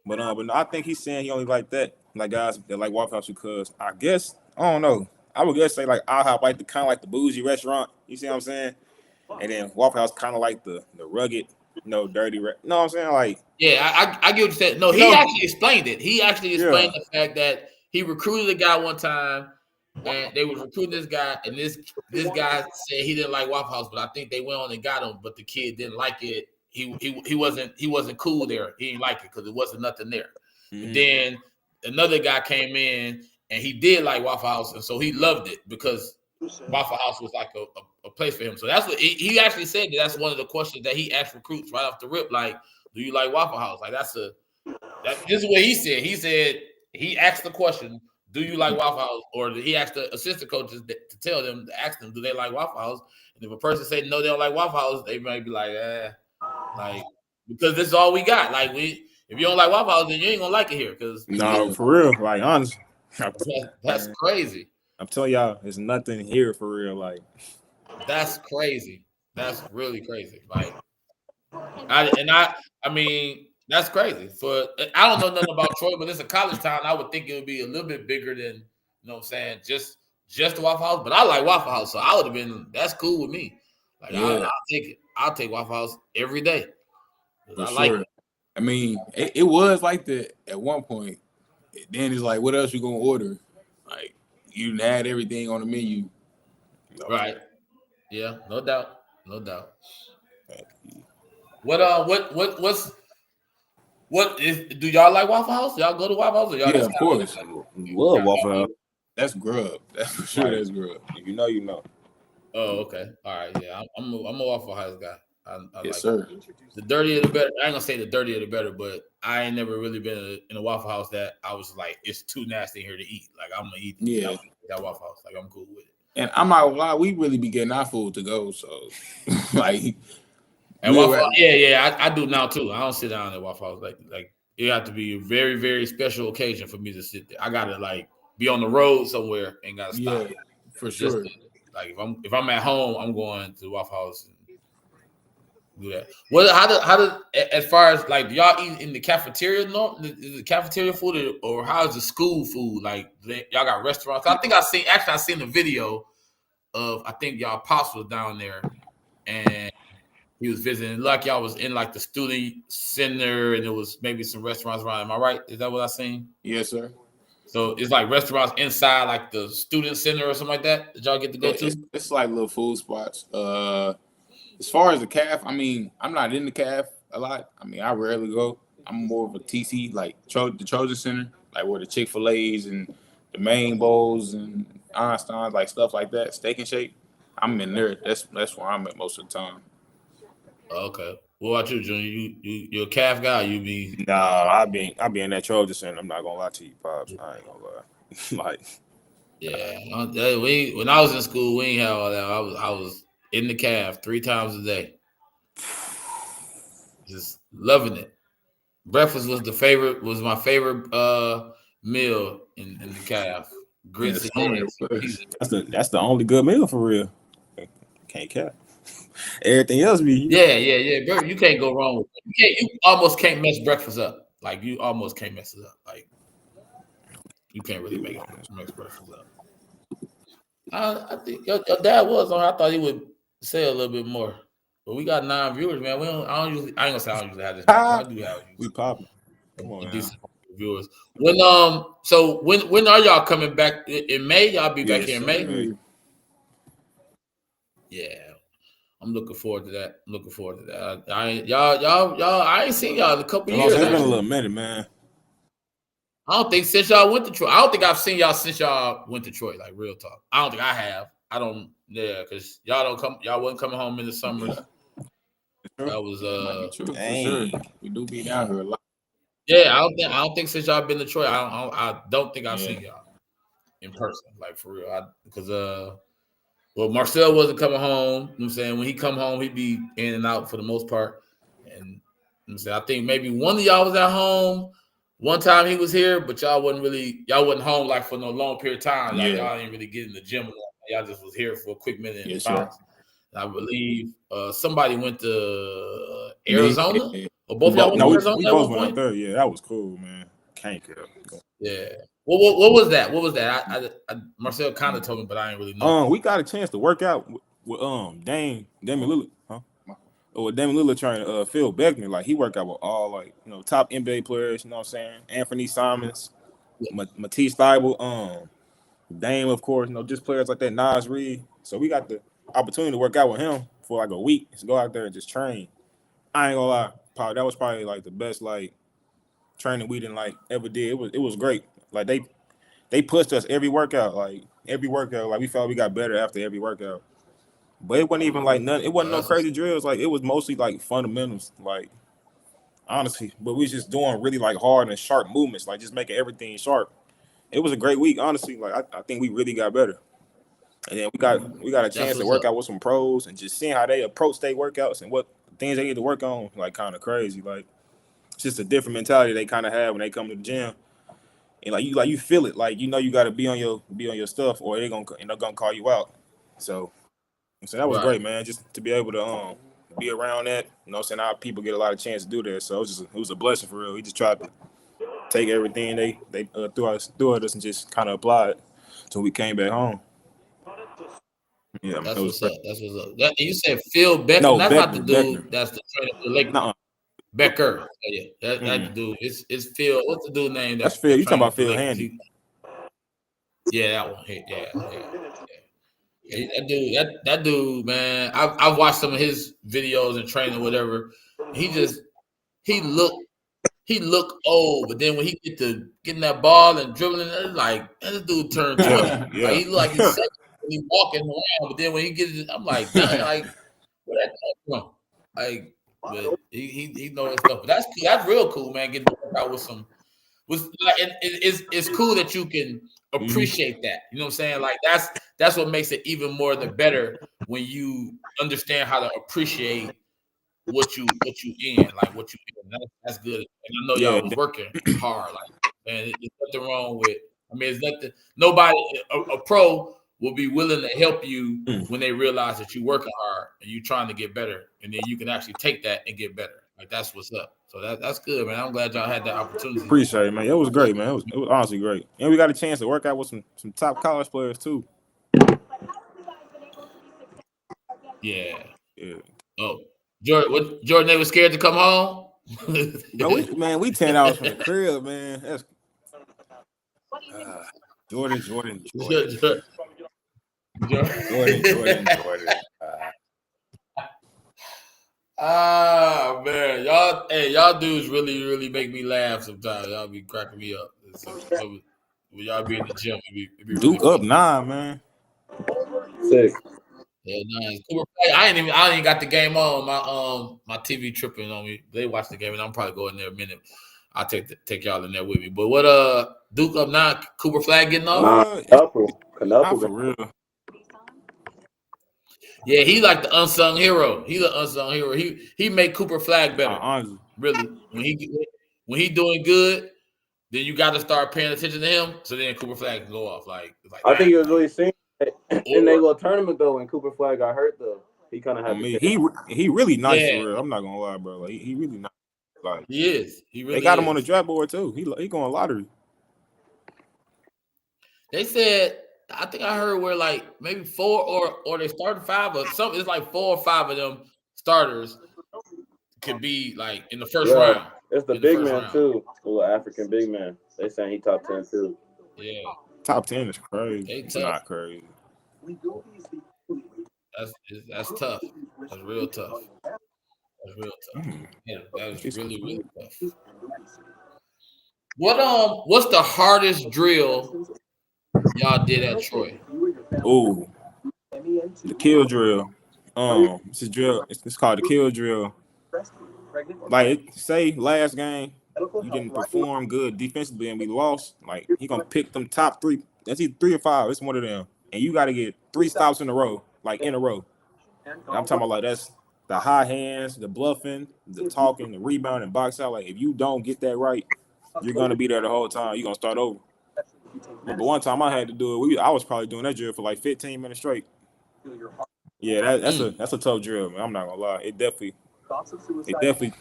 But no, I think he's saying he only like that, like guys that like Waffle House because I guess I don't know. I would guess say like IHOP like the kind of like the bougie restaurant. You see what I'm saying? And then Waffle House kind of like the rugged, dirty. You know what I'm saying? Like yeah, I get what you said. No, he actually explained it. He actually explained the fact that he recruited a guy one time, and they was recruiting this guy, and this guy said he didn't like Waffle House, but I think they went on and got him, but the kid didn't like it. He wasn't cool there. He didn't like it because it wasn't nothing there. Mm-hmm. Then another guy came in and he did like Waffle House, and so he loved it because Waffle House was like a place for him. So that's what he actually said. That's one of the questions that he asked recruits right off the rip. Like, do you like Waffle House? Like this is what he said. He said he asked the question, do you like Waffle House? Or he asked the assistant coaches to tell them, to ask them, do they like Waffle House? And if a person said no, they don't like Waffle House, they might be like, like, because this is all we got. Like if you don't like Waffle House, then you ain't gonna like it here. Because no, for real. Like honestly, that's crazy. I'm telling y'all, there's nothing here for real. Like that's crazy. That's really crazy. Like, I mean, that's crazy. I don't know nothing about Troy, but it's a college town. I would think it would be a little bit bigger than, you know what I'm saying, just the Waffle House. But I like Waffle House, so I would have been. That's cool with me. Like I'll take it. I'll take Waffle House every day. I like it. I mean, it was like that at one point. Then it's like, what else you gonna order? Like you had everything on the menu. Right. Yeah, no doubt. What's Do y'all like Waffle House? Y'all go to Waffle House or y'all Yeah, just of course. Love Waffle House. That's grub. That's for sure. Right. That's grub. If you know, you know. Oh, okay. All right. Yeah, I'm a Waffle House guy. I Yes, like sir. the dirtier the better. I ain't gonna say the dirtier the better, but I ain't never really been in a Waffle House that I was like, it's too nasty here to eat. Like I'm gonna eat Yeah. that Waffle House. Like I'm cool with it. And I'm not gonna lie, we really be getting our food to go. So, like, And we Waffle were, House, yeah, I do now too. I don't sit down at Waffle House. Like it have to be a very, very special occasion for me to sit there. I gotta like be on the road somewhere and gotta stop. yeah, for Just sure. like if I'm at home, I'm going to Waffle House and do that. Well, how do as far as like do y'all eat in the cafeteria? No, is the cafeteria food or how is the school food? Like y'all got restaurants? I think I seen the video of I think y'all pops was down there and he was visiting. Like y'all was in like the student center and there was maybe some restaurants around. Am I right? Is that what I seen? Yes, sir. So it's like restaurants inside like the student center or something like that that y'all get to go to? It's like little food spots. As far as the calf, I mean, I'm not in the calf a lot. I mean, I rarely go. I'm more of a TC, like the Trojan Center, like where the Chick-fil-A's and the main bowls and Einstein's, like stuff like that, Steak and Shake. I'm in there. That's where I'm at most of the time. Okay. What about you, Junior? You're a calf guy. You be Nah, I be in that Trojan Center. I'm not gonna lie to you, pops. I ain't gonna lie. Like, yeah. When I was in school, we ain't have all that. I was in the calf 3 times a day, just loving it. Breakfast was my favorite meal in the calf. In the Grits and summer, it eggs. was. that's the only good meal for real. Can't cap. Everything else be Yeah. Bro, you can't go wrong with it. You almost can't mess breakfast up. Like you almost can't mess it up. Like you can't really mess breakfast up. I think your dad was on. I thought he would say a little bit more. But we got 9 viewers, man. I ain't gonna say I don't usually have this many, but I do have we popping. Come on, a now. decent viewers. When are y'all coming back in May? Y'all be back Yes, here in sir. May? Yeah. I'm looking forward to that. I ain't seen y'all in a couple You know what years. I'm saying? It's been a Actually. little minute, man. I don't think since y'all went to Troy. I don't think I've seen y'all since y'all went to Troy. Like real talk. I don't think I have. I don't. Yeah, because y'all don't come. Y'all wasn't coming home in the summers. That was Might be true for Dang. sure. We do be down here a lot. Yeah. I don't think since y'all been to Troy. I don't think I've Yeah. seen y'all in person. Like for real. Because well, Marcell wasn't coming home. You know what I'm saying when he come home, he'd be in and out for the most part. And you know what I'm saying I think maybe one of y'all was at home. One time he was here, but y'all wasn't home like for no long period of time. Like Yeah. y'all didn't really get in the gym. Y'all just was here for a quick minute and Yes, sir. bounced. And I believe somebody went to Me, Arizona, yeah. or both y'all went No, to we Arizona at both one went out point. there. Yeah, that was cool, man. Can't cap. Yeah. What was that? What was that? Marcell kind of told me, but I didn't really know. We got a chance to work out with Damian Lillard, huh? With Damian Lillard trying to Phil Beckman, like he worked out with all like top NBA players. You know what I'm saying? Anthony Simons, Matisse Thybulle, Dame, of course. Just players like that. Nas Reed. So we got the opportunity to work out with him for like a week. Just go out there and just train. I ain't gonna lie, that was probably like the best like training we didn't like ever did. It was great. Like they pushed us every workout. Like we felt we got better after every workout. But it wasn't even like none. It wasn't no crazy drills. Like it was mostly like fundamentals. Like honestly, but we was just doing really like hard and sharp movements. Like just making everything sharp. It was a great week, honestly. Like I think we really got better. And then we got a That's chance to what's work up. out with some pros and just seeing how they approach their workouts and what things they need to work on. Like kind of crazy. Like it's just a different mentality they kind of have when they come to the gym. And like you feel it. Like you got to be on your stuff or they're gonna call you out. So that was Right. great, man. Just to be able to be around that. Saying our people get a lot of chance to do that. So it was a blessing for real. We just tried to take everything they threw at us and just kind of apply it until we came back home. Yeah, That's it was what's great. up. That's what's up. You said Phil Beckman. No, That's not the Beckner. dude. That's the trainer for the Lakers. Nuh-uh. Becker. Oh, yeah, that dude. It's Phil. What's the dude name That's that Phil. You talking trained about for the Phil Lakers? Handy? Yeah, that one. Yeah. That dude, man. I've watched some of his videos and training, whatever. He looked he look old, but then when he getting that ball and dribbling, it's like this dude turned 20. Yeah. Like he look like he's 70 when he walking around, but then when he gets it, I'm like, dang, like where that come from? Like, but he knows his stuff. But that's cool. That's real cool, man. Getting to work out with some. Like, it's cool that you can appreciate that. You know what I'm saying? Like that's what makes it even more the better when you understand how to appreciate what you in, like what you in. That's good. And I know y'all was working hard. Like, man, there's nothing wrong with. I mean, it's nothing. Nobody, a pro will be willing to help you when they realize that you're working hard and you're trying to get better, and then you can actually take that and get better. Like that's what's up. So that's good, man. I'm glad y'all had that opportunity. Appreciate it, man. It was great, man. It was honestly great, and we got a chance to work out with some top college players too. Yeah. Yeah. Oh, Jordan, they was scared to come home. But we 10 hours from the crib, man. That's Jordan. Jordan. Ah, man, y'all dudes really make me laugh sometimes. Y'all be cracking me up. When y'all be in the gym, it be Duke really up 9, man. 6. Yeah, nice. I ain't even got the game on. My TV tripping on me. They watch the game, and I'm probably going there a minute. I'll take y'all in there with me. But what Duke up 9, Cooper Flag getting off? Not for real. Yeah, he like the unsung hero. He's the unsung hero. He made Cooper Flag better. Honestly. Really. When he doing good, then you got to start paying attention to him. So then Cooper Flag can go off. Like I think he was really seen in their little tournament though when Cooper Flag got hurt though. He kind of had. He really nice for real. I'm not gonna lie, bro. Like he really nice. Like he is. He really. They got him on the draft board too. He going lottery. They said. I think I heard where like maybe 4 or they started 5 or something. It's like 4 or 5 of them starters could be like in the first round. It's the big man too, the little African big man. They saying he top 10 too. Yeah, top 10 is crazy. It's not crazy. That's tough. That's real tough. That's real tough. Yeah, that was really tough. What's the hardest drill y'all did at Troy? Oh, the kill drill. It's a drill. It's called the kill drill. Like say last game you didn't perform good defensively and we lost. Like he gonna pick them top 3. That's either 3 or 5. It's one of them, and you got to get 3 stops in a row, like in a row. And I'm talking about like that's the high hands, the bluffing, the talking, the rebounding, box out. Like if you don't get that right, you're gonna be there the whole time. You're gonna start over. But one time I had to do it. I was probably doing that drill for like 15 minutes straight. Yeah, that's a tough drill, man. I'm not gonna lie. It definitely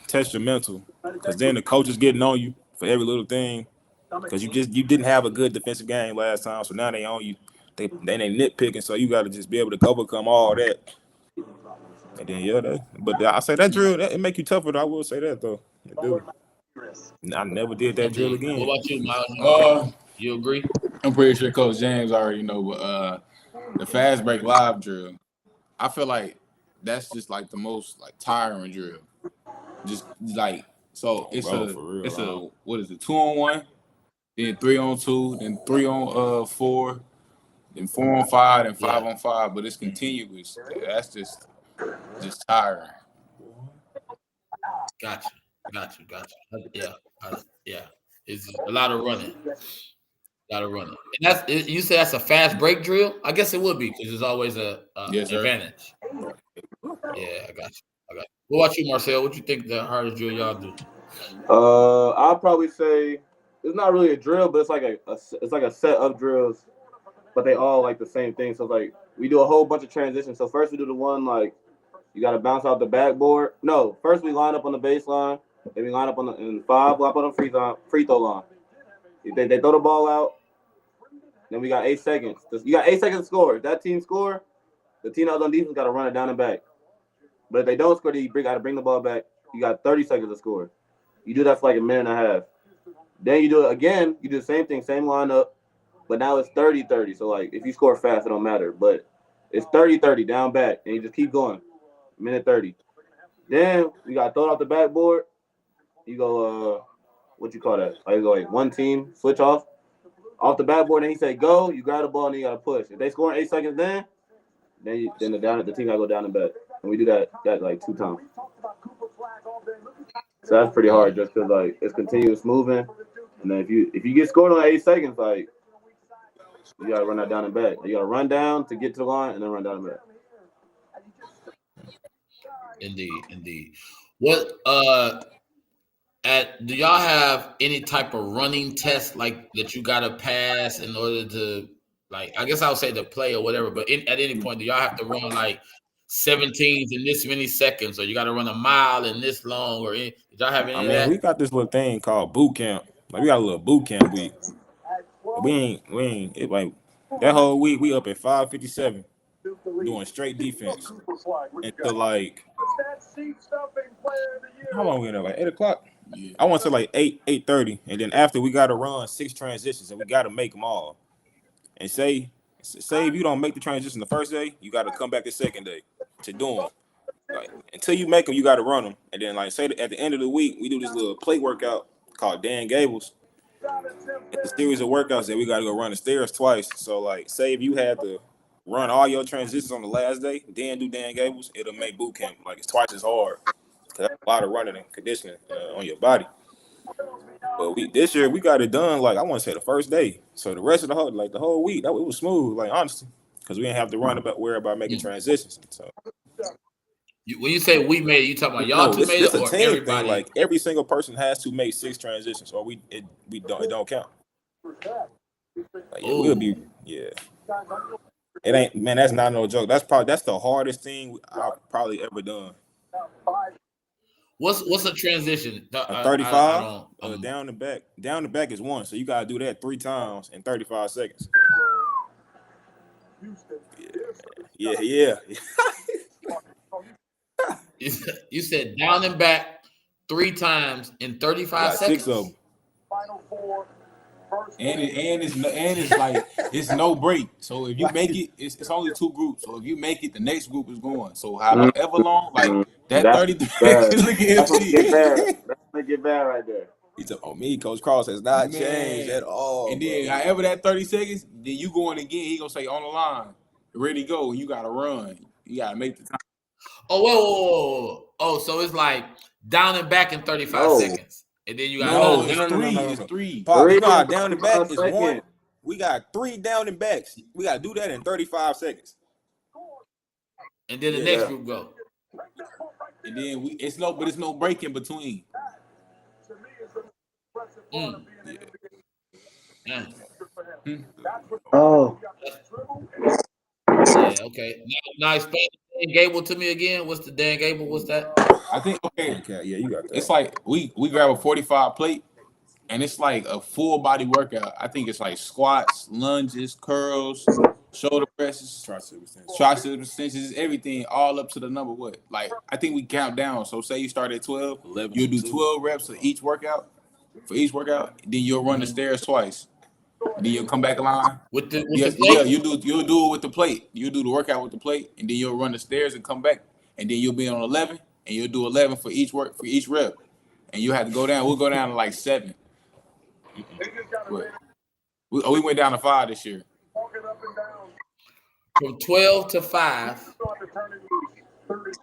tests your mental, because then the coach is getting on you for every little thing, because you didn't have a good defensive game last time, so now they on you. They nitpicking, so you got to just be able to overcome all that. And then but I say that drill it make you tougher. Though. I will say that though. It do. I never did that drill again. What about you, Myles? You agree? I'm pretty sure Coach James already know, but the fast break live drill, I feel like that's just like the most like tiring drill. Just like so, it's a what is it? 2-on-1, then 3-on-2, then 3-on-4, then 4-on-5, then 5-on-5. But it's continuous. That's just tiring. Gotcha. Yeah. It's a lot of running. And you say that's a fast break drill? I guess it would be because there's always a advantage. Yeah, I got you. What about you, Marcell? What you think the hardest drill y'all do? I'll probably say it's not really a drill, but it's like a set of drills, but they all like the same thing. So like we do a whole bunch of transitions. So first we do the one like you got to bounce out the backboard. No, first we line up on the baseline, then we line up in 5 line up on the free throw line. They throw the ball out. Then we got 8 seconds. You got 8 seconds to score. If that team score, the team out on defense got to run it down and back. But if they don't score, you got to bring the ball back. You got 30 seconds to score. You do that for like a minute and a half. Then you do it again. You do the same thing, same lineup. But now it's 30-30. So, like, if you score fast, it don't matter. But it's 30-30, down back. And you just keep going. Minute 30. Then you got to throw it off the backboard. You go what you call that? Like one team switch off the backboard, and he say go. You grab the ball and you gotta push. If they score in 8 seconds, then the team gotta go down and bet. And we do that like 2 times. So that's pretty hard just because like it's continuous moving, and then if you get scored on 8 seconds, like you gotta run that down and back. You gotta run down to get to the line and then run down and back. Indeed. What do y'all have any type of running test like that you gotta pass in order to, like, I guess I'll say to play or whatever, but at any point do y'all have to run like 17s in this many seconds, or you got to run a mile in this long, or did y'all have any of that? We got this little thing called boot camp. Like we got a little boot camp week. We ain't it, like that whole week we up at 5:57 doing straight defense until like how long we in there, like 8 o'clock? Yeah. I went to like 8:30, and then after we got to run 6 transitions, and we got to make them all. And say if you don't make the transition the first day, you got to come back the second day to do them. Like until you make them, you got to run them. And then like say at the end of the week, we do this little plate workout called Dan Gables. It's a series of workouts that we got to go run the stairs twice. So like say if you had to run all your transitions on the last day, then do Dan Gables, it'll make boot camp like it's twice as hard. Cause that's a lot of running and conditioning on your body. But this year we got it done like I want to say the first day. So the rest of the whole week it was smooth, like honestly, because we didn't have to worry about making transitions. So when you say we made it, you talking about y'all two made it or everybody? Thing, like every single person has to make 6 transitions, or it don't count. Like, we'll be It ain't, man. That's not no joke. That's the hardest thing I've probably ever done. What's a transition? A 35 down the back. Down the back is 1, so you gotta do that 3 times in 35 seconds. Yeah. You said down and back 3 times in 35 seconds. 6 of them. And it's like it's no break. So if you make it, it's only 2 groups. So if you make it, the next group is going. So however long, like that 33. Look at him. That's gonna get bad right there. He said, me, Coach Cross has not changed at all. And then however that 30 seconds, then you going again. He gonna say on the line, ready to go. You gotta run. You gotta make the time. Oh, whoa. Oh, so it's like down and back in 35 seconds. And then you got no. It's 3. Pop, you know how down and back is 1? We got 3 down and backs. We got to do that in 35 seconds. And then the next group go. And then it's no break in between. Oh. Yeah, okay. Now explain Dan Gable to me again. What's the Dan Gable? What's that? I think yeah, you got that. It's like we grab a 45 plate, and it's like a full body workout. I think it's like squats, lunges, curls, shoulder presses, tricep extensions, everything, all up to the number what? Like I think we count down. So say you start at 12, 11, you'll do 12 reps for each workout. Then you'll run the stairs twice. Then you'll come back line. With the plate? You'll do it with the plate. You'll do the workout with the plate, and then you'll run the stairs and come back, and then you'll be on 11, and you'll do 11 for each rep, and you have to go down. We'll go down to like 7. We went down to 5 this year. From 12 to 5, and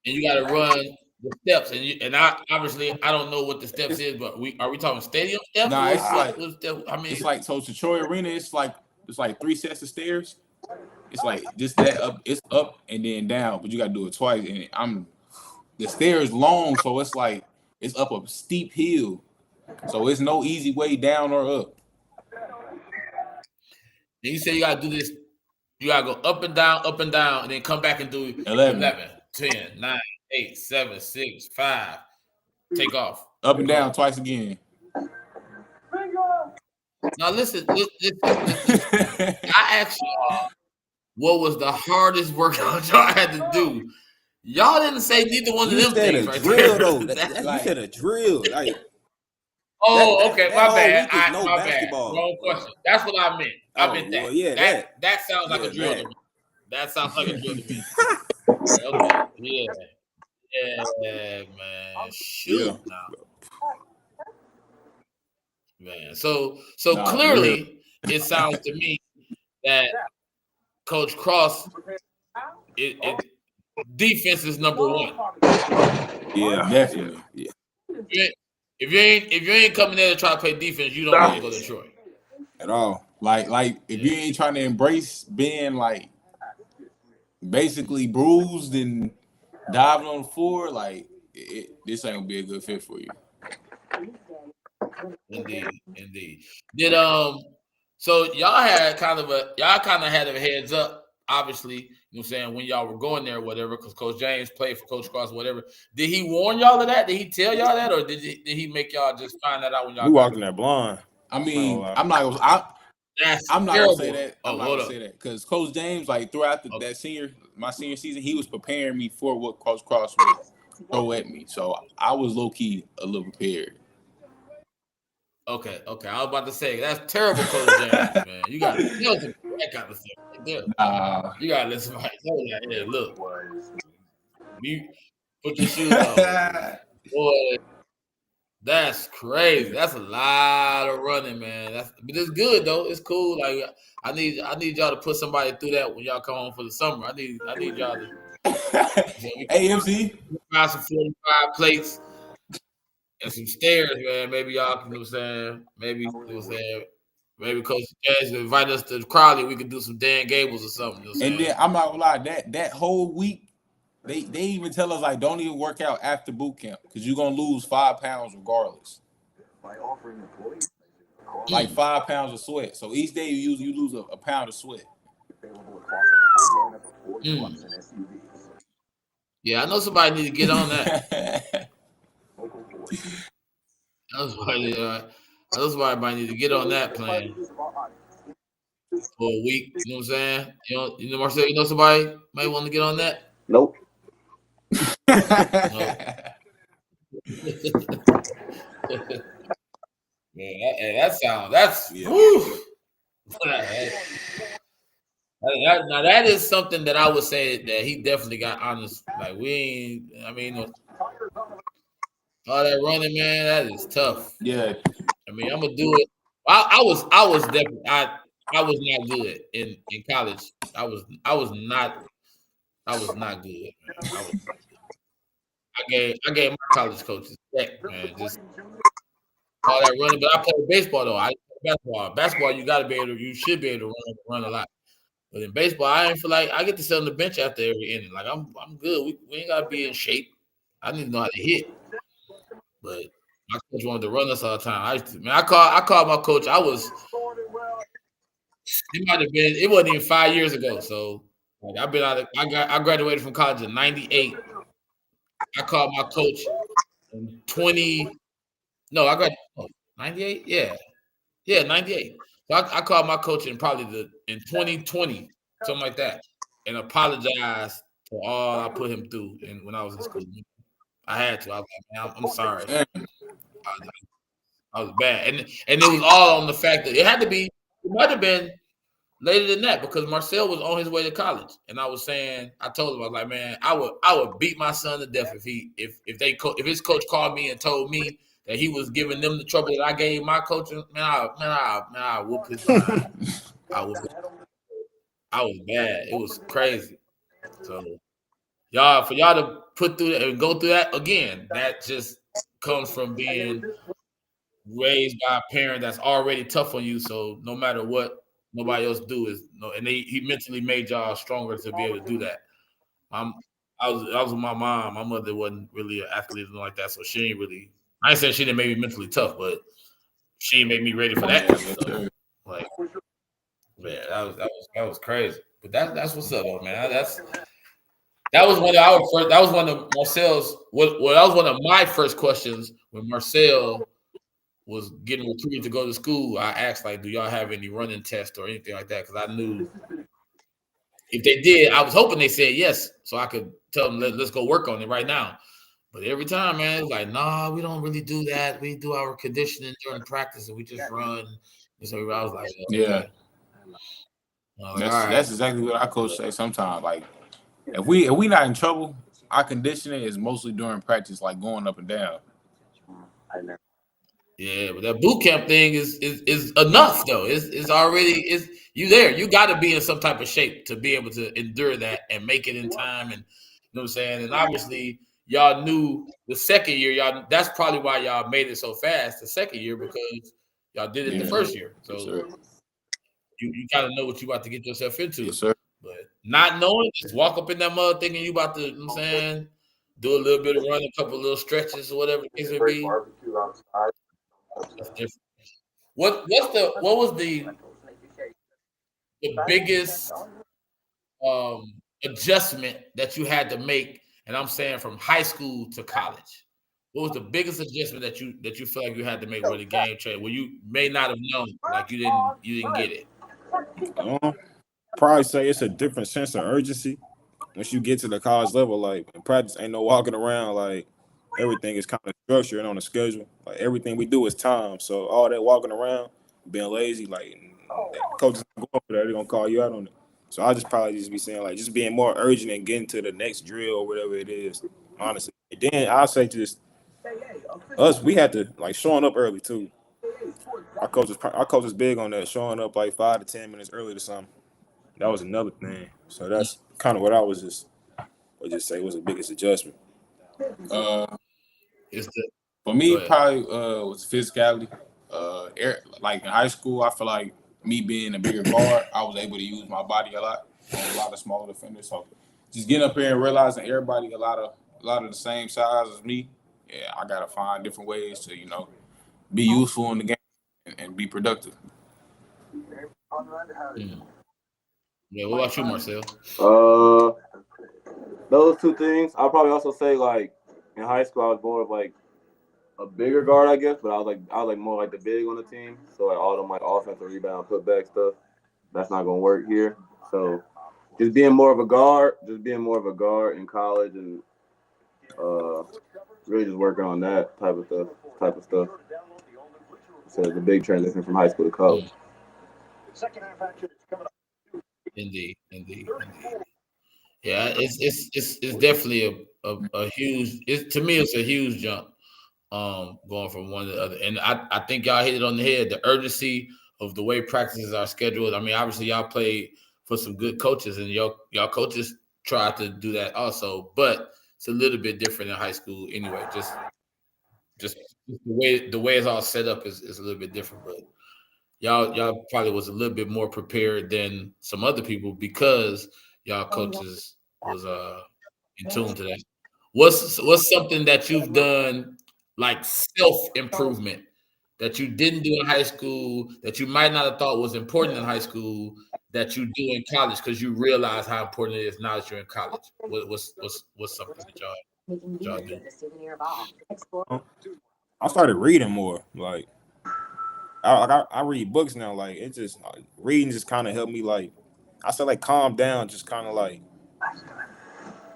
you got to run the steps, and I obviously I don't know what the steps is, but are we talking stadium steps? Nah, it's like it's like so to Troy Arena. It's like 3 sets of stairs. It's like just that up. It's up and then down, but you got to do it twice. And the stairs long, so it's like it's up a steep hill, so it's no easy way down or up. And you say you got to do this. You got to go up and down, and then come back and do 11, 10, 9, 8, 7, 6, 5. Take off. Up and down twice again. Now listen. I asked y'all what was the hardest workout y'all had to do. Y'all didn't say neither one of them things right drill, there. Though. You said a drill. Like, okay. My bad. My bad. Wrong question. That's what I meant. I meant that. Well, yeah, that sounds like a drill to me. That sounds like a drill to me. Okay. Yeah, man. Shoot. Man, so Nah, clearly it sounds to me that Coach Cross, it defense is number one. Yeah, definitely. Yeah. If you ain't coming there to try to play defense, you don't want to go to Troy At all. Like if you ain't trying to embrace being like basically bruised and diving on the floor, like this ain't gonna be a good fit for you. Indeed. Did so y'all kind of had a heads up, obviously, you know what I'm saying, when y'all were going there or whatever, because Coach James played for Coach Cross or whatever. Did he warn y'all of that? Did he tell y'all that, or did he make y'all just find that out when y'all we got walked in there? that blind. I mean, lie. I'm not gonna That's I'm not terrible. gonna say that. Oh, I'm not hold gonna up. say that because Coach James, like throughout my senior season, he was preparing me for what Coach Cross would throw at me. So I was low key a little prepared. Okay. I was about to say that's terrible, Coach James, man. You got to tell some that kind of stuff right there. You gotta let somebody know that. Hey, look, you put your shoes on, boy. That's crazy. That's a lot of running, man. But it's good though. It's cool. Like I need y'all to put somebody through that when y'all come home for the summer. I need y'all to AMC. find some 45 plates and some stairs, man. Maybe y'all can, you know what I'm saying? Maybe, you know what I'm saying? Maybe Coach Jazz invite us to Crowley. We could do some Dan Gables or something. You know what I'm And saying? then I'm not gonna lie, that whole week, they even tell us like don't even work out after boot camp because you're gonna lose 5 pounds regardless. Like 5 pounds of sweat. So each day you lose a pound of sweat. Yeah, I know somebody need to get on that. I know somebody might need to get on that plan for a week. You know what I'm saying? You know, Marcell, you know somebody might want to get on that? Nope. No. Man, that's Yeah. whew. Now that is something that I would say that he definitely got honest. Like I mean, all that running, man, that is tough. Yeah. I mean, I'm gonna do it. I was definitely I was not good in college. I was not good, man. I gave my college coaches respect, man. Just all that running. But I played baseball though. I basketball. Basketball, you should be able to run a lot. But in baseball, I ain't feel like I get to sit on the bench after every inning. Like I'm good. We ain't gotta be in shape. I need to know how to hit. But my coach wanted to run us all the time. I called my coach. It might have been. It wasn't even 5 years ago. So like, I've been out. I graduated from college in '98. I called my coach in 20. No, I graduated 98. Yeah, 98. So I called my coach in probably in 2020, something like that, and apologized for all I put him through. And when I was in school, I had to. I was like, man, I'm sorry. I was bad, and it was all on the fact that it might have been later than that because Marcell was on his way to college, and I told him, I was like, man, I would beat my son to death if his coach called me and told me that he was giving them the trouble that I gave my coach. Man, I whoop his behind. I was bad. It was crazy. So for y'all to put through that and go through that again, that just comes from being raised by a parent that's already tough on you. So no matter what nobody else do and he mentally made y'all stronger to be able to do that. I was with my mom. My mother wasn't really an athlete or like that, so she ain't really. I ain't saying she didn't make me mentally tough, but she made me ready for that stuff. Like, yeah, that was crazy. But that's what's up, though, man. That was one of our first. That was one of Marcell's. That was one of my first questions when Marcell was getting recruited to go to school. I asked, like, do y'all have any running tests or anything like that? Because I knew if they did, I was hoping they said yes, so I could tell them let's go work on it right now. But every time, man, it's like, nah, we don't really do that. We do our conditioning during practice, and we just run. And so I was like, Yeah. That's exactly what our coach say sometimes. Like if we not in trouble, our conditioning is mostly during practice, like going up and down. Yeah, but that boot camp thing is enough though. It's already you there. You got to be in some type of shape to be able to endure that and make it in time. And you know what I'm saying. And obviously, y'all knew the second year. Y'all that's probably why y'all made it so fast the second year because y'all did it the Yeah, first year. yes, So sir. you kind of know what you about to get yourself Yes, into. sir. But not knowing, just walk up in that mother thinking you about to. You know what I'm saying. Do a little bit of run, a couple little stretches or whatever the case may be. That's different. What was the biggest adjustment that you had to make? And I'm saying from high school to college. What was the biggest adjustment that you feel like you had to make where the game changed? Where you may not have known, like you didn't get it. Probably say it's a different sense of urgency once you get to the college level. Like in practice, ain't no walking around. Like everything is kind of structured and on a schedule. Like everything we do is time. So all that walking around, being lazy, like coaches not going for that. They're gonna call you out on it. So I just probably just be saying like just being more urgent and getting to the next drill or whatever it is. Honestly, and then I'll say just us, we had to like showing up early too. Our coach is big on that, showing up like 5 to 10 minutes early to something. That was another thing. So that's kind of what I was just say was the biggest adjustment. Uh, It's the for Go me, ahead. probably was physicality. Like in high school, I feel like me being a bigger guard, I was able to use my body a lot on a lot of smaller defenders. So just getting up here and realizing everybody a lot of the same size as me. Yeah, I gotta find different ways to be useful in the game and be productive. Mm. Yeah. What about you, Marcel? Uh, those two things. I'll probably also say like in high school I was more of like a bigger guard, I guess, but I was like more like the big on the team. So like all them like offensive rebound, putback stuff. That's not gonna work here. So just being more of a guard in college, and uh, really just working on that type of stuff. So it's a big transition from high school to college. Mm. Indeed. Yeah, it's definitely a huge. To me, it's a huge jump. Going from one to the other, and I think y'all hit it on the head. The urgency of the way practices are scheduled. I mean, obviously y'all played for some good coaches, and y'all coaches tried to do that also, but it's a little bit different in high school anyway. Just the way it's all set up is a little bit different, but y'all probably was a little bit more prepared than some other people because y'all coaches was in tune to that. What's something that you've done like self improvement that you didn't do in high school that you might not have thought was important in high school that you do in college because you realize how important it is now that you're in college? What's something that y'all do? I started reading more. Like I read books now. Like it just reading just kind of helped me. Like I said, like calm down, just kind of like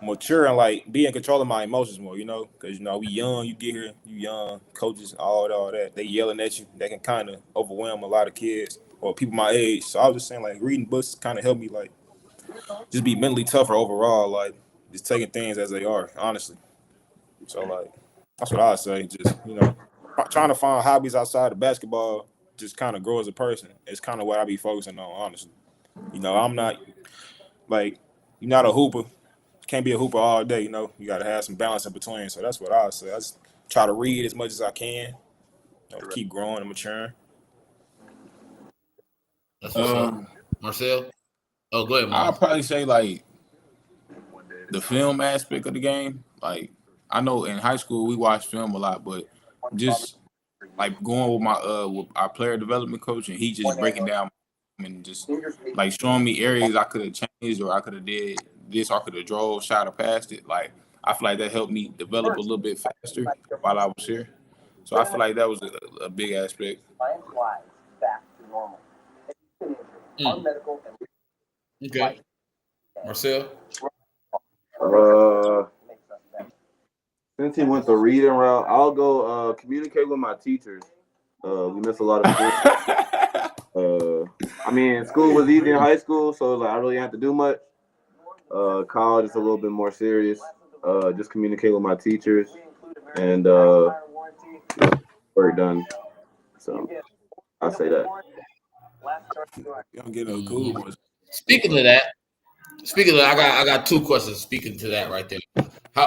mature and like be in control of my emotions more. Because we young. You get here, you young. Coaches, all that. They yelling at you. That can kind of overwhelm a lot of kids or people my age. So I was just saying, like reading books kind of helped me like just be mentally tougher overall. Like just taking things as they are, honestly. So like that's what I say. Just trying to find hobbies outside of basketball. Just kind of grow as a person. It's kind of what I be focusing on, honestly. I'm not like you're not a hooper. Can't be a hooper all day. You got to have some balance in between. So that's what I say. I just try to read as much as I can. To keep growing and maturing. That's what's up, Um, Marcel. Oh, go ahead, I'll Myles. probably say like the film aspect of the game. Like I know in high school we watched film a lot, but just like going with my with our player development coach and he just breaking down and just like showing me areas I could have changed or I could have did this or I could have drove, shot or passed it. Like I feel like that helped me develop a little bit faster while I was here. So I feel like that was a big aspect. Mm. Okay, Marcel. Uh, since he went the reading route, I'll go communicate with my teachers. We miss a lot of school. I mean, school was easy in high school, so like I really didn't have to do much. College is a little bit more serious. Just communicate with my teachers and work done. So I say that. You don't get no cool ones. Speaking of that, I got two questions. Speaking to that right there.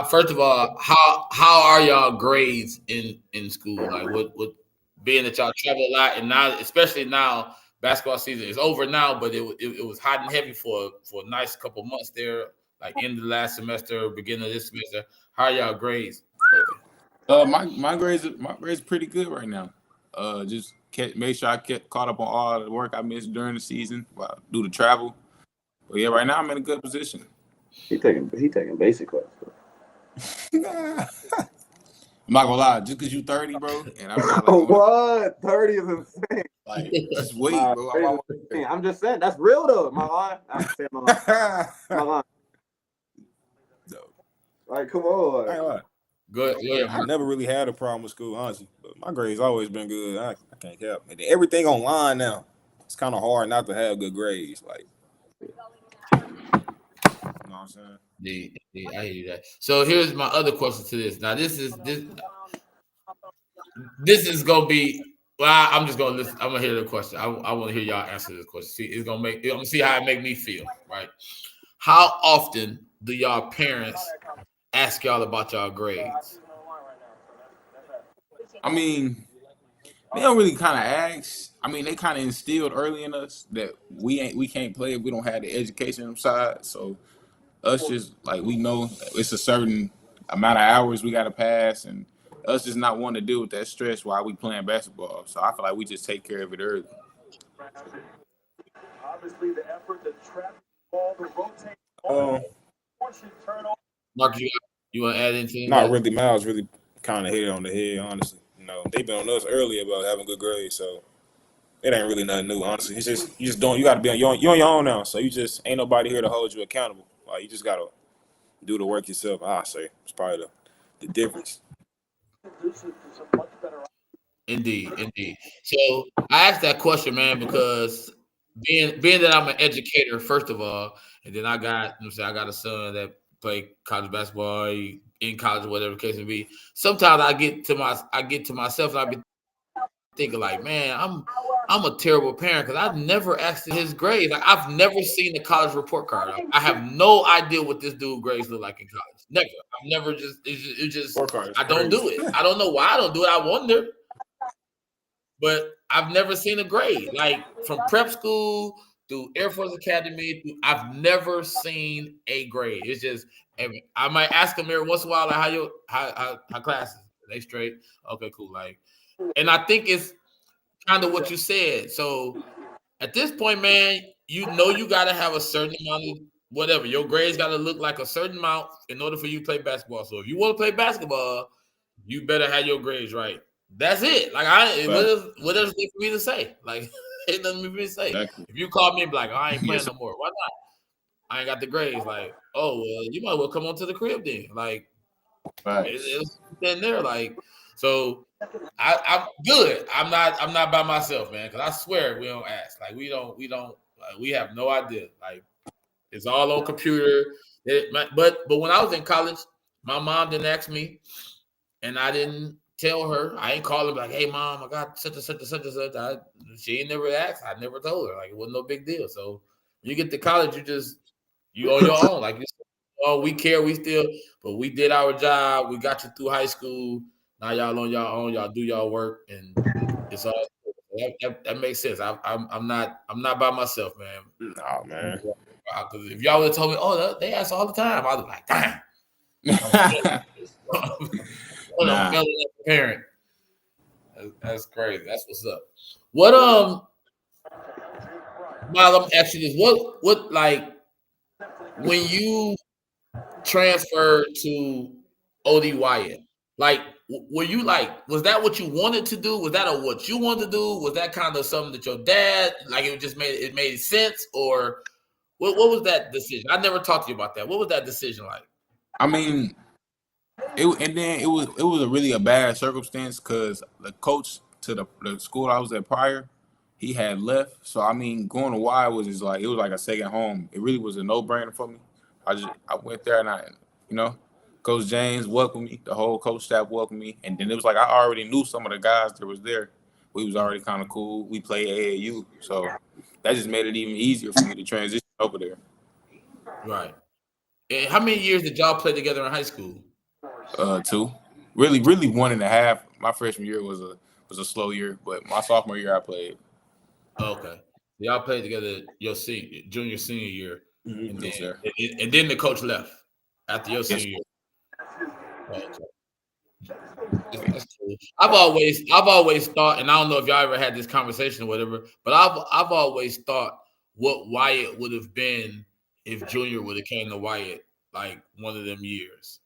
First of all, how are y'all grades in school? Like what being that y'all travel a lot and now, especially now, basketball season is over now, but it was hot and heavy for a nice couple months there, like in the last semester, beginning of this semester. How are y'all grades looking? My grades pretty good right now. Just make sure I get caught up on all the work I missed during the season due to travel. But yeah, right now I'm in a good position. He taking basic class. I'm not gonna lie, just because you 30, bro, and I'm not like what 30 is insane. Like just wait, bro. I'm just saying that's real though. My line. I'm saying my line. My line. No. Like, come on. I ain't lie. Good. Yeah, I never really had a problem with school, honestly. But my grades always been good. I can't help it. Everything online now. It's kind of hard not to have good grades. Like, you know what I'm saying? I hear that. So here's my other question to this. Now this is gonna be. Well, I'm just gonna listen. I'm gonna hear the question. I want to hear y'all answer this question. See, I'm gonna see how it make me feel. Right? How often do y'all parents ask y'all about y'all grades? I mean, they don't really kind of ask. I mean, they kind of instilled early in us that we can't play if we don't have the education side. So us just like we know it's a certain amount of hours we got to pass, and us just not wanting to deal with that stress while we playing basketball. So I feel like we just take care of it early. Obviously, the effort, the trap ball, the rotate. Mark, you want to add anything? Not really. Myles really kind of hit it on the head, honestly. You know, they've been on us early about having good grades, so it ain't really nothing new, honestly. It's just you got to be you're on your own now, so you just ain't nobody here to hold you accountable. Like you just gotta do the work yourself. I say it's probably the difference. Indeed. So I asked that question, man, because being that I'm an educator, first of all, and then I got a son that play college basketball in college, whatever the case may be. Sometimes I get to myself and I be thinking like, man, I'm a terrible parent because I've never asked his grades. Like I've never seen the college report card. I have no idea what this dude grades look like in college. Never. I've never just I don't do it. I don't know why I don't do it. I wonder. But I've never seen a grade. Like from prep school through Air Force Academy, I've never seen a grade. It's just I might ask them every once in a while, like how classes? Are they straight? Okay, cool. Like, and I think it's kind of what you said. So at this point, man, you know you gotta have a certain amount of whatever. Your grades gotta look like a certain amount in order for you to play basketball. So if you want to play basketball, you better have your grades right. That's it. Like what else is there for me to say? Like ain't nothing for me to say. Exactly. If you call me and be like, I ain't playing no more, why not? I ain't got the grades. Like, oh well, you might well come on to the crib then. Like it's in there. Like, so I'm good. I'm not by myself, man, because I swear we don't ask. Like we don't we have no idea. Like it's all on computer. But when I was in college, my mom didn't ask me, and I didn't tell her. I ain't call her like, hey mom, I got such and such and such and such. She ain't never asked. I never told her. Like it wasn't no big deal. So when you get to college, you on your own. Like we care, but we did our job. We got you through high school. Now y'all on your own. Y'all do y'all work, and it's all that makes sense. I'm not by myself, man. Oh man. Because if y'all would have told me, oh, they ask all the time, I was like, damn. I'm failing as a parent. That's crazy. That's what's up. What Myles, I'm asking this. What like when you transferred to OD Wyatt, like were you like, was that what you wanted to do? Was that what you wanted to do? Was that kind of something that your dad, like it just made sense? Or what was that decision? I never talked to you about that. What was that decision like? I mean, it was a really bad circumstance because the coach to the school I was at prior, he had left. So I mean, going to Y was just like it was like a second home. It really was a no-brainer for me. I went there and Coach James welcomed me, the whole coach staff welcomed me, and then it was like I already knew some of the guys that was there, we was already kind of cool. We played AAU, so that just made it even easier for me to transition over there. Right. And how many years did y'all play together in high school? 2, really 1.5. My freshman year was a slow year, but my sophomore year I played. Okay. Y'all played together your junior, senior year, and then Yes, sir. and then the coach left after your Yes. senior year. Okay. That's cool. I've always thought, and I don't know if y'all ever had this conversation or whatever, but I've always thought what Wyatt would have been if Junior would have came to Wyatt like one of them years.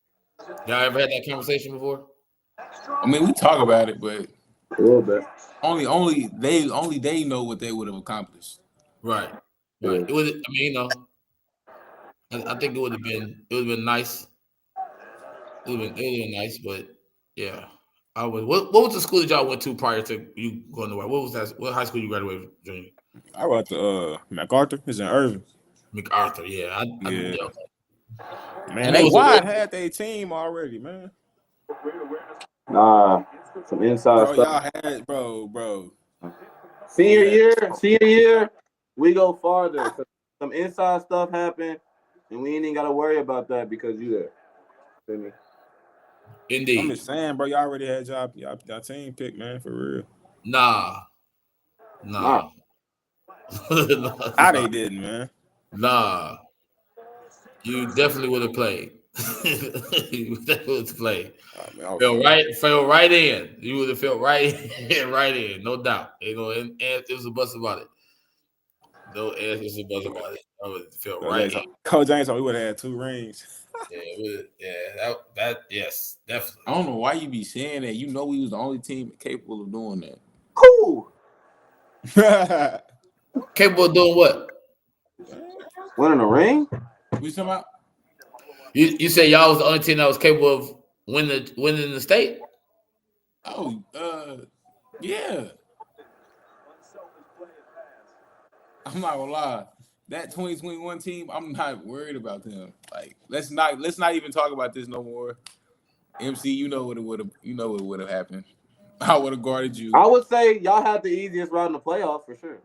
Y'all ever had that conversation before? I mean, we talk about it, but A little bit. only they know what they would have accomplished. Right. It was. I mean, I think it would have been nice. It would have been nice, but yeah. I was. What was the school that y'all went to prior to you going to Wyatt? What was that? What high school you graduated from, Junior? I went to MacArthur. It's in Irving. MacArthur. Yeah. Yeah. Okay. Man, And they it was wide had their team already, man. Nah, some inside Bro, stuff. y'all had bro. Senior Yeah. year, we go farther. 'Cause some inside stuff happened, and we ain't even got to worry about that because you there. Feel me? Indeed. I'm just saying, bro. Y'all already had y'all team picked, man, for real. Nah. Nah. How they didn't, man. Nah. You definitely would have played. You definitely would have played. Fell right in. You would have felt right in, no doubt. And it was a buzz about it. No ifs and buts about it. I would have felt right in. Coach James, we would have had 2 rings. That yes, definitely. I don't know why you be saying that. You know we was the only team capable of doing that. Cool. Capable of doing what? Winning a ring? We talking about? You say y'all was the only team that was capable of winning the state? Oh, yeah. I'm not gonna lie. That 2021 team, I'm not worried about them. Like, let's not even talk about this no more. MC, you know what would have happened. I would have guarded you. I would say y'all had the easiest route in the playoffs for sure.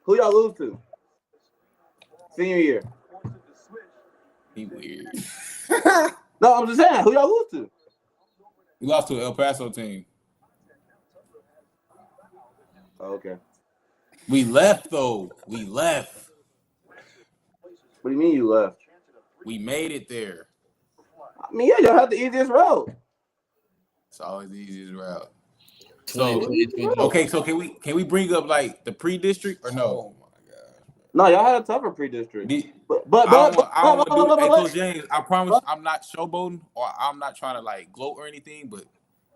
Who y'all lose to? Senior year. He weird. No, I'm just saying, who y'all lose to? We lost to an El Paso team. Oh, okay. We left though. We left. What do you mean you left? We made it there. I mean, yeah, y'all had the easiest route. It's always the easiest route. 2020. Okay, so can we bring up like the pre-district or no? Oh my god. No, y'all had a tougher pre-district. But I don't want to do. Hey, Coach James, I promise I'm not showboating or I'm not trying to like gloat or anything. But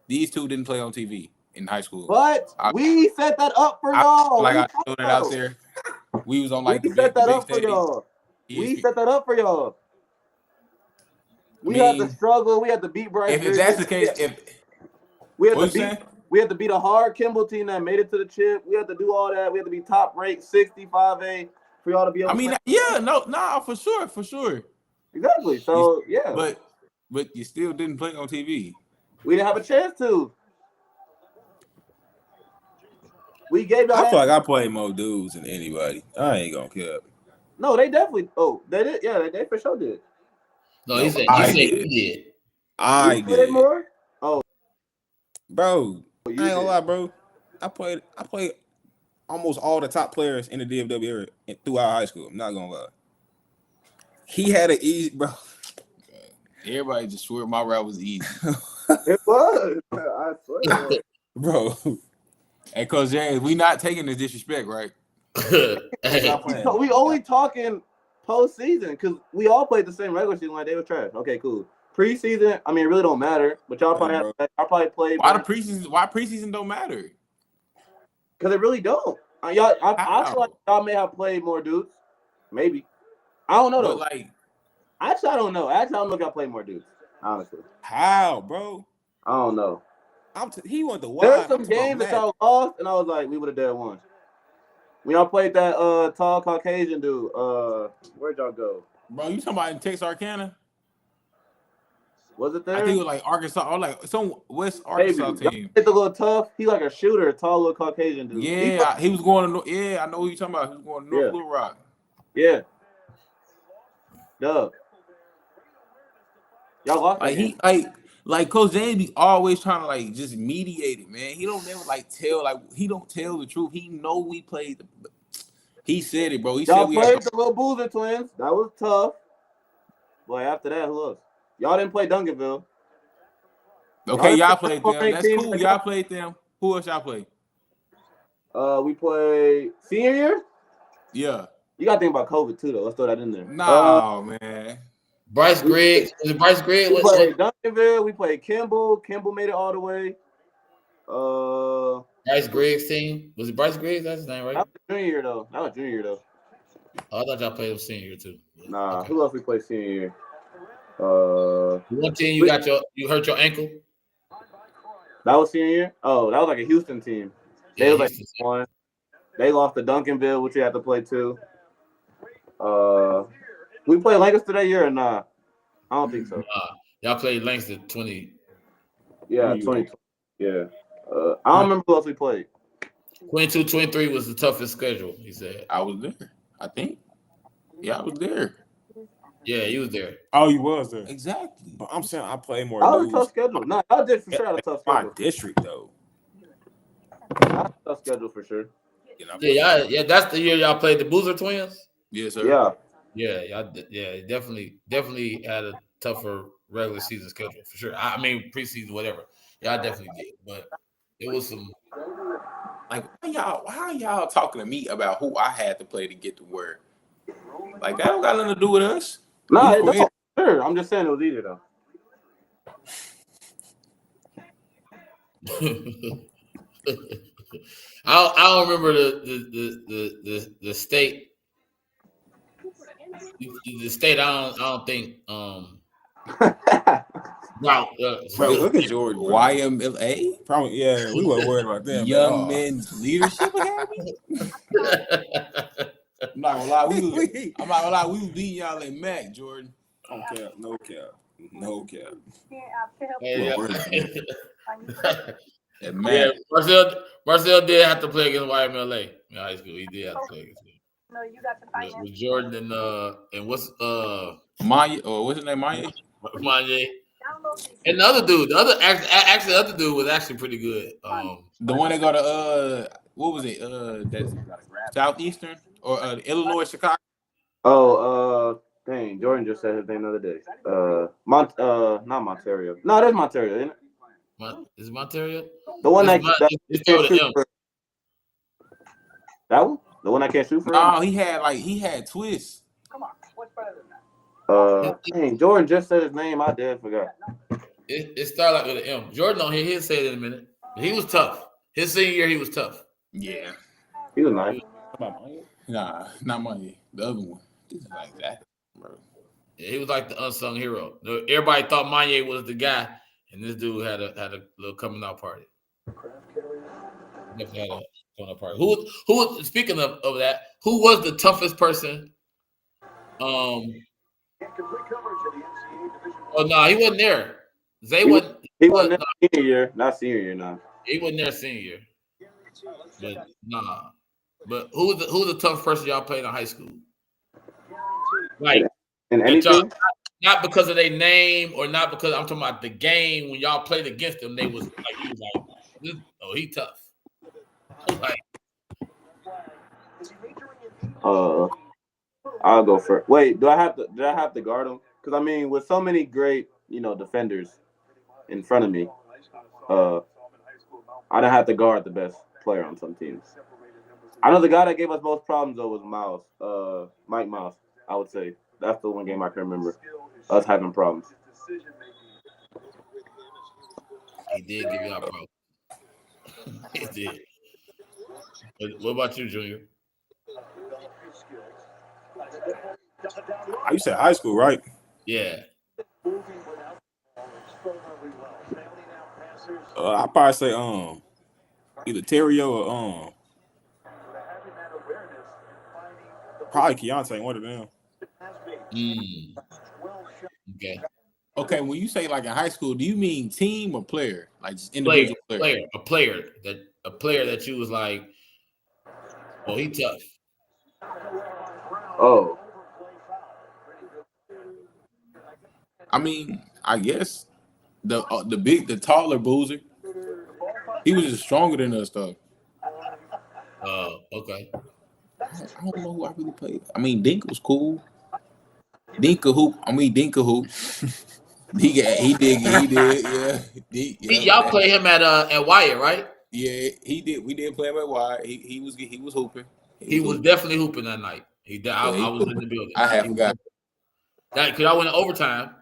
these two didn't play on TV in high school. But we set that up for y'all. I throw that out there. We was on like we the set that big up for stage. y'all. ESPN. We set that up for y'all. We had to struggle. We had to beat Bryce. If that's the case, we had to beat a hard Kimball team that made it to the chip. We had to do all that. We had to be top ranked 65A for y'all to be able to for sure. Exactly. So yeah. But you still didn't play on TV. We didn't have a chance to. We gave y'all. I feel like I played more dudes than anybody. I ain't gonna care. No, they definitely. Oh, they did. Yeah, they for sure did. No, he said you did. I did more. Oh, bro. I ain't gonna lie, bro. I played almost all the top players in the DFW area throughout high school. I'm not gonna lie. He had an easy, bro. Everybody just swear my route was easy. It was. I swear. Bro. Hey, Coach James, we not taking the disrespect, right? We only talking postseason because we all played the same regular season like they were trash. Okay, cool. Preseason, I mean, it really don't matter. But y'all probably played. Why preseason don't matter? Because it really don't. I feel like y'all may have played more dudes. Maybe. I don't know though. But like, actually, I don't know. I don't know if y'all played more dudes. Honestly. How, bro? I don't know. He went to wide. There's some games that y'all lost, and I was like, we would have dead won. When y'all played that tall Caucasian dude, where'd y'all go? Bro, you talking about in Texarkana? Was it there? I think it was like Arkansas or like some West Maybe. Arkansas team. It's a little tough. He like a shooter, a tall little Caucasian dude. Yeah, he was going to. Yeah, I know who you're talking about. He was going to North Little Rock. Yeah. Duh. Y'all lost that Like game. like Coach James be always trying to like just mediate it, man. He don't never he don't tell the truth. He know we played. He said it, bro. He Y'all said we played had. the little Boozer twins. That was tough. Boy, after that, who else? Y'all didn't play Duncanville. Okay, y'all played them. ranked That's team cool. like Y'all y'all. played them. Who else y'all played? We played senior year. Yeah. You got to think about COVID too, though. Let's throw that in there. Nah, man. Bryce Griggs. Was it Bryce Griggs? We played Duncanville. We played Kimball. Kimball made it all the way. Bryce Griggs team. Was it Bryce Griggs? That's his name, right? That was junior year though. Oh, I thought y'all played him senior year too. Nah, Okay. who else we played senior year? One team you hurt your ankle. That was senior year. Oh, that was like a Houston team. They was like Houston. one. They lost to Duncanville, which we had to play too. We played Lancaster that year or nah? I don't think so. Y'all played Langston 20. Yeah, 2020. Yeah. I don't remember who else we played. 22-23 was the toughest schedule, he said. I was there, I think. Yeah, I was there. Yeah, he was there. Oh, you was there. Exactly. But I'm saying I play more. That was a tough schedule. Nah, y'all did for sure had a tough My schedule. district though. That's a tough schedule for sure. Yeah, that's the year y'all played the Boozer Twins. Yes, sir. Yeah, definitely had a tougher regular season schedule for sure. I mean preseason, whatever. Yeah, I definitely did, but it was some. Like, how y'all talking to me about who I had to play to get to where? Like, that don't got nothing to do with us. Nah, it don't. Sure. I'm just saying it was easier though. I don't remember the state. The state. I don't think. Bro, look at Jordan. YMLA? Probably, yeah. We weren't worried about them. Young Men's Leadership Academy? I'm not gonna lie. We was beating y'all at Mac, Jordan. No cap. Yeah. At Mac. Marcell did have to play against YMLA in high school. He did have to play against him. No, you got to find With Jordan and what's Maya, or what's his name? Maya? Manye. And the other dude, the other dude was actually pretty good. The one that got what was it? That's Southeastern or Illinois, Chicago. Oh, dang, Jordan just said his name the other day. Not Monterio. No, that's Monterio, isn't it? Is it Monterio? The one that it's can't shoot for. That one? The one that can't shoot for? No, he had twists. Come on, what's better than that? Dang, Jordan just said his name. I did forgot. It started out with an M. Jordan on here, he'll say it in a minute. He was tough. His senior year, he was tough. Yeah. He was nice. Nah, not Maya. The other one. This is like that, bro. Yeah, he was like the unsung hero. Everybody thought Manye was the guy, and this dude had a little coming out party. Definitely had a coming out party. Who? Speaking of that, who was the toughest person? Oh no, he wasn't there. Zay wasn't. He wasn't there senior year, not senior year. Nah. He wasn't there senior year. But nah. But who's the toughest person y'all played in high school? Like, in anything? Not because of their name or not because I'm talking about the game. When y'all played against them, they was like, he was like, oh, he tough. Like, I'll go first. Wait, did I have to guard him? Because I mean, with so many great, defenders in front of me, I don't have to guard the best player on some teams. I know the guy that gave us most problems though was Myles, Mike Myles. I would say that's the one game I can remember us having problems. He did give y'all problems. He did. What about you, Junior? You said high school, right? Yeah. I probably say either Terrio or probably Keontae, one of them. Okay. Okay, when you say like in high school, do you mean team or player? Like just individual player? A player that you was like, oh, he tough. Oh, I mean, I guess the taller Boozer. He was just stronger than us though. Okay. I don't know who I really played. I mean, Dink was cool. Dinka hoop. Dinka hoop. He did. Yeah. Y'all play him at Wyatt, right? Yeah, he did. We did play him at wide. He was hooping. He was definitely hooping that night. I was in the building. I had forgot. That because I went to overtime.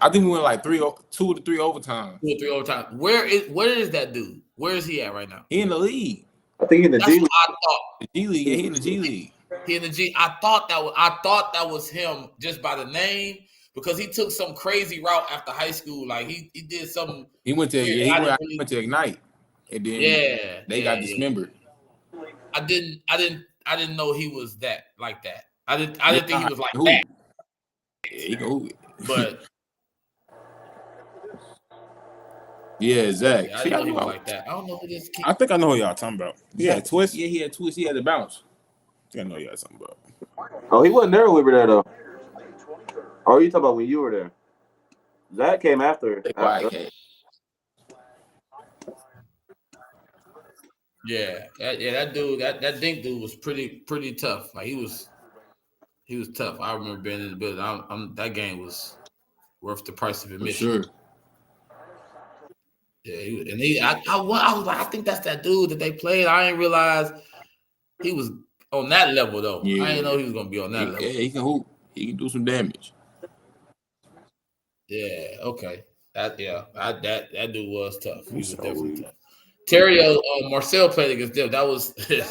I think we went like 2 to 3 overtime. 2 or 3 overtime. Where is that dude? Where is he at right now? He in the league. I think in the G League. I thought. The G League. Yeah, he in the G League. He in the G. I thought that was him just by the name because he took some crazy route after high school. Like he did something. He went to he went to Ignite, and then they got dismembered. I didn't know he was like that. I didn't think he was like that. Yeah, he can hoop it. But yeah, Zach. I didn't know he was like that. I don't know who this kid. I think I know who y'all talking about. He had twist. Yeah, he had twist. He had the bounce. I think I know y'all talking about. Oh, he wasn't there when we were there though. Oh, you talking about when you were there? Zach came after. Yeah, that dude, that Dink dude was pretty tough. Like he was tough. I remember being in the building. That game was worth the price of admission. For sure. Yeah, I was like, I think that's that dude that they played. I didn't realize he was on that level though. Yeah. I didn't know he was gonna be on that level. Yeah, he can hoop. He can do some damage. Yeah. Okay. That dude was tough. He was definitely tough. Terrio, Marcell played against them. That was they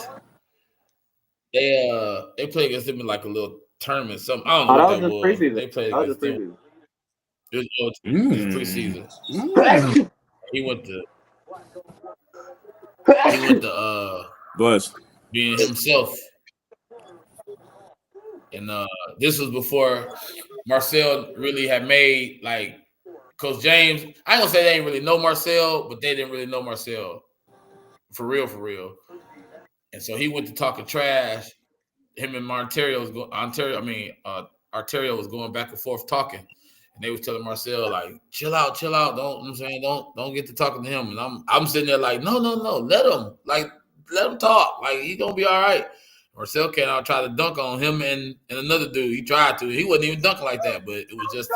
played against them in like a little tournament. Something I don't know what that was. Preseason. They played against them. It was preseason. He went to Bless. being himself. And this was before Marcell really had made like Coach James. I ain't gonna say they didn't really know Marcell, but they didn't really know Marcell for real. And so he went to talking trash. Him and Arterio was going back and forth talking. And they was telling Marcell, like, chill out. Don't get to talking to him. And I'm sitting there like, no, let him talk. Like, he gonna be all right. Marcell came out, tried to dunk on him and another dude. He tried to. He wasn't even dunking like that, but it was just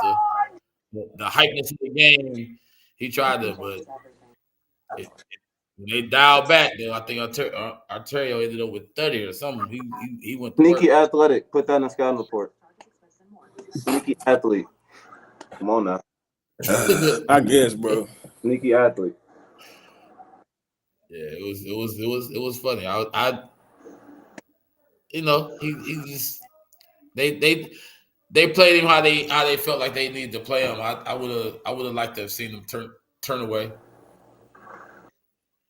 the hypeness of the game. He tried to, but when they dialed back, though, I think Arterio ended up with 30 or something. He went sneaky athletic. Put that in the scouting report. Sneaky athlete. Come on now. I guess, bro. Sneaky athlete. Yeah, it was funny. I he just they played him how they felt like they needed to play him. I would have liked to have seen him turn away.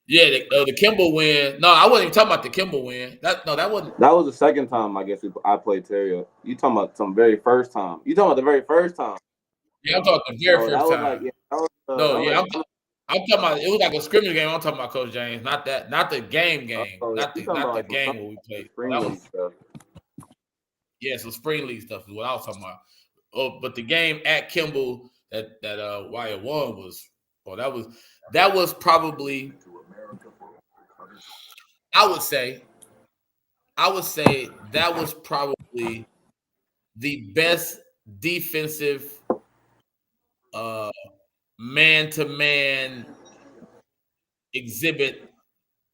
Yeah, the Kimball win. No, I wasn't even talking about the Kimball win. That wasn't. That was the second time I guess I played Terrio. You talking about some very first time? You talking about the very first time? Yeah, I'm talking about the very first time. I'm talking about it was like a scrimmage game. I'm talking about Coach James, not the game, not the game where we played. Some spring league stuff is what I was talking about. Oh, but the game at Kimball that Wyatt won was that was probably I would say that was probably the best defensive man-to-man exhibit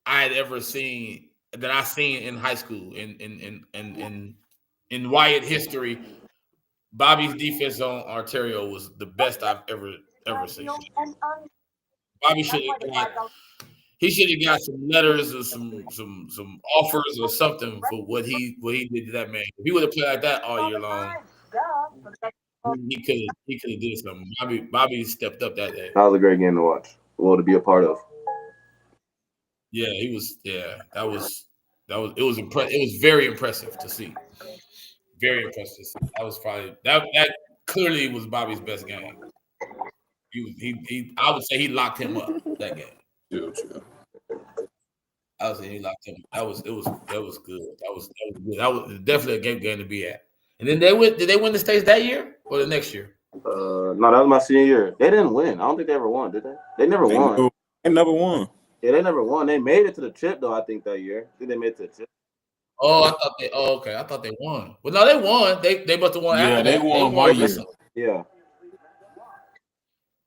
I had ever seen that I seen in high school in Wyatt history. Bobby's defense on Arterio was the best I've ever seen. Bobby should have got some letters or some offers or something for what he did to that man. If he would have played like that all year long, he could have did something. Bobby stepped up that day. That was a great game to watch. Well, to be a part of. Yeah, he was. Yeah, it was impressive. It was very impressive to see. Very impressive to see. That was probably that clearly was Bobby's best game. He I would say he locked him up that game. Chill. I would say he locked him. That was good. That was good. That was definitely a game to be at. And then they went. Did they win the states that year or the next year? No, that was my senior year. They didn't win. I don't think they ever won, did they? They never won. They never won. Yeah, they never won. They made it to the chip though. I think that year. I think they made it to the chip. Oh, I thought they. Oh, okay. I thought they won. Well, no, they won. They must have won. Yeah, after they that. won one year. Yeah.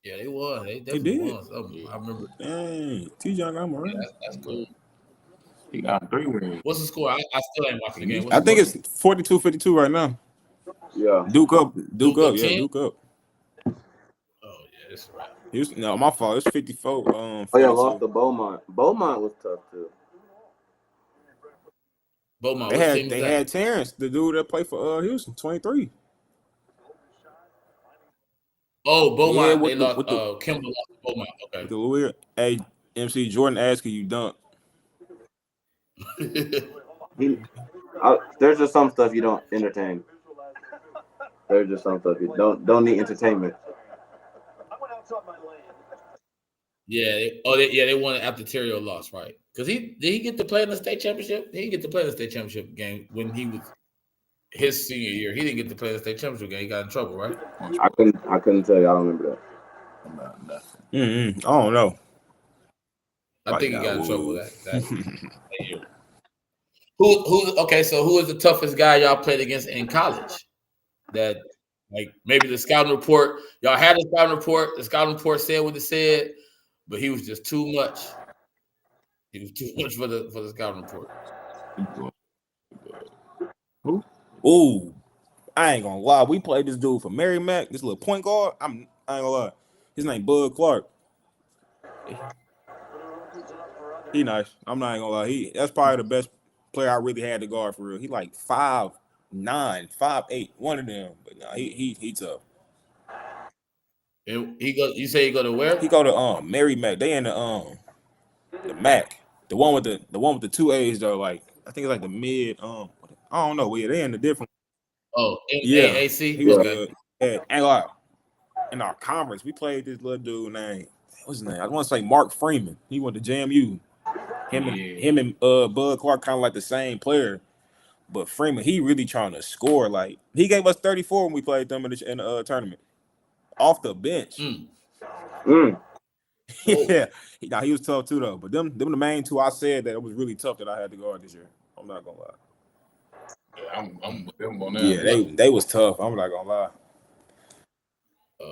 Yeah, they won. They definitely won. Something. I remember. Dang, T-John got more. Yeah, that's cool. He got 3 wins. What's the score? I still ain't watching the game. I think it's 42-52 right now. Yeah. Duke up. Yeah, 10? Duke up. Oh yeah, that's right. No, my fault. It's 54. Oh yeah, lost to Beaumont. Beaumont was tough too. Beaumont. They had Terrence, the dude that played for Houston, 23. Oh, Beaumont. Yeah, They lost. Kimball lost to Beaumont. Okay. The Louis, hey, MC Jordan asked you dunk. There's just some stuff you don't entertain. There's just some stuff you don't need entertainment. Yeah. They won after Terrio lost, right? Because did he get to play in the state championship? He didn't get to play in the state championship game when he was his senior year. He didn't get to play in the state championship game. He got in trouble, right? I couldn't tell you. I don't remember I don't know. I think he got in trouble that year. Who is the toughest guy y'all played against in college? That like maybe the scouting report, y'all had a scouting report. The scouting report said what it said, but he was just too much. He was too much for the scouting report. Who? Ooh, I ain't gonna lie. We played this dude for Mary Mac, this little point guard. I ain't gonna lie. His name Bud Clark. He nice. I'm not gonna lie. That's probably the best player I really had to guard for real. He like 5'9", 5'8", one of them. But nah, he tough. And you say he go to where? He go to Mary Mac. They in the Mac. The one with the 2 A's though. Like I think it's like the mid. I don't know. Yeah, they in the different. Oh, NCAA. He was good. Yeah, and in our conference, we played this little dude named what's his name? I want to say Mark Freeman. He went to JMU. Him and Bud Clark kind of like the same player, but Freeman he really trying to score. Like he gave us 34 when we played them in the tournament off the bench. Yeah, he was tough too though. But them the main two I said that it was really tough that I had to guard this year. I'm not gonna lie. Yeah, I'm with them on that. Yeah, they was tough. I'm not gonna lie.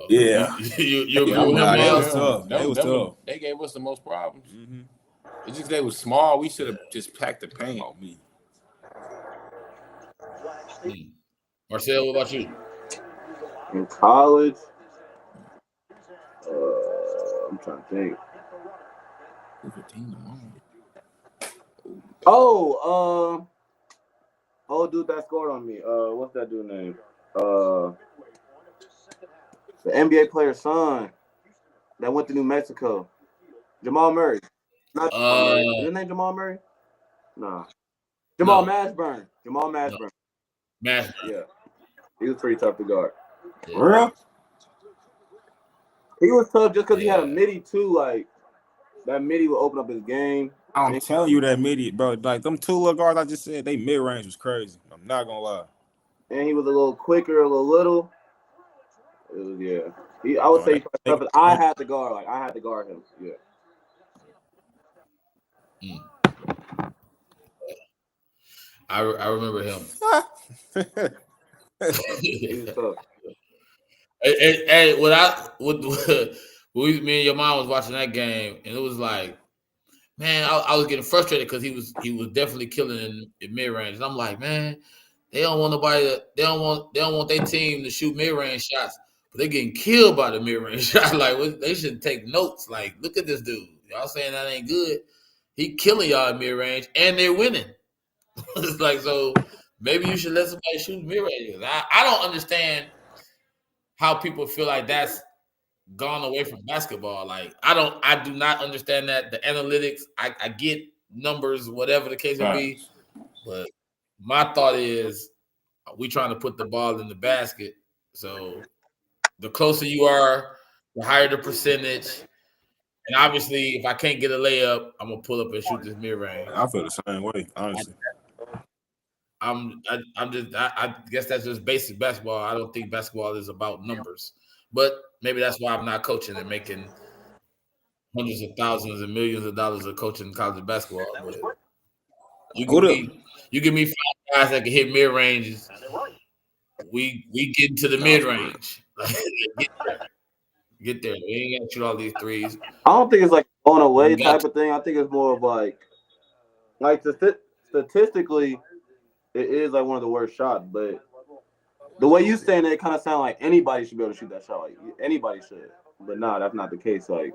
Yeah, you they was tough. They was tough. They gave us the most problems. Mm-hmm. It's just they was small. We should have just packed the paint on me. Marcell, what about you? In college, I'm trying to think. Oh, dude that scored on me. What's that dude's name? The NBA player's son that went to New Mexico. Jamal Murray. Not Jamal Murray. Is his name Jamal Murray? Nah. Jamal Mashburn. Jamal Mashburn. Mashburn. Yeah. He was pretty tough to guard. Yeah. Real? He was tough just because he had a midi too. Like that midi would open up his game. I'm telling you that midi, bro. Like them two little guards I just said, they mid range was crazy. I'm not gonna lie. And he was a little quicker, a little. It was, I would say tough. I had to guard. Like I had to guard him. Yeah. I remember him. He was tough. Hey, me and your mom was watching that game, and it was like, man, I was getting frustrated because he was definitely killing in mid range, and I'm like, man, they don't want their team to shoot mid range shots, but they're getting killed by the mid range shot. Like they should take notes. Like, look at this dude. Y'all saying that ain't good. He killing y'all in mid range, and they're winning. It's like, so maybe you should let somebody shoot mid range. I don't understand how people feel like that's gone away from basketball. Like I do not understand that. The analytics, I get numbers, whatever the case may be, but my thought is we trying to put the ball in the basket. So the closer you are the higher the percentage. And obviously, if I can't get a layup, I'm gonna pull up and shoot this mid range. I feel the same way, honestly. I guess that's just basic basketball. I don't think basketball is about numbers, but maybe that's why I'm not coaching and making hundreds of thousands and millions of dollars of coaching college basketball. But you give me 5 guys that can hit mid ranges. We get into the mid range. Get there. We ain't gonna shoot all these threes. I don't think it's like going away type of thing. I think it's more of like statistically, it is like one of the worst shots. But the way you saying it kind of sound like anybody should be able to shoot that shot. Like anybody should. But no, that's not the case. Like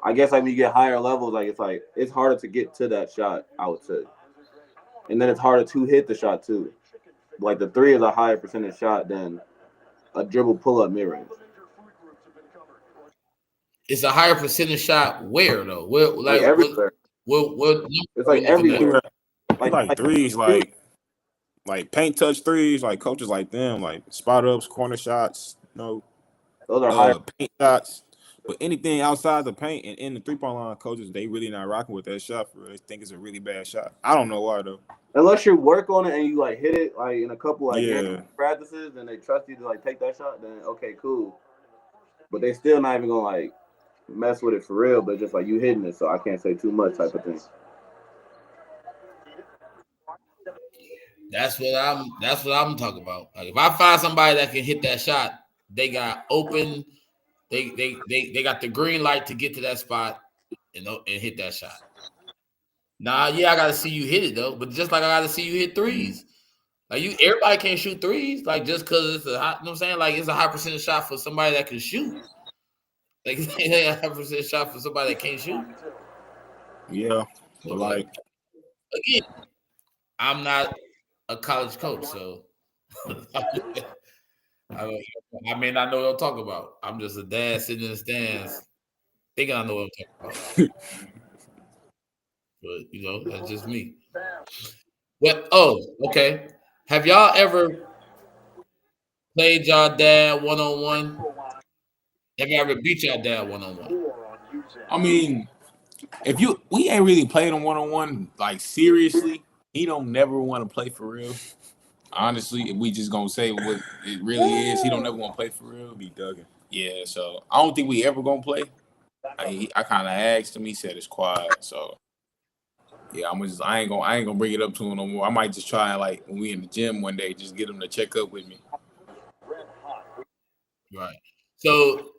I guess like when you get higher levels, like it's harder to get to that shot, I would say. And then it's harder to hit the shot too. Like the three is a higher percentage shot than a dribble pull up mid range. It's a higher percentage shot where though? Where like everywhere. What it's like everywhere. Like threes, like paint touch threes, like coaches like them, like spot ups, corner shots, those are higher paint shots. But anything outside the paint and in the 3-point line, coaches, they really not rocking with that shot for real. They think it's a really bad shot. I don't know why though. Unless you work on it and you like hit it like in a couple practices and they trust you to like take that shot, then okay, cool. But they still not even gonna like mess with it for real, but just like you hitting it, so I can't say too much type of thing. That's what I'm talking about. Like if I find somebody that can hit that shot, they got open, they got the green light to get to that spot and hit that shot. Nah, yeah, I gotta see you hit it though, but just like I gotta see you hit threes. Like everybody can't shoot threes, like just because it's a high, you know what I'm saying? Like it's a high percentage shot for somebody that can shoot. Like a high percentage shot for somebody that can't shoot. Yeah, but like again, I'm not a college coach, so I may not know what I'm talking about. I'm just a dad sitting in the stands thinking I know what I'm talking about. But that's just me. But okay. Have y'all ever played y'all dad one-on-one? Have you ever beat y'all dad one-on-one? I mean, we ain't really played him one-on-one, like seriously. He don't never want to play for real. Honestly, if we just gonna say what it really is, he don't never want to play for real. Be dugging. Yeah, so I don't think we ever gonna play. I kind of asked him. He said it's quiet. So yeah, I ain't gonna bring it up to him no more. I might just try and like when we in the gym one day, just get him to check up with me. Right. So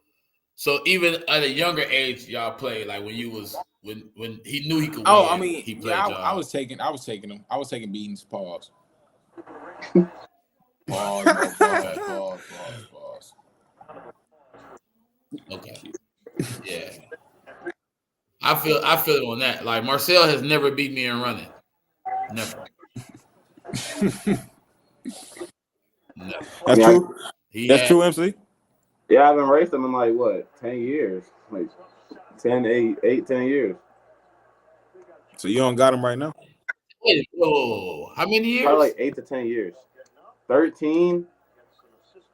even at a younger age, y'all played like when you was when he knew he could. Oh, I mean, he played. I was taking him. I was taking beatings. Pause. Pause. Okay. Yeah. I feel it on that. Like Marcell has never beat me in running. Never. No. That's true. That's true, MC. Yeah, I haven't raced him in like what, 10 years? Like 10 years. So you don't got him right now? Wait, whoa. How many years? Probably like 8 to 10 years. 13.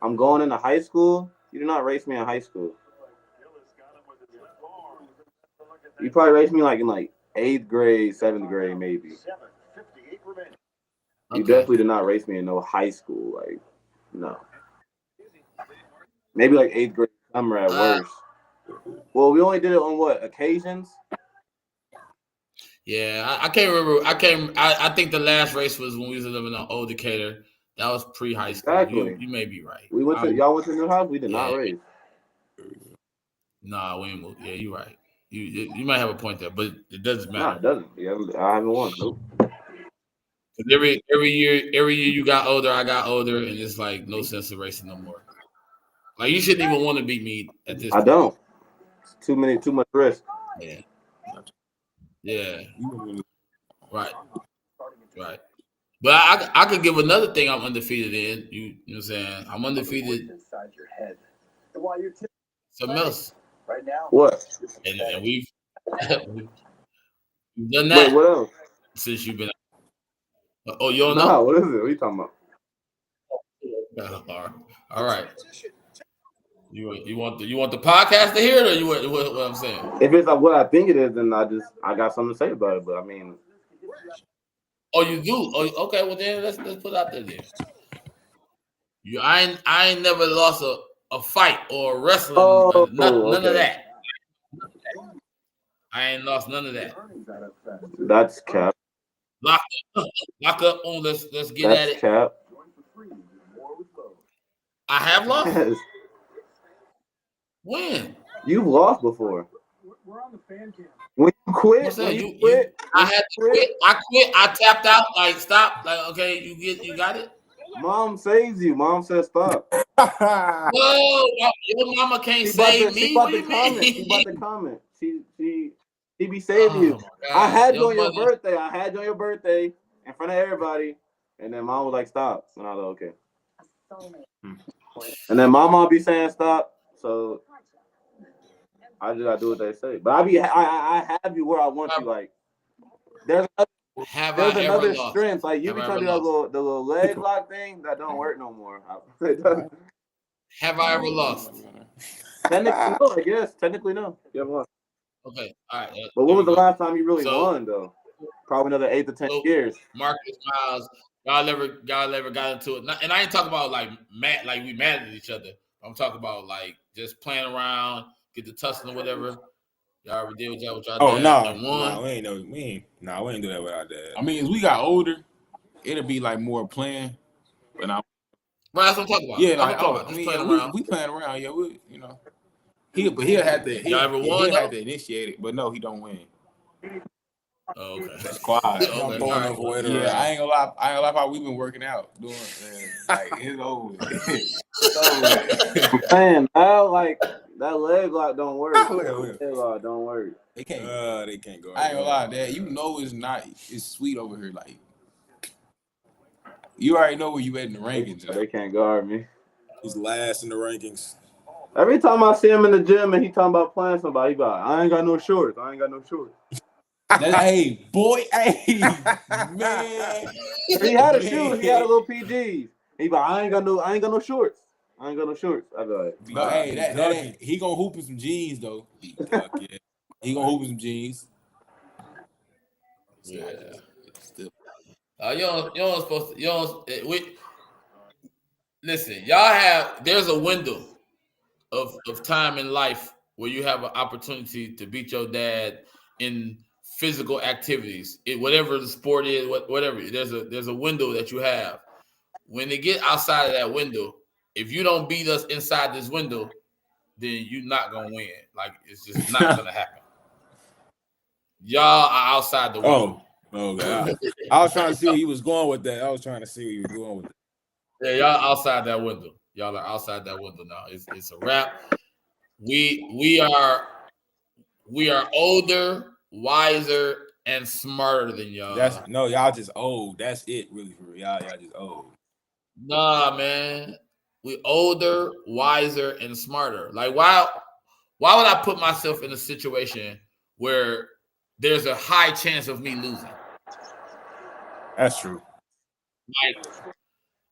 I'm going into high school. You did not race me in high school. You probably raced me like in like 8th grade, 7th grade, maybe. You definitely did not race me in no high school. Like, no. Maybe like 8th grade summer at worst. Well, we only did it on what occasions? Yeah, I can't remember. I think the last race was when we was living in Old Decatur. That was pre-high school. Exactly. You may be right. Y'all went to New House. We did not race. Nah, we ain't moved. Yeah, you're right. You might have a point there, but it doesn't matter. No, it doesn't. Yeah, I haven't won. Nope. Every year you got older, I got older, and it's like no sense of racing no more. Like you shouldn't even want to beat me at this point. I don't. It's too much risk. Yeah. Yeah. Right. But I could give another thing I'm undefeated in. You know what I'm saying? I'm undefeated. Inside your head. And while you're something else. Right now. What? And we've done that. Wait, what else? Since you've been. Oh, you don't know? No, what is it? What are you talking about? All right. You want the podcast to hear it, or you want what I'm saying? If it's like what I think it is, then I got something to say about it. But I mean, Oh, you do? Oh, okay. Well, then let's put it out there then. I ain't never lost a fight or wrestling. None of that. I ain't lost none of that. That's cap. Lock up on. Let's get That's at it. cap. I have lost. Yes. When? You've lost before. We're on the fan cam. When you quit, What's that? when you quit, I had to quit. I quit. I tapped out. Like stop. Like okay, you got it. Mom saves you. Mom says stop. Whoa, your mama can't save me. What do you mean? She about to comment. She be saving you. I had you on your birthday. I had you on your birthday in front of everybody, and then Mom was like, "Stop," and I was like, "Okay." And then my mom be saying stop, so I just gotta do what they say. But I have you where I want you. Like there's another strength. Like you be trying to do the little leg lock thing that don't work no more. Have I ever lost? Technically, no. I guess technically no. You haven't lost. Okay, all right. But when was the last time you really won though? Probably another 8 to 10 years. Marcus, Myles, y'all ever got into it? And I ain't talking about like we mad at each other. I'm talking about like just playing around, get the tussling or whatever. Y'all ever did with y'all dad? Oh no, we ain't do that with our dad. I mean, as we got older, it'll be like more playing. But well, that's what I'm talking about. Yeah, like we playing around. Yeah, we he'll have to. Y'all ever won? He'll have to initiate it, but no, he don't win. Oh, okay. That's quiet. Okay. I ain't gonna lie. I ain't gonna lie. How we've been working out, doing like it's over. I'm saying now, like that leg lock don't work. Look. Leg lock don't work. They can't. They can't go. I ain't gonna lie, Dad. You know it's sweet over here. Like you already know where you at in the rankings. They can't guard me. He's last in the rankings. Every time I see him in the gym and he talking about playing somebody, he be like, I ain't got no shorts. Hey, boy, hey, man. He had a shoe. He had a little PGs. He be like, I ain't got no shorts. I be like, but hey, that he gonna hoop in some jeans though. He gonna hoop in some jeans. Yeah. You don't supposed to. Listen, there's a window of time in life where you have an opportunity to beat your dad in physical activities, whatever the sport is, whatever. There's a window that you have. When they get outside of that window, if you don't beat us inside this window, then you're not gonna win. Like it's just not gonna happen. Y'all are outside the window. Oh God! I was trying to see where he was going with that. Yeah, y'all outside that window. Y'all are outside that window now. It's a wrap. We are older, wiser, and smarter than y'all. Y'all just old. That's it, really, for real. Y'all just old. Nah, man. We older, wiser, and smarter. Like why would I put myself in a situation where there's a high chance of me losing? That's true. Like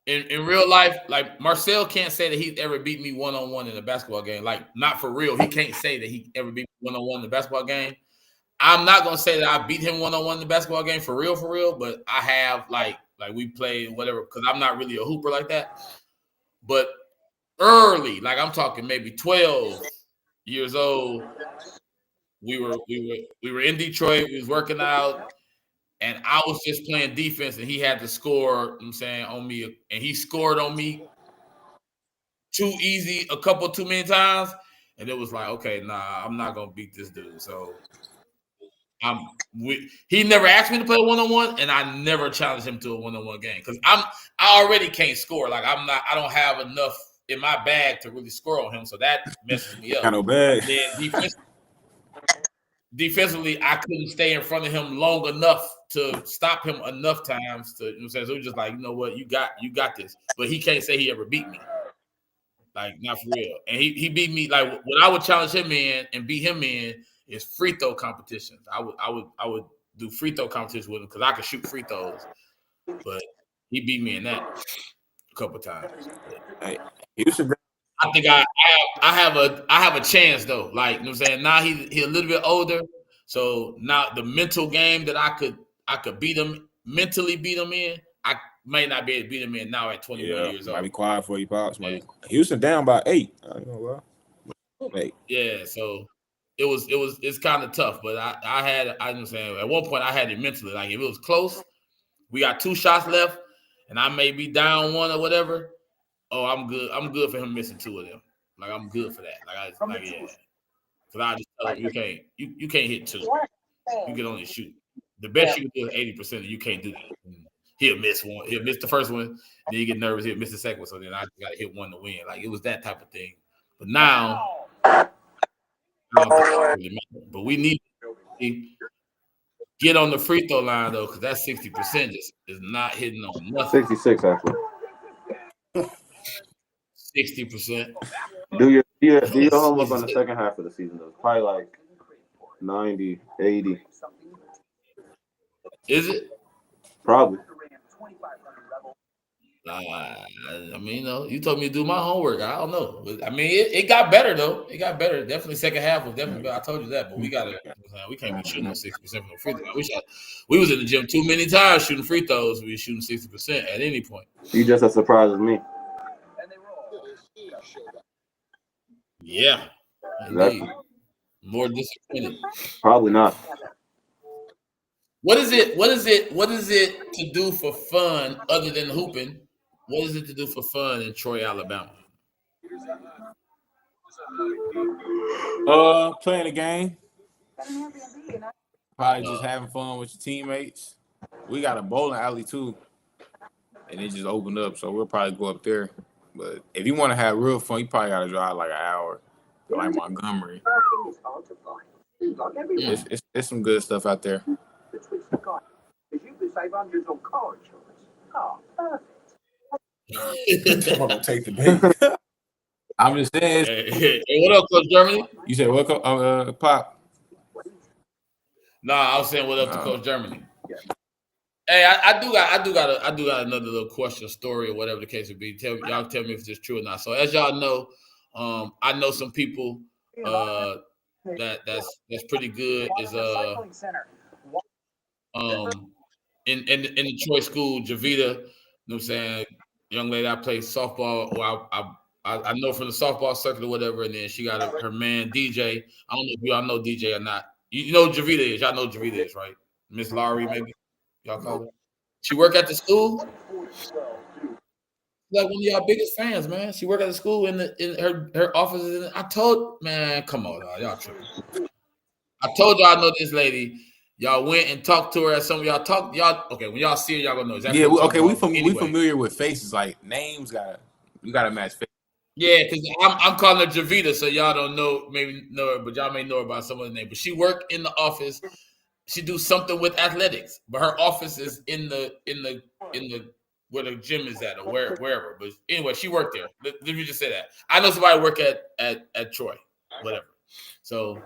in real life, like Marcell can't say that he's ever beat me one-on-one in a basketball game. Like, not for real. He can't say that he ever beat me one-on-one in a basketball game. I'm not gonna say that I beat him one-on-one in the basketball game for real, but I have like we played whatever, because I'm not really a hooper like that. But early, like I'm talking maybe 12 years old, we were in Detroit, we was working out. And I was just playing defense, and he had to score, you know what I'm saying, on me. And he scored on me too easy too many times. And it was like, okay, nah, I'm not going to beat this dude. So he never asked me to play a one-on-one, and I never challenged him to a one-on-one game. Because I already can't score. Like, I don't have enough in my bag to really score on him. So that messes me up. Got no bag. Then defensively, I couldn't stay in front of him long enough to stop him enough times to, you know what I'm saying? So we're just like, you know what, you got this. But he can't say he ever beat me. Like, not for real. And he beat me. Like, what I would challenge him in and beat him in is free throw competitions. I would do free throw competitions with him because I could shoot free throws. But he beat me in that a couple times. Hey, you should. I think I have a chance though. Like, you know what I'm saying? Now he a little bit older, so now the mental game that I could beat him, mentally beat him in, I may not be able to beat him in now at 21 years might old. be quiet for you, pops. Houston down by 8. I don't know why. 8. Yeah, so it's kind of tough, but I'm saying at one point I had it mentally. Like if it was close, we got 2 shots left, and I may be down 1 or whatever. Oh, I'm good. I'm good for him missing 2 of them. Like I'm good for that. Yeah. Because I just tell him you can't hit 2. You can only shoot. The best you can do is 80%. You can't do that. And he'll miss 1. He'll miss the first one. Then you get nervous. He'll miss the second one. So then I just got to hit 1 to win. Like it was that type of thing. But now, I don't think it really matters. But we need to get on the free throw line though, because that 60% is not hitting on nothing. 66 actually. 60%. Do your homework on the second half of the season though. It's probably like 90, 80. Is it? Probably. I mean, you told me to do my homework. I don't know. I mean, it got better though. It got better. Definitely, second half was definitely better. I told you that, but we can't be shooting no 60% from the free throw. We was in the gym too many times shooting free throws. We were shooting 60% at any point. You just as surprised as me. Yeah, indeed. More disappointed. Probably not. What is it to do for fun other than hooping? What is it to do for fun in Troy, Alabama? Playing a game. Probably just having fun with your teammates. We got a bowling alley too, and it just opened up, so we'll probably go up there. But if you want to have real fun, you probably got to drive like an hour to like Montgomery. It's some good stuff out there. I'm gonna take the bait. I'm just saying. Hey, what up, Coach Germany? You said what, Pop? No, I was saying what up to Coach Germany. Hey, I do got another little question, story, or whatever the case would be. Y'all tell me if it's true or not. So as y'all know, I know some people that's pretty good is in the Troy school, Javita, you know what I'm saying, young lady I played softball. Well, I know from the softball circuit or whatever, and then she got her man DJ. I don't know if y'all know DJ or not. You know who Javita is. Y'all know who Javita is, right? Miss Laurie, maybe y'all call her. She work at the school. Like one of y'all biggest fans, man. She work at the school in her office. I told, man, come on, y'all tripping. I told y'all I know this lady. Y'all went and talked to her as some of y'all talk. Y'all okay? When y'all see her, y'all gonna know exactly. Yeah, we familiar with faces. Like names, you gotta match faces. Yeah, because I'm calling her Javita, so y'all don't know, maybe know her, but y'all may know her by some other name. But she worked in the office. She do something with athletics, but her office is in the where the gym is at or wherever. But anyway, she worked there. Let me just say that. I know somebody work at Troy, whatever. So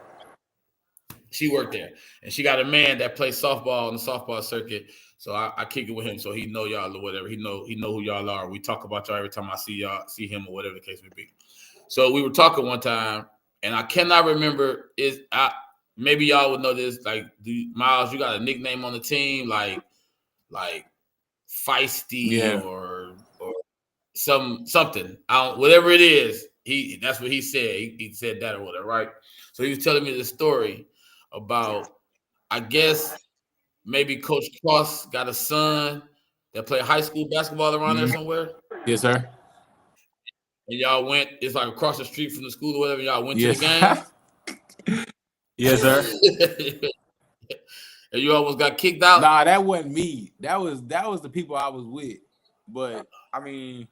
she worked there, and she got a man that plays softball on the softball circuit. So I kick it with him, so he know y'all or whatever. He know who y'all are. We talk about y'all every time I see him or whatever the case may be. So we were talking one time, and I cannot remember maybe y'all would know this. Like, Myles, you got a nickname on the team, like Feisty or something. Whatever it is, that's what he said. He said that or whatever, right? So he was telling me the story about, I guess, maybe Coach Cross got a son that played high school basketball around there somewhere. Yes, sir. And y'all went, it's like across the street from the school or whatever. Y'all went to the game. Yes, sir. And you almost got kicked out. Nah, that wasn't me. That was the people I was with. But I mean,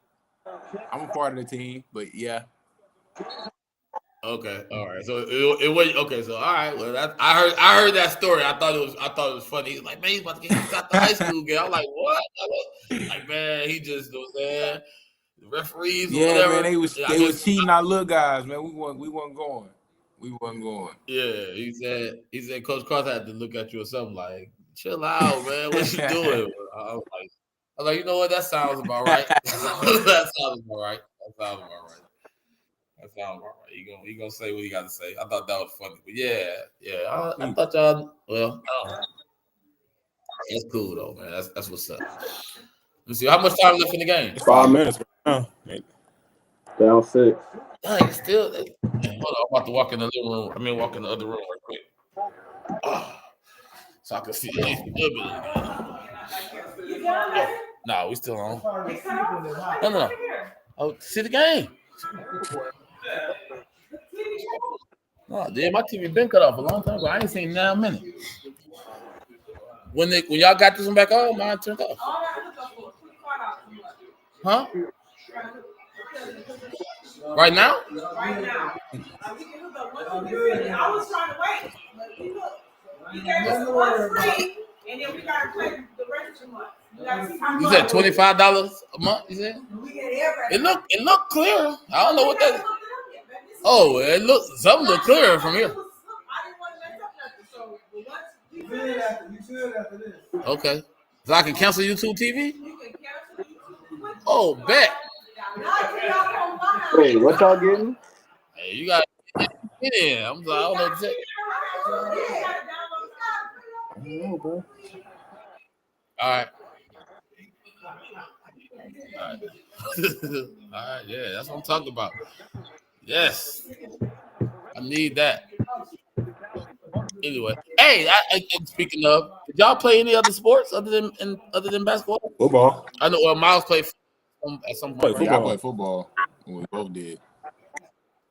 I'm a part of the team. But yeah. Okay, all right. So it was okay. So all right. Well, I heard that story. I thought it was funny. He's like, man, he's about to get kicked out the high school game. I'm like, what? Like, man, he just was there. The referees, or whatever. Man, they was cheating our little guys, man. We wasn't going. Yeah, he said Coach Cross had to look at you or something like, chill out, man. What you doing? I was like, you know what? That sounds about right. That sounds about right. That sounds all right. He gonna say what he got to say. I thought that was funny, but yeah. I thought y'all. Well, it's cool though, man. That's what's up. Let's see how much time left in the game. It's 5 minutes right now. Down 6. Dang, still. Hold on, I'm about to walk in the living room. Walk in the other room real quick. So I can see a little bit of the game. Oh, no, we still on. No. Oh, see the game. Oh, dude, my TV been cut off a long time ago. I ain't seen 9 minutes. When y'all got this one back on, mine turned off. Huh? Right now? Right now. I was trying to wait. He gave us one free, and then we got to play the rest of the month. You said $25 a month, you said? It looked clear. I don't know what that is. Oh, something look clearer from here. Okay. So I can cancel YouTube TV? Oh, bet. Wait, what y'all getting? Hey, you got to get in. I'm sorry, I don't know what to say. I don't know, bro. All right. All right, yeah, that's what I'm talking about. Yes. I need that. Anyway, hey, speaking of, did y'all play any other sports other than basketball? Football. I know Myles played at some point. Yeah, I played football. We both did.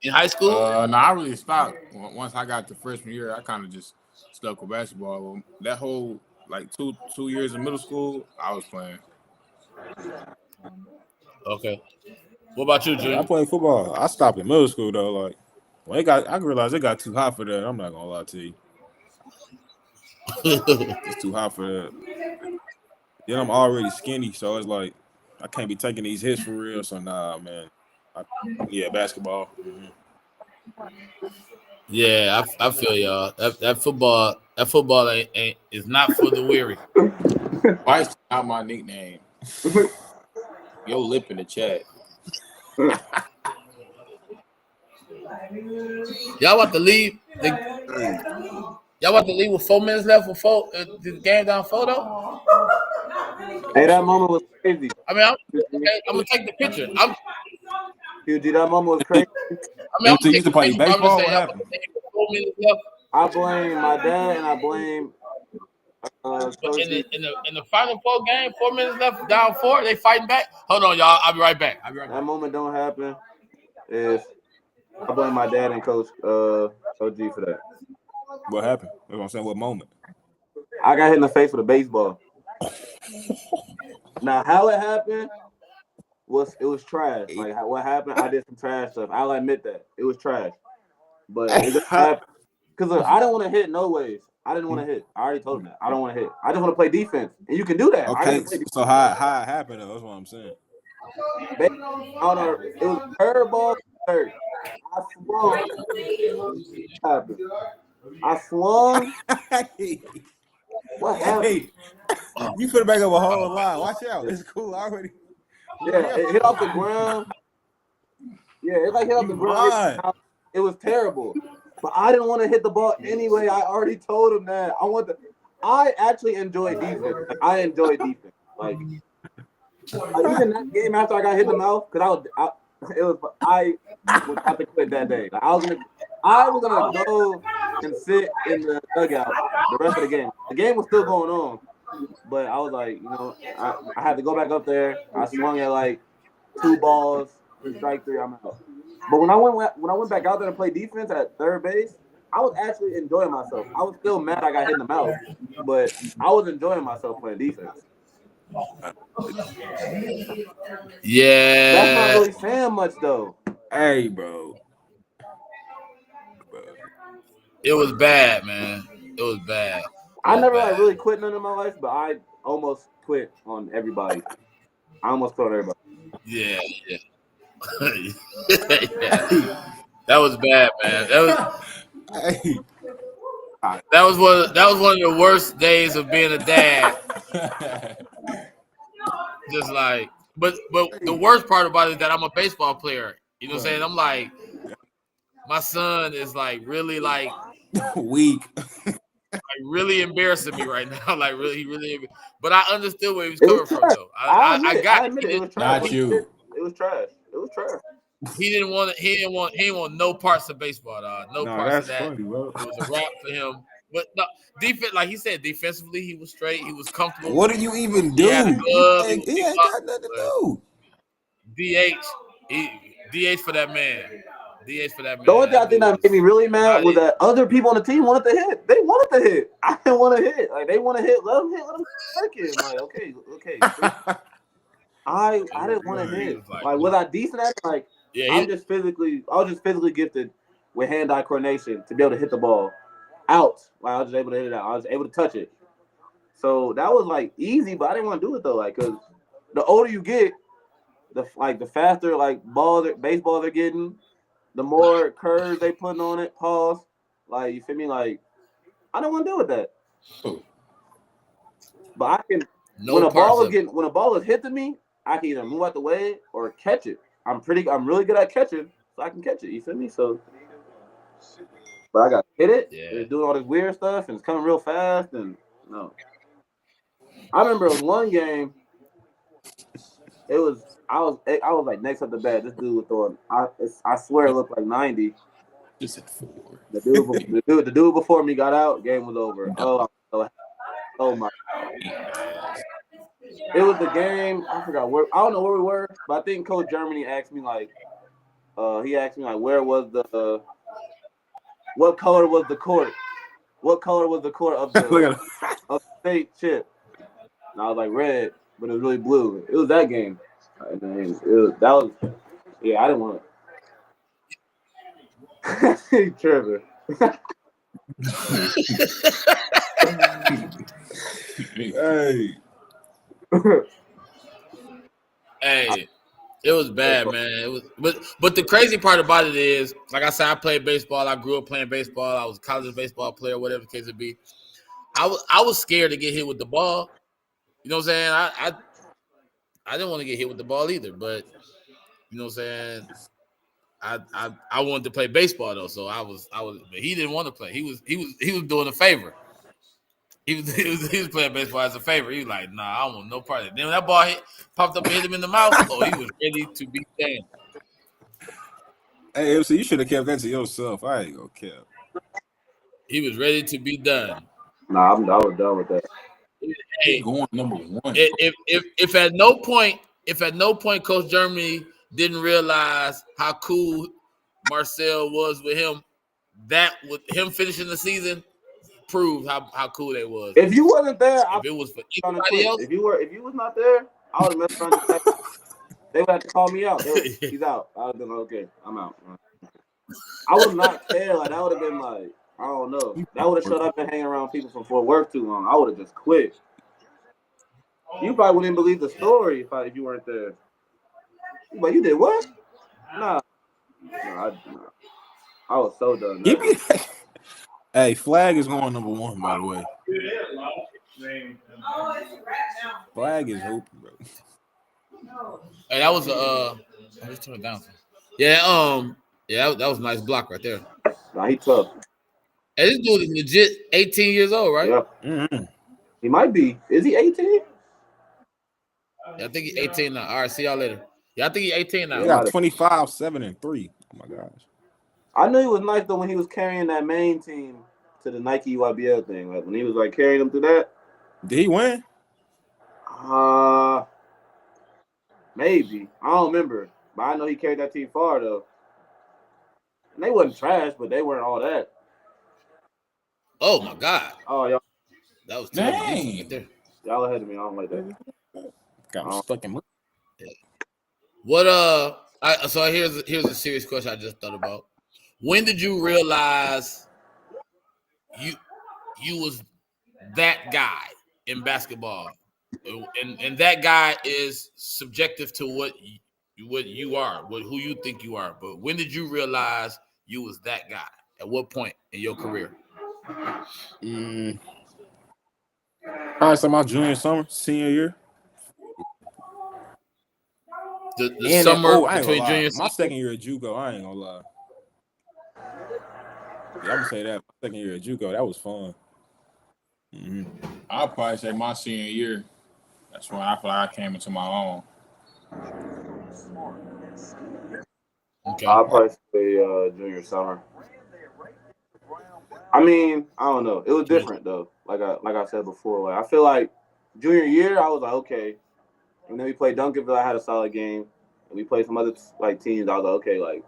In high school? No, I really stopped once I got to freshman year. I kind of just stuck with basketball. That whole like two years in middle school, I was playing. Okay. What about you, Junior? I played football. I stopped in middle school though. Like when I realized it got too hot for that. I'm not gonna lie to you. It's too hot for that. Then I'm already skinny, so it's like I can't be taking these hits for real. So nah, man. Basketball. Mm-hmm. Yeah, I feel y'all. That football ain't is not for the weary. Vice is not my nickname. Yo, lip in the chat. Y'all about to leave? Y'all about to leave with 4 minutes left with the game down 4 though? Hey, that moment was crazy. I mean, I'm gonna take the picture. QG, that moment was crazy. You used to play baseball? What happened? 4 minutes left. I blame my dad and I blame in the final 4 game, 4 minutes left, down 4, they fighting back. Hold on, y'all. I'll be right back. That moment don't happen. I blame my dad and Coach OG for that. What happened? That's what I'm saying. What moment? I got hit in the face with a baseball. Now, how it happened was trash. Like what happened, I did some trash stuff. I'll admit that it was trash. But it just happened because I didn't want to hit no ways. I didn't want to hit. I already told him that. I don't want to hit. I just want to play defense, and you can do that. Okay, so how it happened? Though, that's what I'm saying. It was curveball third. I swung. What happened? Hey, you finna back up a whole line. Watch out. It's cool already. Yeah, it hit off the ground. Yeah, it hit off the ground. It was terrible. But I didn't want to hit the ball anyway. I already told him that. I actually enjoy defense. I enjoy defense. Like even that game after I got hit in the mouth, because I was about to quit that day. Like, I was gonna go and sit in the dugout the rest of the game. The game was still going on, but I was like, I had to go back up there. I swung at like 2 balls, strike 3, I'm out. But when I went back out there to play defense at third base, I was actually enjoying myself. I was still mad I got hit in the mouth, but I was enjoying myself playing defense. Yeah. That's not really saying much though. Hey, bro. It was bad, man. It was bad. I never really quit none in my life, but I almost quit on everybody. I almost quit on everybody. Yeah. Yeah. That was bad, man. That was one of the worst days of being a dad. Just like, but the worst part about it is that I'm a baseball player. You know what I'm saying? I'm like, my son is like really Weak. really embarrassing me right now. Like really. But I understood where he was It was coming from trash. though. I I admit it. got I it. admit it. It was trash. Not What he you. did, it was trash. It was trash. He didn't want no parts of baseball, dog. No Nah, parts of that's that. funny, bro. It was a wrap for him. But no, defense, like he said, defensively he was straight. He was comfortable. What do you even He had a do? glove. He was He picked ain't up. got nothing to But do. DH for that man. DH for that man. The only thing I That think dude that made me really mad not was it. that other people on the team wanted to hit. They wanted to hit. I didn't want to hit. Like they want to hit. Let them hit. Let them work. Like okay. I didn't want to He hit. was like, Like was I decent at it? Like yeah, I was just physically gifted with hand-eye coordination to be able to hit the ball out. Like I was just able to hit it out. I was able to touch it. So that was like easy, but I didn't want to do it though. Like because the older you get, the faster baseball they're getting, the more curves they putting on it. Pause. Like you feel me? Like I don't want to deal with that. But I can no when a parts ball of it. when a ball is hit to me, I can either move out the way or catch it. I'm really good at catching, so I can catch it. You feel me? So, but I got hit it. Yeah. It's doing all this weird stuff and it's coming real fast. And no, I remember it was one game. I was like next up the bat. This dude was throwing. I swear it looked like 90. Just at 4. The dude before me got out. Game was over. No. Oh my. It was the game. I forgot where. I don't know where we were, but I think Coach Germany asked me like, where was what color was the court? What color was the court of the state chip? And I was like red, but it was really blue. It was that game. And then I didn't want to. Trevor. Hey. Hey, it was bad, man. It was, but the crazy part about it is, like I said, I played baseball. I grew up playing baseball. I was a college baseball player, whatever the case it be. I was scared to get hit with the ball. You know what I'm saying? I didn't want to get hit with the ball either, but you know what I'm saying? I wanted to play baseball though, so I was but he didn't want to play. He was doing a favor. He was playing baseball as a favor. He was like, nah, I don't want no part of it. Then when that ball popped up and hit him in the mouth, oh, he was ready to be damned. Hey, MC, you should have kept that to yourself. I ain't gonna care. He was ready to be done. Nah, I was done with that. Hey, going number 1. If at no point Coach Germany didn't realize how cool Marcell was with him, that with him finishing the season proved how cool they was. If you wasn't there, if it was for on the anybody Twitch. else, If you was not there, I would have messed around. They would have to call me out. He's out. I would have been okay. I'm out. I would not care. Like that would have been like I don't know. That would have showed up and hanging around people from Fort Worth too long. I would have just quit. You probably wouldn't believe the story if you weren't there. But you did what? Nah. I was so done. Hey, Flag is going number 1, by the way. Flag is hooping, bro. Hey, that was I just turned it down. Yeah, that was a nice block right there. Nah, he tough. Hey, this dude is legit 18 years old, right? Yeah. Mm-hmm. He might be. Is he 18? Yeah, I think he's 18 now. All right, see y'all later. Yeah, I think he's 18 now. He got 25, 7, and 3. Oh my gosh. I knew he was nice though when he was carrying that main team to the Nike UIBL thing. Like when he was like carrying them through that. Did he win? Maybe. I don't remember. But I know he carried that team far though. And they wasn't trash, but they weren't all that. Oh my God. Oh y'all. That was terrible right there. Y'all ahead of me. I don't like that. Got him stuck in. What so here's a serious question I just thought about. When did you realize you was that guy in basketball? And that guy is subjective to what you are, who you think you are. But when did you realize you was that guy? At what point in your career? Probably so my senior year. The summer between junior and my senior? second year at JUCO, I ain't gonna lie. I'm gonna say that my second year at JUCO, that was fun. I'll probably say my senior year. That's when I feel like I came into my own. Okay. I'll probably say junior summer. I mean, I don't know. It was different though. Like I said before, like I feel like junior year I was like okay, and then we played Duncanville. I had a solid game, and we played some other like teams. I was like okay, like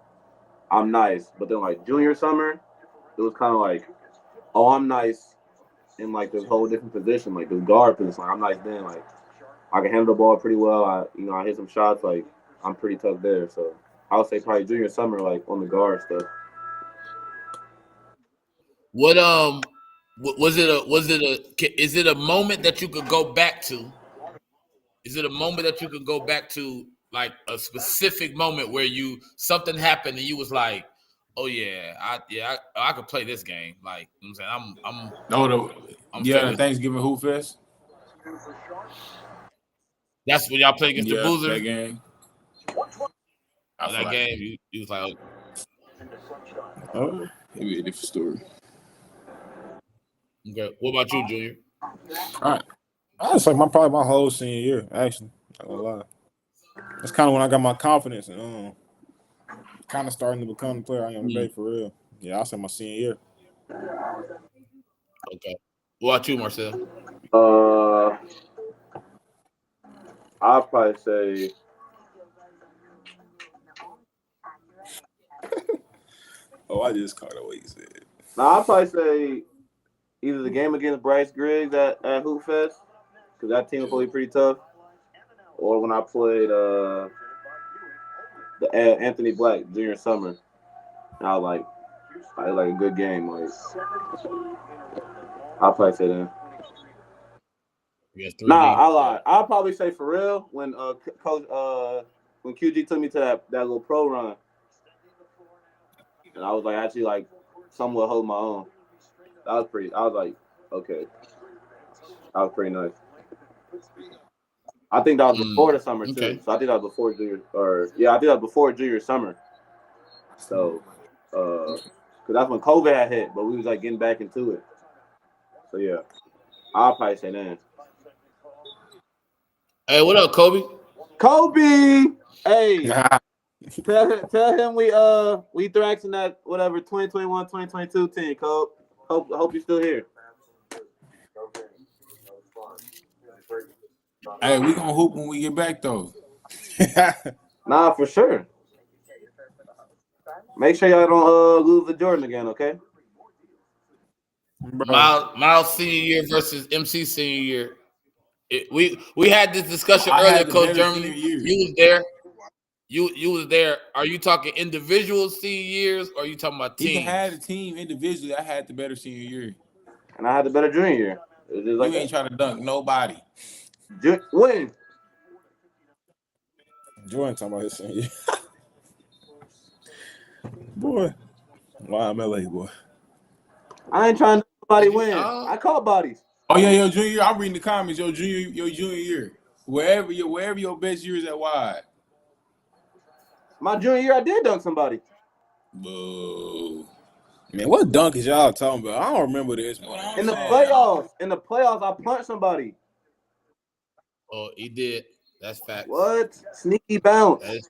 I'm nice. But then like junior summer, it was kind of like, oh, I'm nice in like this whole different position, like this guard position. Like I'm nice then, like I can handle the ball pretty well. I hit some shots. Like I'm pretty tough there. So I would say probably junior summer, like on the guard stuff. What is it a moment that you could go back to? Is it a moment that you could go back to, like a specific moment where something happened and you was like, oh yeah, I could play this game. Like you know what I'm saying, I'm The Thanksgiving Hoop Fest. That's when y'all played against the That Boozers. game. That game, you was like, oh, maybe a different story. Okay. What about you, Junior? All right. That's like probably my whole senior year, actually. Not gonna lie. That's kind of when I got my confidence and kind of starting to become the player I am today for real. Yeah, I'll say my senior year. Okay. What about you, Marcell? I'll probably say Oh, I just caught what he said. I'll probably say either the game against Bryce Griggs at Hoop Fest, because that team was probably pretty tough, or when I played the Anthony Black junior summer. And I was like a good game. Like I'll probably say that. I lied. I'll probably say for real when coach when QG took me to that little pro run, and I was like actually like somewhat hold my own. I was like, okay. That was pretty nice. I think that was before the summer too. So I think that was before junior I think that was before junior summer. So because that's when COVID had hit, but we was like getting back into it. So yeah. I'll probably say that. Hey, what up, Kobe? Kobe! Hey. Tell him we thrashing that whatever 2021, 2022 team, Kobe. Hope you're still here. Hey, we gonna hoop when we get back though. Nah, for sure. Make sure y'all don't lose to Jordan again, okay? Myles senior year versus MC senior year. We had this discussion earlier, Coach Germany. You was there. You was there. Are you talking individual senior years or are you talking about teams? You can have the team individually. I had the better senior year. And I had the better junior year. You ain't trying to dunk nobody. When? Jordan talking about his senior year. Boy. YMLA, boy. I ain't trying to nobody win. I caught bodies. Oh yeah, your junior year. I'm reading the comments. Your junior year. Wherever your best year is at wide. My junior year, I did dunk somebody. Boo. Man, what dunk is y'all talking about? I don't remember this one. In the playoffs, I punched somebody. Oh, he did. That's fact. What? Sneaky bounce. That is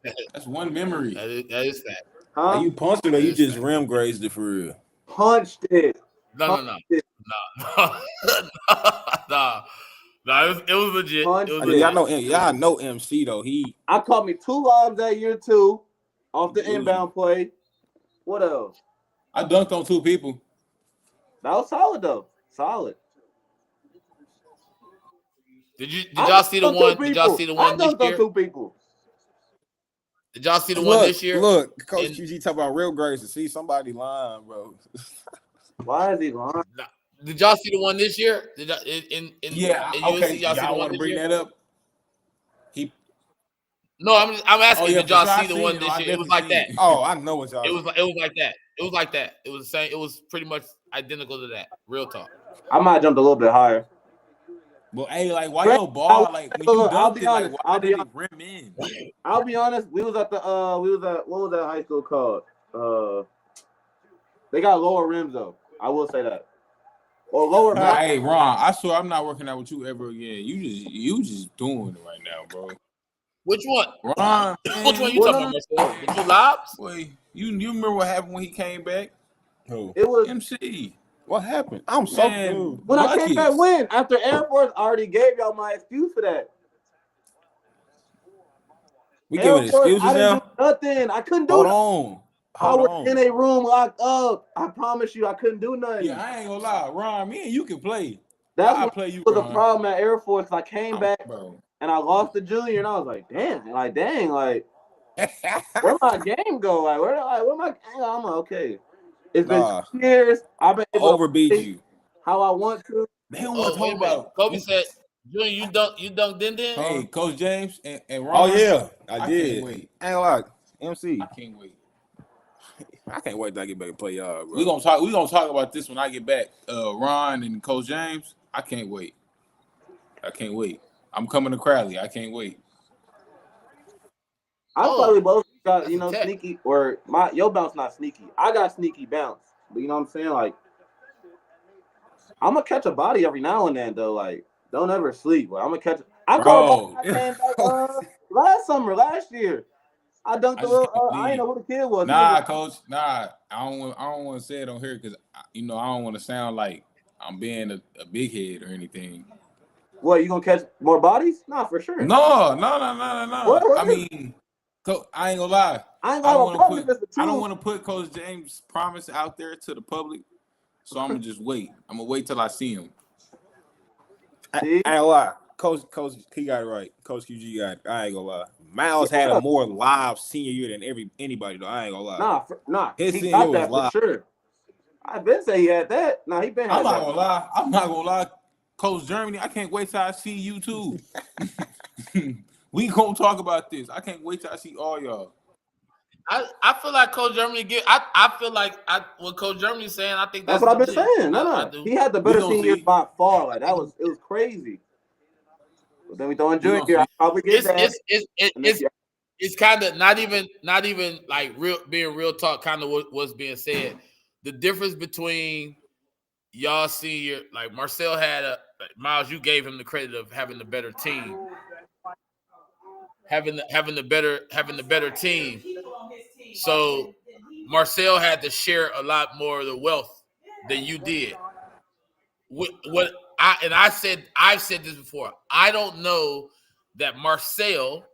fact. That's one memory. That is fact. Huh? Are you punched it or you just rim grazed it for real? Punched it. No. It was legit. Y'all know MC though. I caught me 2 lobs that year too, off the inbound play. What else? I dunked on 2 people. That was solid though. Solid. Did y'all see the one? Did y'all see the one this year? 2 people. Did y'all see the one this year? Look, Coach QG talk about real grades to see somebody lying, bro. Why is he lying? Did y'all see the one this year? Did y'all, in okay. Y'all want to bring that up? No, I'm asking. Did y'all see the one this year? It was like that. Oh, I know what y'all. It was like that. It was like that. It was the same. It was pretty much identical to that. Real talk. I might have jumped a little bit higher. Well, hey, like why your ball when you dunked it, like why did it rim in? I'll be honest. We was at what was that high school called? They got lower rims though. I will say that. Or lower mount. Hey, Ron, I swear I'm not working out with you ever again. You just doing it right now, bro. Which one? Ron, Which one you Well, talking about, Marcell? The two lobs? Boy, you remember what happened when he came back? Who? It was MC. What happened? I'm so Man, confused. when I came back. buckets. When after Air Force, I already gave y'all my excuse for that. We Air giving Force, excuses I didn't now? do nothing. I couldn't do Hold nothing. on. I Hold was on. in a room locked up. I promise you, I couldn't do nothing. Yeah, I ain't gonna lie, Ron. Me and you can play. That's I what play you, was a Ron. problem at Air Force. I came back Bro. and I lost the junior, and I was like, damn, like, where my game go? Like, where my game go? I'm like, okay. It's been Nah. 2 years. I've been able to Overbeat play you. how I want to. They don't want Oh, to wait talk a minute. about. Kobe said, Junior, you dunked in then? Hey, Coach James and Ron. Oh yeah, I I did. can't wait. I ain't like MC. I can't wait. I can't wait till I get back and play y'all, bro. We gonna talk about this when I get back. Ron and Coach James. I can't wait. I'm coming to Crowley. I can't wait. I probably both got, that's a tech. sneaky, or your bounce not sneaky. I got sneaky bounce. But you know what I'm saying? Like, I'm gonna catch a body every now and then though. Like, don't ever sleep. Like, I'm gonna catch. I caught a body. I came back last year. I dunked a little. I didn't know who the kid was. Nah, Coach. Nah, I don't want to say it on here because I don't want to sound like I'm being a big head or anything. What, you gonna catch more bodies? Nah, for sure. No. What I mean, I ain't gonna lie. I don't don't want to put Coach James' promise out there to the public, so I'm gonna just wait. I'm gonna wait till I see him. I ain't gonna lie. Coach, he got it right. Coach QG got it. I ain't gonna lie. Myles had a more live senior year than anybody though. I ain't gonna lie. Nah. His He senior got year that was for live. sure. I been say he had that. Nah, he been. I'm not gonna lie. Coach Germany, I can't wait till I see you too. We gonna talk about this. I can't wait till I see all y'all. I feel like Coach Germany I feel like what Coach Germany's saying, I think That's what I've been legit. saying. No. I do. He had the better gonna senior see. by far. Like, it was crazy. But then we throwing junior here. I probably get that. It's kind of not even like being real talk. Kind of what was being said. The difference between y'all senior, like Marcell had Myles. You gave him the credit of having the better team, having the better team. So Marcell had to share a lot more of the wealth than you did. I've said this before. I don't know that Marcell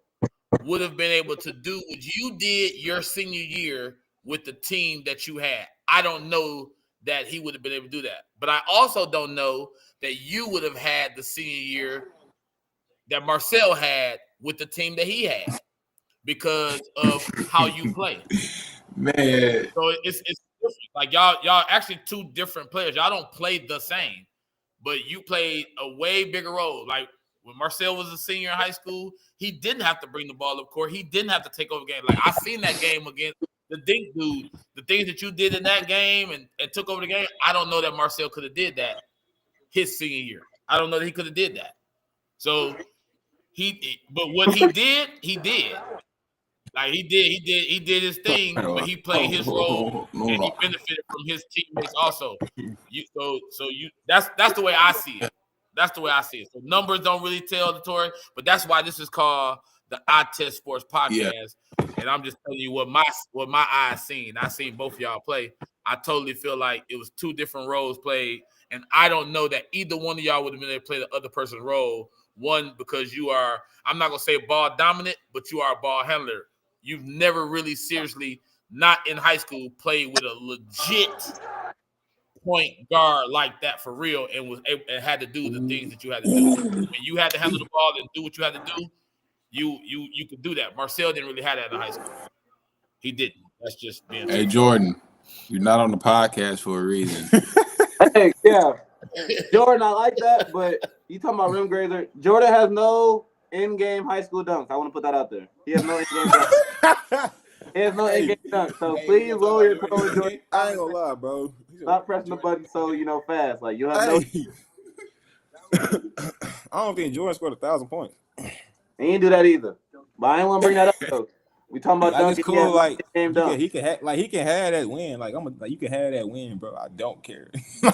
would have been able to do what you did your senior year with the team that you had. I don't know that he would have been able to do that. But I also don't know that you would have had the senior year that Marcell had with the team that he had because of how you play. Man. So it's different. Like y'all actually two different players. Y'all don't play the same, but you played a way bigger role. Like when Marcell was a senior in high school, he didn't have to bring the ball up court. He didn't have to take over game. Like I seen that game against the Dink dude. The things that you did in that game and took over the game, I don't know that Marcell could have did that his senior year. I don't know that he could have did that. So but what he did. Like he did his thing, but he played his role and he benefited from his teammates also. That's the way I see it. That's the way I see it. So numbers don't really tell the story, but that's why this is called the I Test Sports Podcast. Yeah. And I'm just telling you what my eyes seen. I seen both of y'all play. I totally feel like it was two different roles played, and I don't know that either one of y'all would have been able to play the other person's role. One, because you are, I'm not gonna say ball dominant, but you are a ball handler. You've never really seriously, not in high school, played with a legit point guard like that for real, and had to do the things that you had to do. When you had to handle the ball and do what you had to do, you could do that. Marcell didn't really have that in high school. He didn't. That's just being true. Hey Jordan, you're not on the podcast for a reason. Hey, yeah, Jordan, I like that, but you talking about rim grazer? Jordan has no in-game high school dunks. I want to put that out there. He has no in-game dunks. He has no in-game dunks. So please lower your tone, Jordan. I ain't gonna lie, bro. Stop pressing the button so fast. Like you have no. I don't think Jordan scored 1,000 points. He didn't do that either. But I ain't want to bring that up though. We talking about Like it's dunking. cool. Like game dunk. he can have that win. Like you can have that win, bro. I don't care. I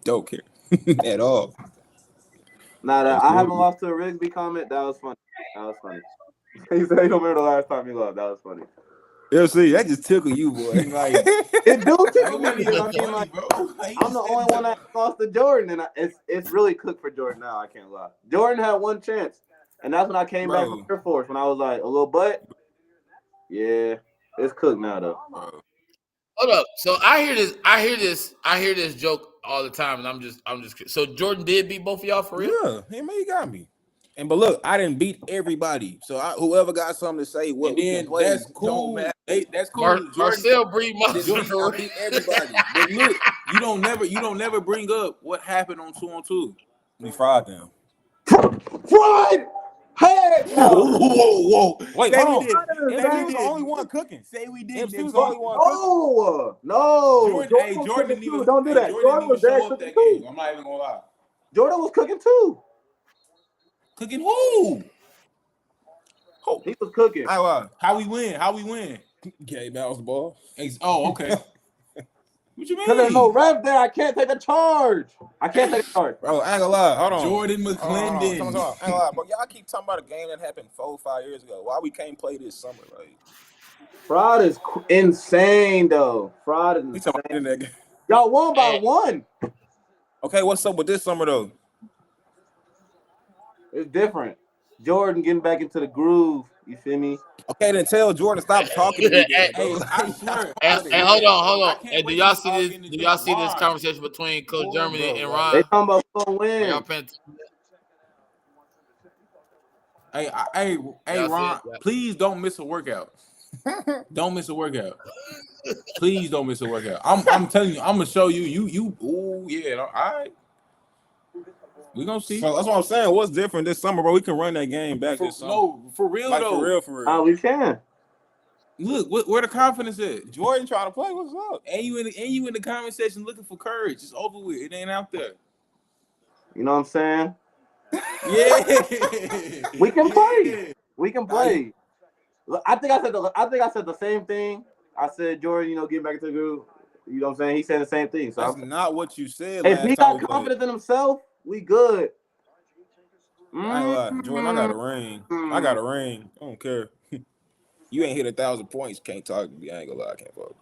don't care at all. Nah, It's I cool. haven't lost to a Rigsby comment. That was funny. He said he don't remember the last time he lost. That was funny. See, that just tickle you, boy. Like It do tickle Like, me what because is I mean, funny, like, bro? Like, I'm the only one that lost to Jordan, and it's really cooked for Jordan now. I can't lie. Jordan had one chance, and that's when I came back from Air Force when I was like a little butt. Yeah, it's cooked now though. bro. Hold up. So I hear this joke all the time, and I'm just. So Jordan did beat both of y'all for real? Yeah, he got me. But look, I didn't beat everybody. So whoever got something to say what And we can then play, that's don't cool. matter. That's cool. Marcell beat Myles. Jordan, I beat everybody. But look, you don't never bring up what happened on 2-on-2. We fried them. Fried. Hey, Whoa. Wait, Say hold we on. did. MC Say we was the did. only one cooking. Say we did. MC was the only one cooking. No. Jordan was Jordan cooking didn't too. even. Don't do that. Jordan didn't Was even there show up cooking that too. game. I'm not even gonna lie. Jordan was cooking too. Cooking who? He was cooking. How we win? Okay, that was the ball. Oh, okay. What you Because there's no mean? ref there, I can't take a charge. Bro, I ain't gonna lie. Hold on. Jordan Hold on. McClendon. I ain't gonna lie, bro. Y'all keep talking about a game that happened 4 or 5 years ago. Why we can't play this summer? Like, Fraud is insane, though. Fraud is we talking about insane. that game. Y'all won by 1. Okay, what's up with this summer though? It's different. Jordan getting back into the groove. You feel me? Okay, then tell Jordan to stop talking to me. Then, Hey, bro. I swear. And hold on. I can't And do wait y'all till see y'all this? get in the Do y'all gym. see this Ron. conversation between Coach Boy, Germany bro, and like- They Ron? talking about who's gonna Are y'all win. paying? Hey, Y'all see Ron, it? please don't miss a workout. Don't miss a workout. Please don't miss a workout. I'm telling you, I'm gonna show you. Oh yeah, all right. We gonna see. So that's what I'm saying. What's different this summer, bro? We can run that game back this summer. No, for real Like though. for real. We can. Look, where the confidence at? Jordan trying to play. What's up? And you in the comment section looking for courage. It's over with. It ain't out there. You know what I'm saying? Yeah. We can play. Yeah. We can play. Look, I think I said the same thing. I said Jordan, getting back into the groove. You know what I'm saying? He said the same thing. So That's not what you said. if Last he time got we confidence in himself, we good. I ain't gonna lie. Jordan, I got a ring. I don't care. You ain't hit 1,000 points. Can't talk to me. I ain't gonna lie. I can't fuck.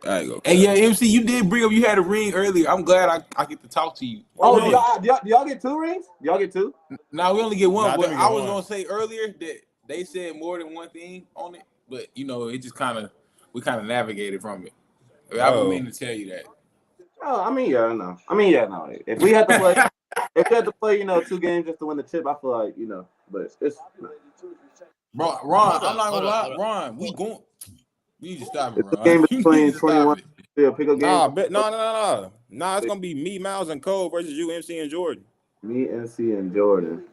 I ain't gonna. Hey, yeah, MC, you did bring up you had a ring earlier. I'm glad I get to talk to you. Oh, do y'all get 2 rings? Y'all get 2? Now we only get one, Nah, I but think we I get was one. gonna say earlier that they said more than one thing on it, but it just we navigated from it. I didn't mean to tell you that. Oh, I mean, yeah, no. If we had to play, 2 games just to win the chip, I feel like, but it's. Bro, Ron, I'm not gonna lie, Ron, we need to stop it, It's a Ron. game You between need to stop 21. it. Pick a game. No. Nah, it's gonna be me, Myles, and Cole versus you, MC, and Jordan. Me, NC, and Jordan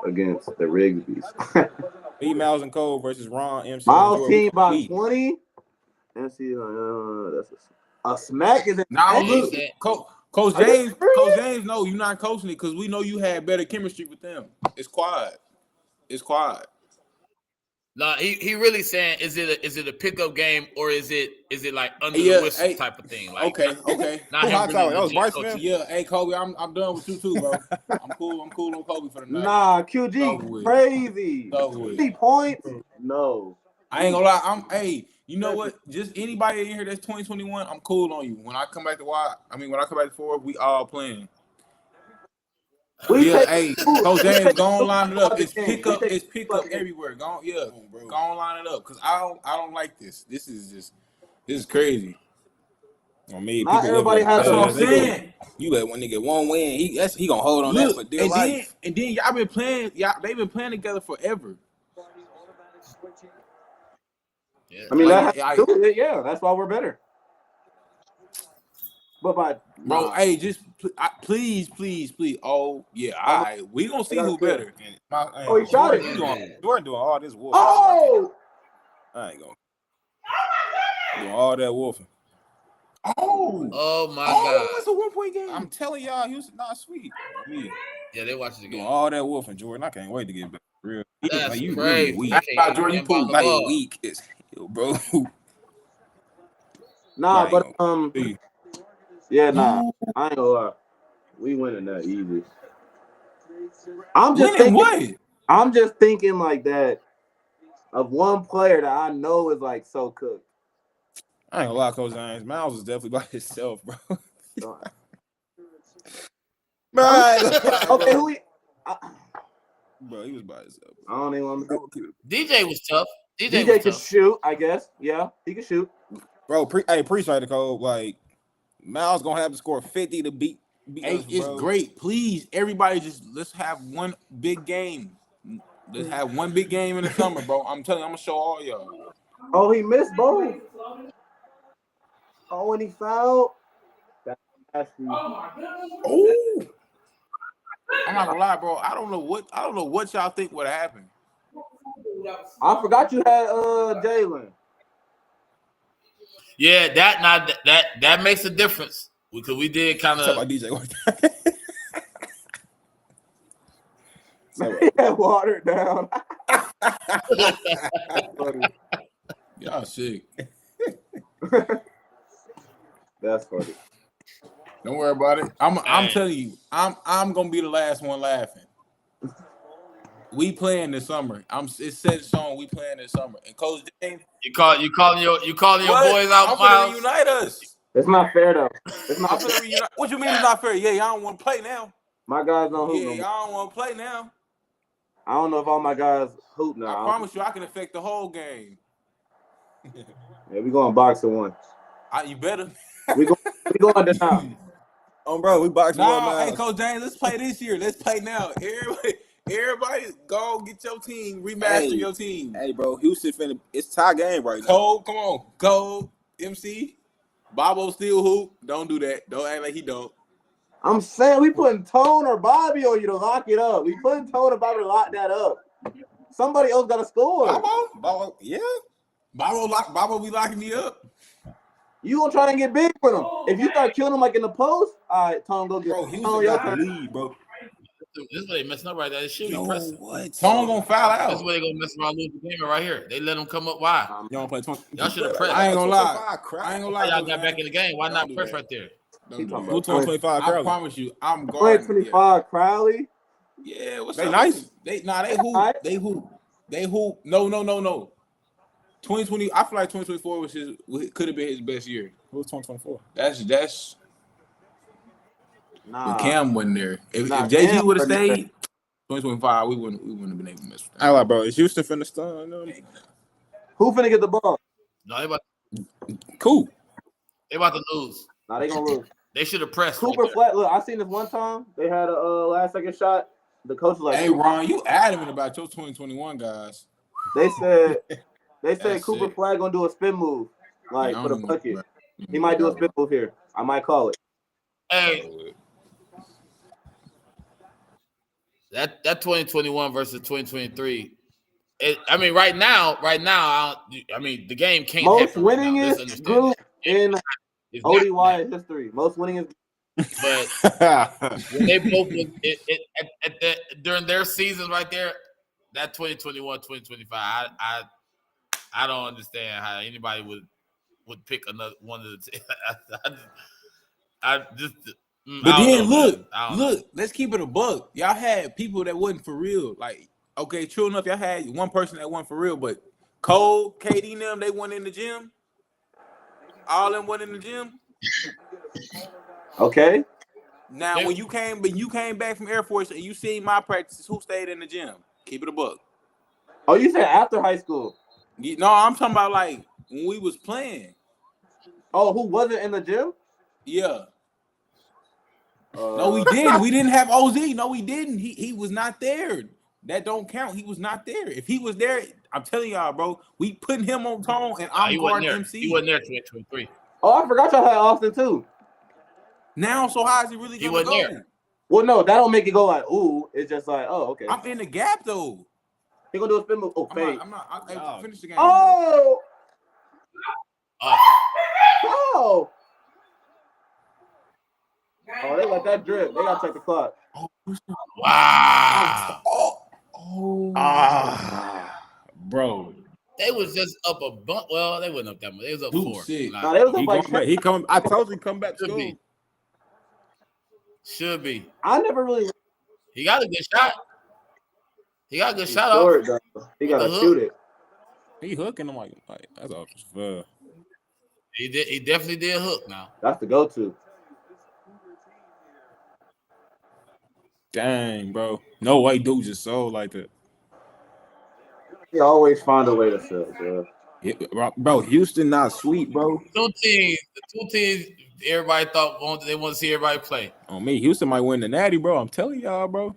against the Rigsbys. Me, Myles, and Cole versus Ron, MC, and Miles Jordan. team by 20. NC, that's a smack is Now insane. look, Coach Are you James, serious? no, you're not coaching it because we know you had better chemistry with them. It's quiet. No, he really saying is it a pickup game or is it like under the whistle type of thing? Like Okay. not him really That was legit Bryce coaching. Smith? Yeah, hey Kobe, I'm done with you too, bro. I'm cool on Kobe for the night. Nah, QG crazy. 50 points? No. I ain't gonna lie. You know what? Just anybody in here that's 2021, I'm cool on you. When I come back to 4, we all playing. Coach James, go on line it up. It's pick up everywhere. Go on line it up. Cause I don't like this. This is crazy. On me, Not everybody has That's what I'm saying. You let one nigga one win. He gonna hold on that for dear life. And then y'all been playing. They've been playing together forever. Yeah. I mean, that's why we're better. Bro, just please. Oh yeah, all right. We gonna see who better. He shot it. Jordan doing all this wolfing. Oh, I ain't gonna doing all that wolfing. Oh my Oh, God. it's a 1-point game. I'm telling y'all, Houston not sweet. Yeah. Yeah, they watched the Doing game. all that wolfing, Jordan. I can't wait to get back. Real. That's Like, you really crazy. weak. They can't Jordan, you inbound the Like ball. weak as hell, bro. Nah, I but ain't gonna see. yeah, nah. I ain't gonna lie. We winning that easy. I'm just Winning thinking. what? I'm just thinking like that of one player that I know is like so cooked. I ain't gonna lie, Coach James. Myles is definitely by himself, bro. Bro, I ain't gonna lie, Okay, bro. who? Bro, he was by himself. I don't even want to. DJ was tough. DJ DJ was can tough. shoot, I guess. Yeah, he can shoot. Bro, appreciate it, Cole. Like, Myles gonna have to score 50 to beat Hey, us, it's bro. great. Please, everybody, let's have one big game. Let's have one big game in the summer, bro. I'm telling you, I'm gonna show all y'all. Oh, he missed both. Oh, and he fouled. That's nasty. Oh, I'm not gonna lie, bro. I don't know what y'all think would happen. I forgot you had Jalen. Yeah, that makes a difference because we did kind Talk of. about DJ. He had watered down. Y'all sick. That's funny. Don't worry about it. I'm telling you, I'm gonna be the last one laughing. We playing this summer. It's set in stone. We playing this summer. And Coach James, You calling your boys out, I'm finna Myles? reunite us. It's not fair though. It's I'm not. finna reunite. What you mean it's not fair? Yeah, y'all don't want to play now. My guys don't hoop Yeah, no more. y'all don't want to play now. I don't know if all my guys hoop now. I promise you, I can affect the whole game. Yeah, we going boxing one. You better. We going down. Oh, bro, we boxing one No, now. hey, Coach James, let's play this year. Let's play now. Everybody, go get your team. Remaster your team. Hey, bro, Houston finna. It's tie game right now. Cole, come on. Cole, MC. Bobo still hoop. Don't do that. Don't act like he don't. I'm saying we putting Tone or Bobby on you to lock it up. We putting Tone or Bobby to lock that up. Somebody else got to score. Bobo, yeah. Bobo be locking me up. You gonna try and get big with him. If you start killing him like in the post, all right, Tone, go get Bro, him. Houston got the lead, bro. This is where they messing up right there. They should be pressing. What? Tone gonna foul out. This is where they gonna mess around, lose the game right here. They let them come up wide. You don't play 20. Y'all should have pressed. I ain't gonna lie. Y'all got back in the game. Why not do press that. right there? Don't do Who that. 25 I Crowley? promise you, I'm Play guarding. 25 Crowley. Yeah, what's They up? nice. They hoop. Right. They hoop. They hoop. No. 2020. I feel like 2024 could have been his best year. Who's 2024? That's Nah. when Cam wasn't there. If Nah, JG Cam would have wasn't stayed, 2025, we wouldn't have been able to mess with I that. like, bro. Is Houston finna stun them? Who finna get the ball? No, they about Cool. to lose. Nah, they gonna lose. They should have pressed. Cooper Flat. Look, I seen this one time. They had a last second shot. The coach was like, Hey Ron, you adamant about your 2021 guys. they said That's Cooper sick. Flag gonna do a spin move, like Yeah, for the I don't bucket. know. He might do a spin move here. I might call it. Hey, that 2021 versus 2023. I mean, right now, I mean, the game can't Most happen right now. Let's winningest understand group in It's not gonna happen. ODY history. Most winningest. But when they both during their seasons right there, that 2021, 2025, I don't understand how anybody would pick another one of the. I just. But I don't then know, man. look, let's keep it a buck. Y'all had people that wasn't for real. Like, okay, true enough, y'all had one person that wasn't for real, but Cole, KD, them, they went in the gym. All them went in the gym. Okay. Now, when you came back from Air Force and you seen my practices, who stayed in the gym? Keep it a buck. Oh, you said after high school? No, I'm talking about like when we was playing. Oh, who wasn't in the gym? Yeah. No, we didn't. We didn't have OZ. No, we didn't. He was not there. That don't count. He was not there. If he was there, I'm telling y'all, bro, we putting him on Tone and I'm guarding MC. He wasn't there 2023. Oh, I forgot y'all had Austin too. Now, so how is he really gonna go? There. Well, no, that don't make it go like ooh. It's just like okay. I'm in the gap though. He gonna do a spin move. Oh, fake. Finish the game. Oh. Oh. Oh, they let that drip. They gotta check the clock. Wow. Bro. They was just up a bunch. Well, they wasn't up that much. They was up Dude, 4. shit. Nah, they was He up like coming back. He coming. I told you come back to Should school. be. Should be. I never really He got a good shot. He got a good shot short, off. though. He gotta the shoot it. He hooking him like that's off his fur. He did. He definitely did hook now. That's the go-to. Dang, bro. No way, dude just sold like that. He always find a way to sell, bro. Yeah, bro, Houston not sweet, bro. The two teams. Everybody thought they want to see everybody play. On me, Houston might win the Natty, bro. I'm telling y'all, bro.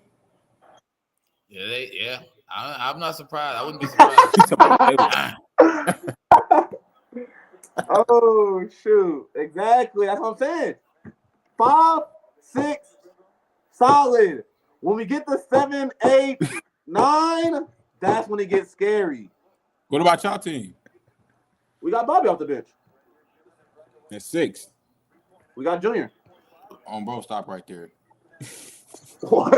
Yeah. I'm not surprised. I wouldn't be surprised. Oh shoot! Exactly. That's what I'm saying. 5, 6, solid. When we get to 7, 8, 9, that's when it gets scary. What about y'all team? We got Bobby off the bench. That's 6. We got Junior. Bro, stop right there. What?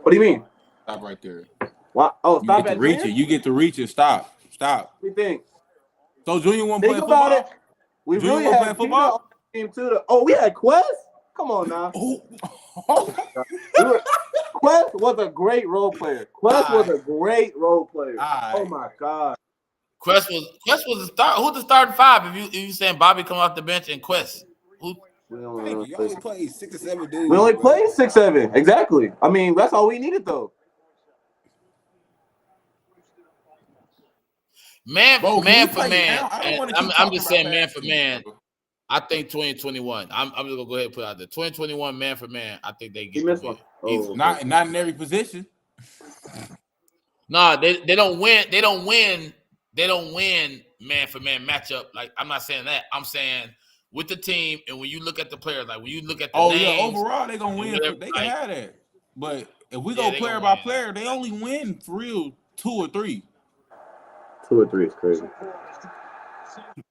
What do you mean? Stop right there. What? Oh, You stop get at to reach Junior? it. You get to reach it. Stop. What do you think? So Junior won't play Think football? about it. We Junior really won't had play Junior football? on the team too. We had Quest. Come on now. Quest was a great role player. Quest was a great role player. Oh my God. Quest was the start. Who's the starting 5? If you saying Bobby come off the bench and Quest, who? We only played 6 or 7 dudes. We only played 6, 7. Exactly. I mean, that's all we needed though. Man for man. I'm just saying man for teams, man. bro. I think 2021. I'm just gonna go ahead and put it out there. 2021 man for man. I think they He get missed the one. win. Oh. Not in every position. Nah, they don't win. They don't win man for man matchup. Like I'm not saying that. I'm saying with the team and when you look at the players, like when you look at the names, overall they gonna win. whatever, They can have that. But if we Yeah, go they player gonna by win. player, they only win for real 2 or 3. 2 or 3 is crazy.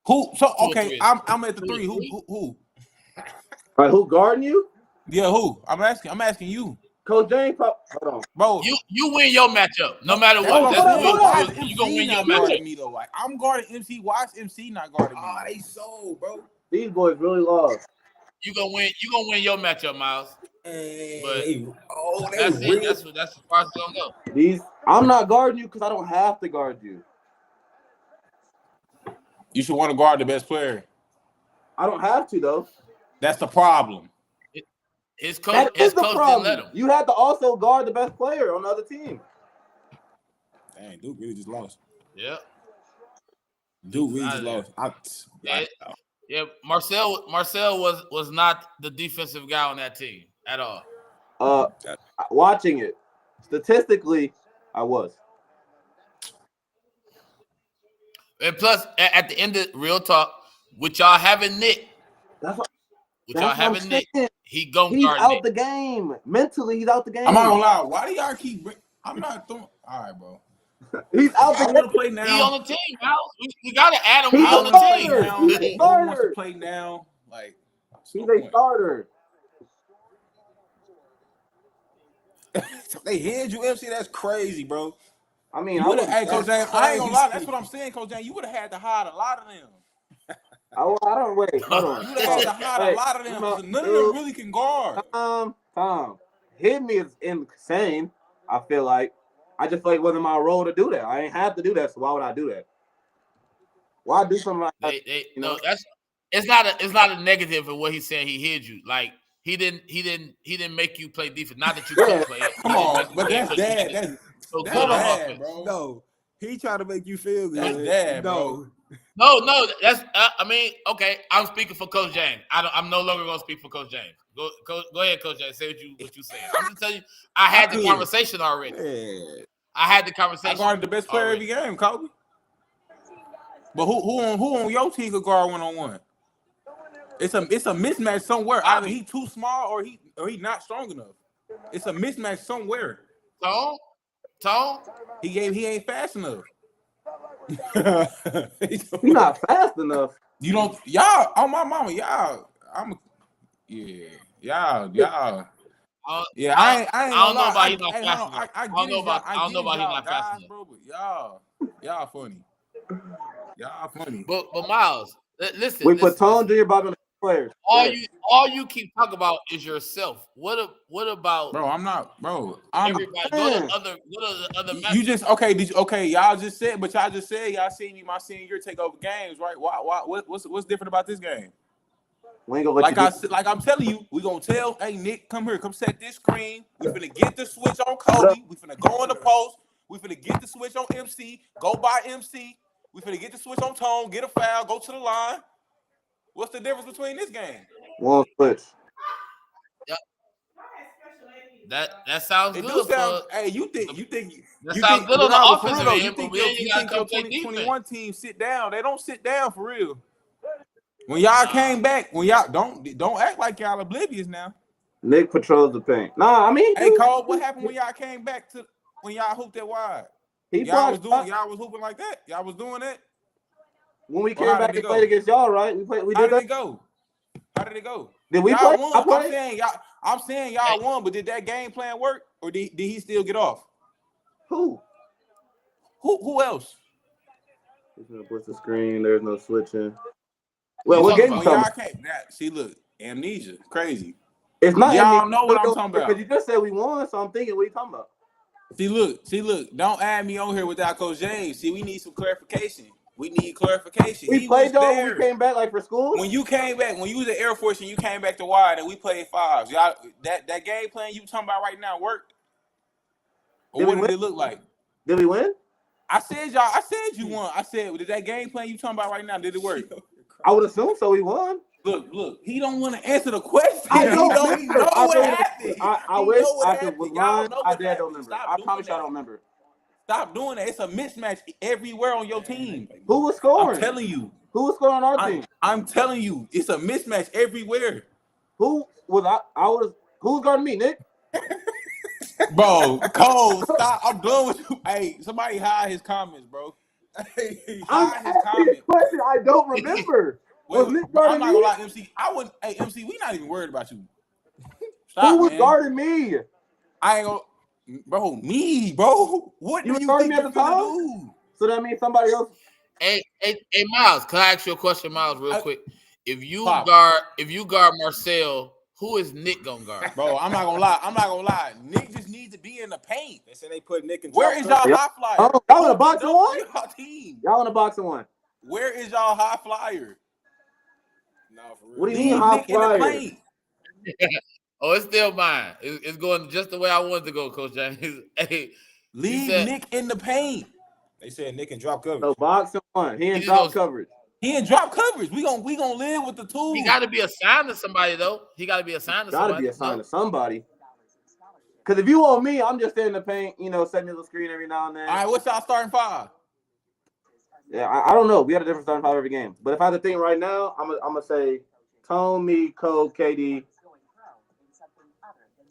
Who? So 2 or okay, 3 is I'm at the 3. Who? All right, who guarding you? Yeah, who? I'm asking you, Coach James. Hold on. bro. You win your matchup no matter That's what. what That's I'm saying. Why is you gonna MC win your not matchup. guarding me though? Like I'm guarding MC. Why is MC not guarding me? they sold, bro. These boys really lost. You gonna win your matchup, Myles. Hey, That's it. That's as far as it's gonna go. I'm not guarding you because I don't have to guard you. You should want to guard the best player. I don't have to though. That's the problem. His coach That is the didn't problem. let him. You had to also guard the best player on the other team. Dang, Duke really just lost. Yeah. Dude really just lost. Yeah, Marcell was not the defensive guy on that team at all. Watching it, statistically, I was. And plus, at the end of real talk, with y'all having Nick, he gonna He's guard out Nick. the game. Mentally, he's out the game. I'm not gonna lie. Why do y'all keep? I'm not throwing. All right, bro. He's out the I game. want to play now. He on the team, Myles. We gotta add him. He's He's on the starter. team. Now. He's a He wants starter. to play now. Like He's a starter. They hid you, MC. That's crazy, bro. I mean, hey, Coach James, I ain't gonna lie. That's what I'm saying, Coach James. You would have had to hide a lot of them. I don't wait. Hold on. You would have had to hide a lot of them. 'Cause none of them really can guard. Tom, hitting me is insane. I feel like I just feel like it wasn't my role to do that. I ain't have to do that, so why would I do that? Why do something like that? No, it's not a negative of what he's saying. He hid you. Like he didn't make you play defense. Not that you couldn't play it. Come on, but that's dad. That's dad, bro. No, he trying to make you feel good. That's dad, bro. No, that's I mean, okay. I'm speaking for Coach James. I'm no longer gonna speak for Coach James. Go ahead, Coach James. Say what you saying. I'm just telling you. I had the conversation already. Yeah. I had the conversation. I guarded the best player every game, Kobe. But who on your team could guard 1-on-1? It's a mismatch somewhere. Either he too small or he not strong enough. It's a mismatch somewhere. Tone. He ain't fast enough. He's not fast enough. You don't y'all on my mama, y'all. Yeah. Y'all. I Yeah, I ain't don't gonna know lie. about he not Hey, fast hold on. enough. I I get don't know it, y'all. about I I don't get know it, about he y'all not fast guys, enough. bro. But y'all funny. Y'all funny. But Myles, listen, We put Tone listen. Junior Bobby on the players. Yes. All you keep talking about is yourself. What about Bro, I'm not, bro. I'm everybody? Man. Go to the other matches. you just okay, y'all just said y'all seen me my senior year take over games, right? Why what's different about this game? We ain't gonna let Like I'm telling you, we gonna tell, hey Nick, come here, come set this screen. We finna get the switch on Kobe. We finna go in the post. We finna get the switch on MC. Go by MC. We finna get the switch on Tone. Get a foul. Go to the line. What's the difference between this game? One switch. That sounds It do good sound. for. Hey, you That sounds good on the but for real offensive though, end, but then you you gotta think your come play 2021 defense. team sit down? They don't sit down for real. When y'all came back, when y'all don't act like y'all oblivious now. Nick patrols the paint. Nah, I mean, Hey Cole, what happened when y'all came back to when y'all hooped that wide? he Y'all brought was hooping like that. Y'all was doing that. when we Or came how did back it and played go? against y'all, right? We How did did that. it go? How did it go? Did we Y'all play? I won. played. I'm saying y'all won, but did that game plan work, or did he still get off? Who? Who else? He's gonna push the screen. There's no switching. What Well, you what talking game you When about? talking y'all about? came, see, look, amnesia, crazy. It's not Y'all amnesia know what I'm talking because about. you just said we won, so I'm thinking, what are you talking about? See, look. Don't add me on here without Coach James. See, we need some clarification. We need clarification. We He was played y'all when we there came back, like for school. when you came back. When you was at Air Force and you came back to wide, and we played fives. Y'all, that game plan you talking about right now worked, or Did we what win? did it look like? Did we win? I said you won. I said, did that game plan you talking about right now? Did it work? I would assume so. We won. Look. He don't want to answer the question. I He don't know remember. I what really don't happened. remember. I He wish know what I could was happened. Y'all lying. know I what did don't happened. remember. Stop I doing promise you I that. don't remember. Stop doing that. It's a mismatch everywhere on your team. Who was I'm scoring? telling you. Who was scoring on our team? I'm telling you, it's a mismatch everywhere. Who was I was who was guarding me, Nick? Bro, Cole, stop. I'm done with you. Hey, somebody hide his comments, bro. Hey, I'm hide his asking a comment. question. I don't remember. Was Wait, Nick bro, I'm guarding not gonna me? lie, MC. Hey, MC, we not even worried about you. Who Stop, was man. guarding me? I ain't gonna, bro. What You do were you guarding me think at you the finna time? do? So that means somebody else. Hey, Myles, can I ask you a question, Myles, real quick? If you Pop. guard Marcell, who is Nick gonna guard? Bro, I'm not gonna lie. Nick just needs to be in the paint. They said they put Nick in Where drop is coverage. y'all high flyer? Y'all in a Who box get of dunk one? on y'all team? Y'all in a box of one. Where is y'all high flyer? No, for real. What do you mean Leave high Nick in the flyer? paint. Oh, it's still mine. It's going just the way I wanted to go, Coach James. Hey, Leave said Nick in the paint. They said Nick in drop coverage. So box of one. He he in just drop goes. coverage. He in drop coverage. We gonna live with the He tools. got to be assigned to somebody though. He got to be assigned to Gotta somebody. be assigned to somebody. Because if you want me, I'm just in the paint, setting a little screen every now and then. All right, what's y'all starting five? Yeah, I don't know. We had a different starting five every game. But if I had to think right now, I'm gonna say Tone, me, Cole, KD.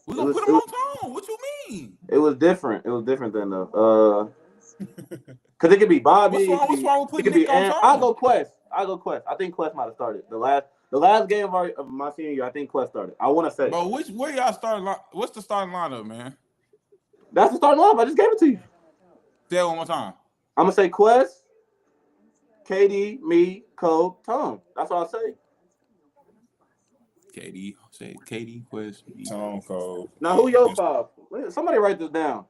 We gonna put him on Tone. What you mean? It was different. It was different than the because it could be Bobby. What's wrong with It putting could be Nick on Aaron. I'll Tone? go Quest. I think Quest might have started the last game of my senior year. I think Quest started. I want to say. Bro, where y'all starting? What's the starting lineup, man? That's the starting lineup. I just gave it to you. Say it one more time. I'm gonna say Quest, KD, me, Cole, Tom. That's what I'll say. KD, Quest. Tone Cole. Now who your five? Somebody write this down.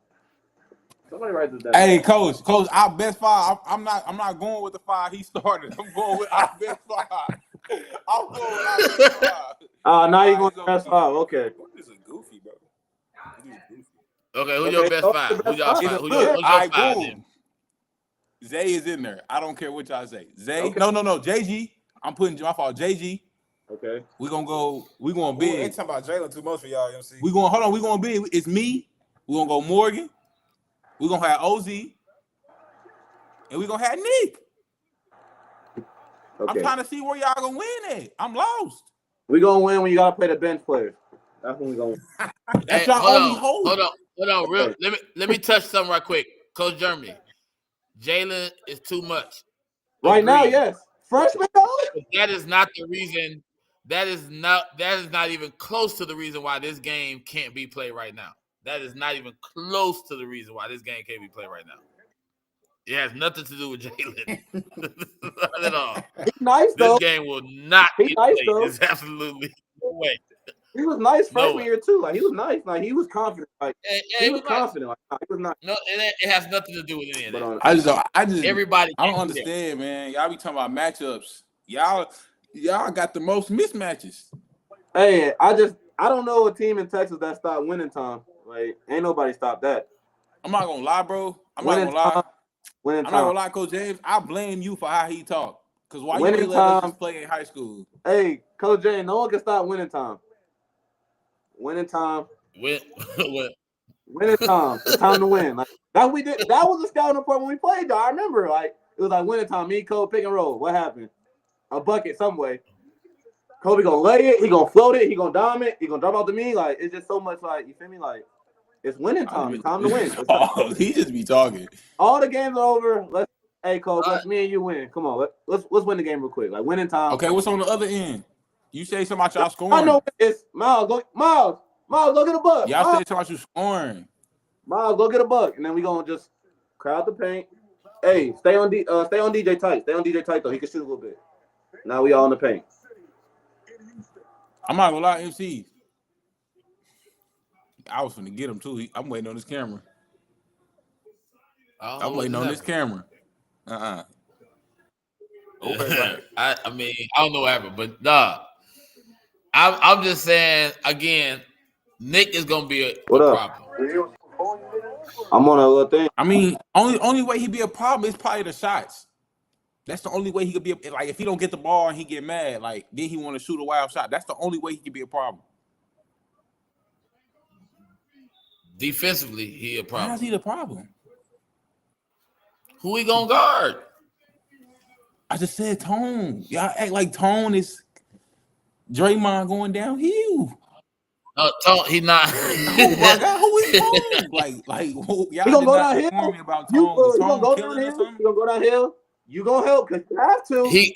Hey, coach, our best five. I'm not going with the five he started. I'm going with our best five. I'm going with our best five. Now you're going to best five. Okay. What is a goofy, bro? Okay, who's your best five? Who's your five? Who's your five then? Zay is in there. I don't care what y'all say. Zay, okay. No. JG. I'm putting my fault. JG. Okay. We going big. Ain't talking about Jalen too much for y'all, MC. We going big. It's me. We gonna go Morgan. We gonna have OZ. And we gonna have Nick. Okay. I'm trying to see where y'all gonna win at. I'm lost. We gonna win when you gotta play the bench players. That's when we gonna win. That's y'all only hope. Hold on. Real. Let me touch something right quick. Coach Germany. Jalen is too much. Right now, yes. Freshman though? That is not the reason that is not even close to the reason why this game can't be played right now. That is not even close to the reason why this game can't be played right now. It has nothing to do with Jalen. Not at all. He's nice, This though. game will not He's get nice, played. though. There's absolutely no way. He was nice No freshman way. year, too. Like, he was nice. Like, he was confident. Like, Yeah, he was nice. confident. Like, he was not. No, it has nothing to do with any of But that. I just Everybody I don't can't be there. understand, man. Y'all be talking about matchups. Y'all got the most mismatches. Hey, I don't know a team in Texas that stopped winning time. Like, ain't nobody stopped that. I'm not gonna lie, bro. I'm Winning not gonna lie. Winning I'm time. not gonna lie, Coach James. I blame you for how he talk. Cause why Winning you ain't let us time. just play in high school? Hey, Coach J, no one can stop winning time. Winning time. When Winning time. It's time to win. Like that we did. That was a scouting report when we played, though. I remember. Like it was like winning time. Me, Kobe, pick and roll. What happened? A bucket some way. Kobe gonna lay it. He gonna float it. He gonna dime it. He gonna drop out to me. Like it's just so much. Like you feel me? Like it's winning time. It's time to win. It's time. He just be talking. All the games are over. Hey, Coach, let's me and you win. Come on, let's win the game real quick. Like winning time. Okay, what's on the other end? You say something about y'all scoring. I know it's Myles. Myles, go get a buck. Y'all Myles. say something about you scoring. Myles, go get a buck, and then we gonna just crowd the paint. Hey, stay on DJ tight. Stay on DJ tight though. He can shoot a little bit. Now we all in the paint. I'm not gonna lie, MC. I was finna get him too. I'm waiting on this camera. I'm waiting on this camera. Okay, I mean, I don't know what happened, but nah. I'm just saying again, Nick is gonna be a problem. I'm on a little thing. I mean, only way he'd be a problem is probably the shots. That's the only way he could be like if he don't get the ball and he get mad, like then he want to shoot a wild shot. That's the only way he could be a problem. Defensively, he a problem. How's he the problem? Who he gonna guard? I just said Tone. Y'all act like Tone is Draymond going downhill. Tone, he not. Oh my God, who is Tone? like y'all he gonna go downhill. Inform me about Tone. He gonna go downhill. He gonna go downhill. You gonna help because you have to.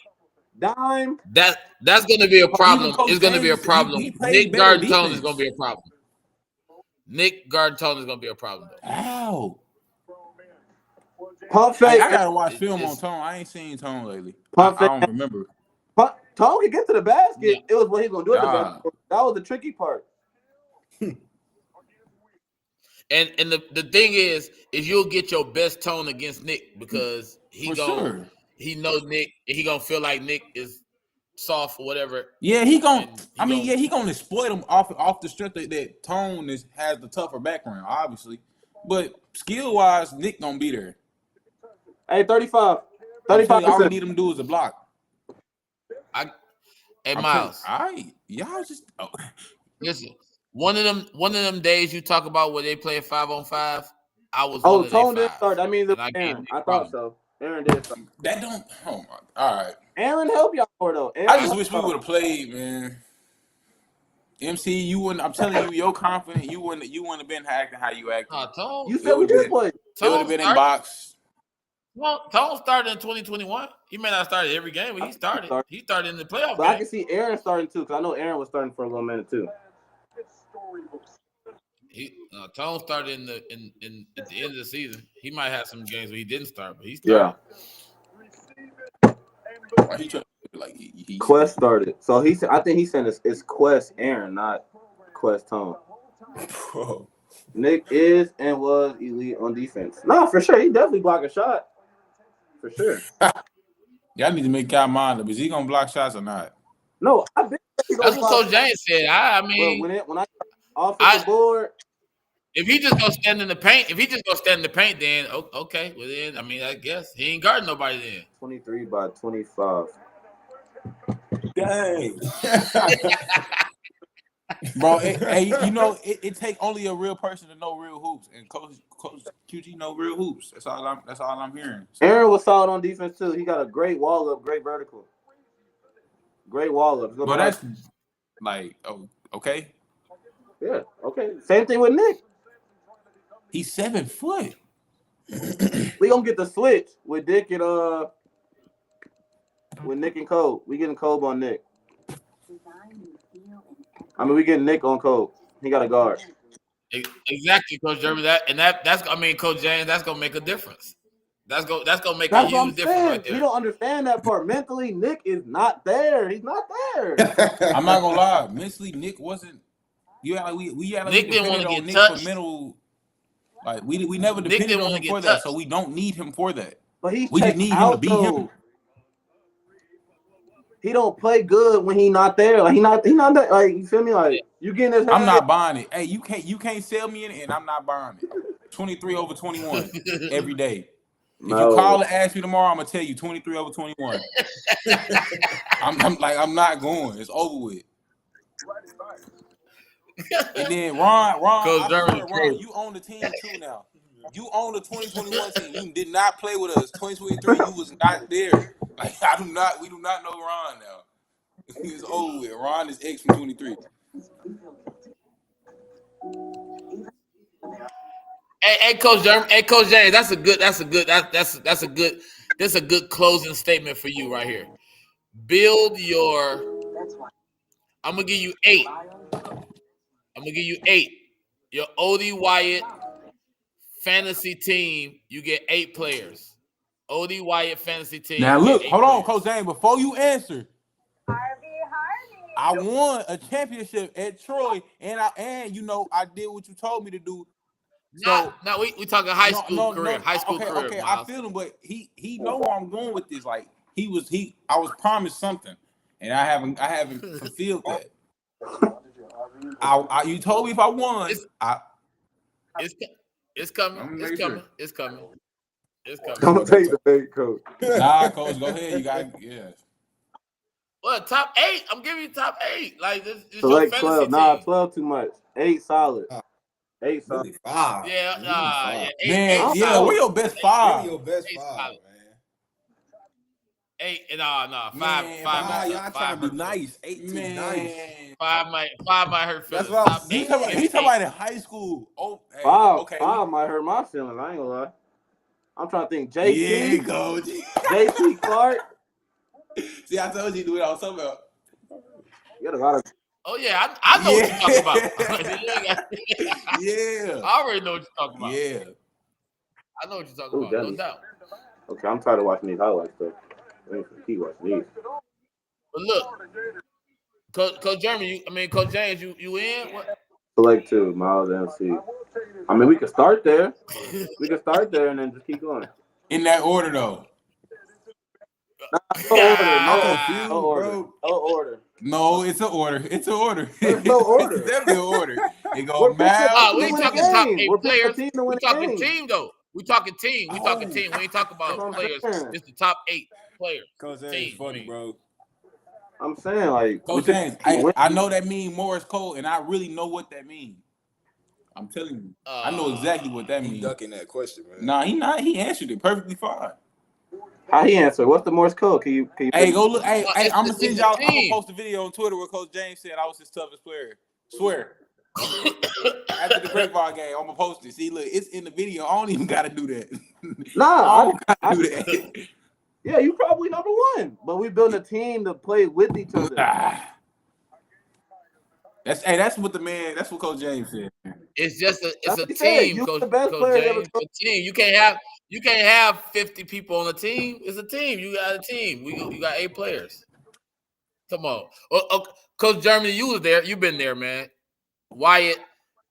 Dime. That's gonna be a problem. It's gonna be a problem. Nick guarding Tone is gonna be a problem. Nick guarding Tone is gonna be a problem. How? Pump fake. I gotta watch film on Tone. I ain't seen Tone lately. I don't remember. Tone can get to the basket. Yeah. It was what he's gonna do at the basket. That was the tricky part. And the thing is you'll get your best Tone against Nick because he knows Nick and he gonna feel like Nick is soft or whatever. Yeah, he gonna exploit him off the strength that Tone has the tougher background, obviously. But skill wise, Nick gonna be there. Hey, 35. All we need him to do is a block. Myles. All right, y'all just listen. One of them days you talk about where they play 5-on-5. I was. Tone didn't start. That means Aaron. I thought so. Aaron did start. That don't. Oh my. All right. Aaron helped y'all more though. I just wish we would have played, man. MC, you wouldn't. I'm telling you, you're confident. You wouldn't have been acting how you acted. You said we did play. It would have been in box. Well, Tone started in 2021. He may not start every game, but he started. He started in the playoff game. I can see Aaron starting too, because I know Aaron was starting for a little minute too. Tone started in at the end of the season. He might have some games where he didn't start, but he started. Yeah. Quest started. So he said, I think he said it's Quest Aaron, not Quest Tone. Bro. Nick is and was elite on defense. No, for sure. He definitely blocked a shot. For sure. Y'all need to make y'all mind up. Is he gonna block shots or not? No, I bet that's what Coach James said. I mean, when I off the board, if he just gonna stand in the paint, then okay. Well, then I mean, I guess he ain't guarding nobody then. 23 by 25. Dang. Bro, it take only a real person to know real hoops, and Coach QG know real hoops. That's all I'm hearing. So. Aaron was solid on defense too. He got a great wall up, great vertical, great wall up. But that's like, okay. Yeah, okay. Same thing with Nick. He's 7 foot. We gonna get the switch with Dick and with Nick and Cole. We getting Cole on Nick. I mean, we getting Nick on code. He got a guard. Exactly, Coach Jeremy. Coach James, that's gonna make a difference. That's gonna make That's a what I'm huge difference saying. right there. We don't understand that part. Mentally, Nick is not there. He's not there. I'm not gonna lie. Mentally, Nick wasn't. We Nick didn't want depended to on get Nick touched. for mental. Like we never Nick depended didn't on want him to for get that. touched. So we don't need him for that. But he We just checks need him to out be though. him. He don't play good when he not there. Like he not that. Like you feel me? Like you getting his head. I'm not buying it. Hey, you can't sell me in it, and I'm not buying it. 23 over 21 every day. No. If you call and ask me tomorrow, I'm gonna tell you 23 over 21. I'm not going. It's over with. And then Ron, Coach I Jeremy, swear, Ron, you own the team too now. You own the 2021 team. You did not play with us. 2023, you was not there. Like we do not know Ron now. It's over with. Ron is X from 23. Hey, Coach Jeremy. Hey, Coach James. That's a good closing statement for you right here. Build your. I'm gonna give you 8. Your OD Wyatt fantasy team. You get 8 players. OD Wyatt fantasy team. Now you look, get 8 hold on, players. Coach James. Before you answer, Harvey. I won a championship at Troy, and I did what you told me to do. So No, we talking high school career. High school career. Okay, Myles. I feel him, but he know where I'm going with this. Like I was promised something, and I haven't fulfilled that. You told me if I won, It's coming. I'm It's making coming. sure. It's coming. It's coming. Don't take the bait, coach. Nah, Coach, go ahead. You got Well, top 8. I'm giving you top 8. Like this your Select fantasy 12. team. Nah, 12 too much. 8 solid. 8 solid. Really 5. Yeah, Really 5. yeah. Man, Eight yeah, solid. we're your best Really five. your best Eight 5, solid. man. 8. No. 5. Man, 5. Y'all trying to be nice. 8 too nice. 5 might hurt That's feelings. what I'm Top He's 8. talking about in high school. Oh, hey, 5. okay. 5 might hurt my feelings. I ain't gonna lie. I'm trying to think. Yeah, JT. Coach. JT Clark. See, I told you to do it. I was talking about. You got a lot of. Oh yeah, I know what you're talking about. Yeah. I already know what you're talking about. Yeah. I know what you're talking Ooh, about. No Dennis. doubt. Okay, I'm tired of watching these highlights stuff. I ain't gonna keep watching these. But look, Coach Jeremy, Coach James, you in? What? Select 2, Myles MC. I mean, we could start there. We could start there and then just keep going. In that order, though. No order. I'm No, confused, no order. bro. No order. No, it's an order. It's an order. There's no order. It's definitely an order. It We're goes Myles. We ain't win talking a top game. 8 We're picking a players. team to We win a talking game. team though. We talking team. We talking team. We ain't talking That's about what I'm players. saying. It's the top 8 players. Coach James Team, funny, I mean. bro. I'm saying, like, Coach James, I know that means Morris Code, and I really know what that means. I'm telling you. I know exactly what that He means. ducking that question, man. Nah, he not. He answered it perfectly fine. how he answer? What's the Morse code? Can you Hey, go look. Hey, It's I'm gonna send y'all. I'm gonna team. post a video on Twitter where Coach James said I was his toughest player. Swear. After the Grapevine game, I'm gonna post it. See, look, it's in the video. I don't even gotta do that. Nah, I don't gotta do that. yeah, you probably number 1. But we building a team to play with each other. That's what Coach James said. It's just a That's what he team, said. You Coach, the best Coach player James. ever. A team. You can't have 50 people on a team. It's a team. You got a team. You got 8 players. Come on. Coach Jeremy, you was there. You've been there, man. Wyatt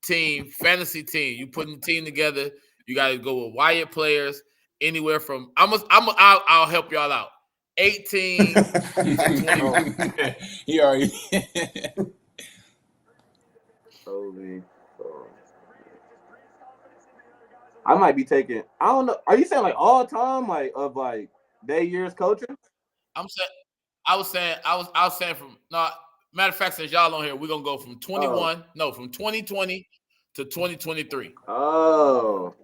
team, fantasy team. You putting the team together. You got to go with Wyatt players anywhere from. I'll help y'all out. 18 to 20. He already. I might be taking. I don't know. Are you saying like all time, like of like their years coaching? I was saying from matter of fact, since y'all on here, we're gonna go from 2020 to 2023. Oh.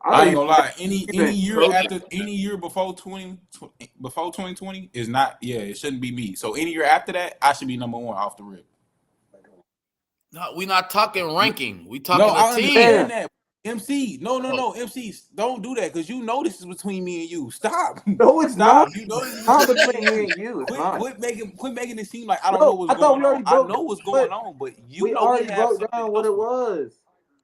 I ain't gonna lie. Any year coaching. after any year before 2020 is not. Yeah, it shouldn't be me. So any year after that, I should be number 1 off the rip. No, we're not talking ranking. We talking No, I a team. understand that. MC, no, MC, don't do that because you know this is between me and you. Stop. No, it's Stop. not. You know this is Not between between me and you. It's not. Quit making it seem like I don't know Bro, what's I thought going we on. already I broke know down what's what going on, but you we know we already have broke something down what else. it was.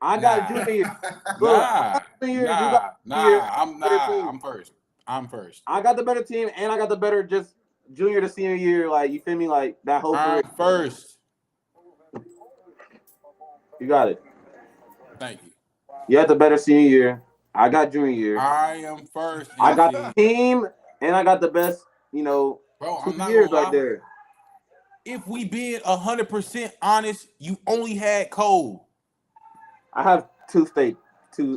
I got Nah, junior year. Look, I got junior year. You got junior year. I'm first. I'm first. I got the better team, and I got the better just junior to senior year. Like, you feel me? Like, that whole career. I'm first. You got it. Thank you. You had the better senior year. I got junior year. I am first. I got MC. the team, and I got the best, Bro, 2 I'm not years gonna right lie. there. If we being 100% honest, you only had Cole. I have two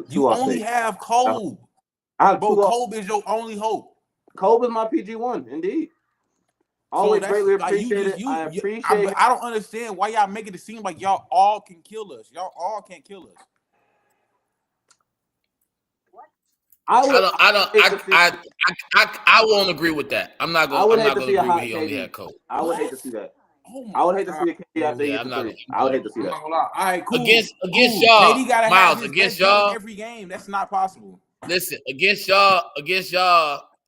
You off only state. have Cole. I have Bro, two off. Cole is your only hope. Cole is my PG1, indeed. So Always that's greatly like you appreciate just it. I you. appreciate But I don't understand why y'all making it seem like y'all all can kill us. Y'all all can't kill us. I won't agree with that. I'm not I would going hate to to see agree a with hot he only KD. had Cole. I would hate to see that. Oh my I would hate to God. see a KD after he Yeah, hits I'm the not. three. I would hate to see that. All right, cool. Against Cool. y'all, KD gotta Myles, have his against best game y'all. every game. That's not possible. Listen, against y'all.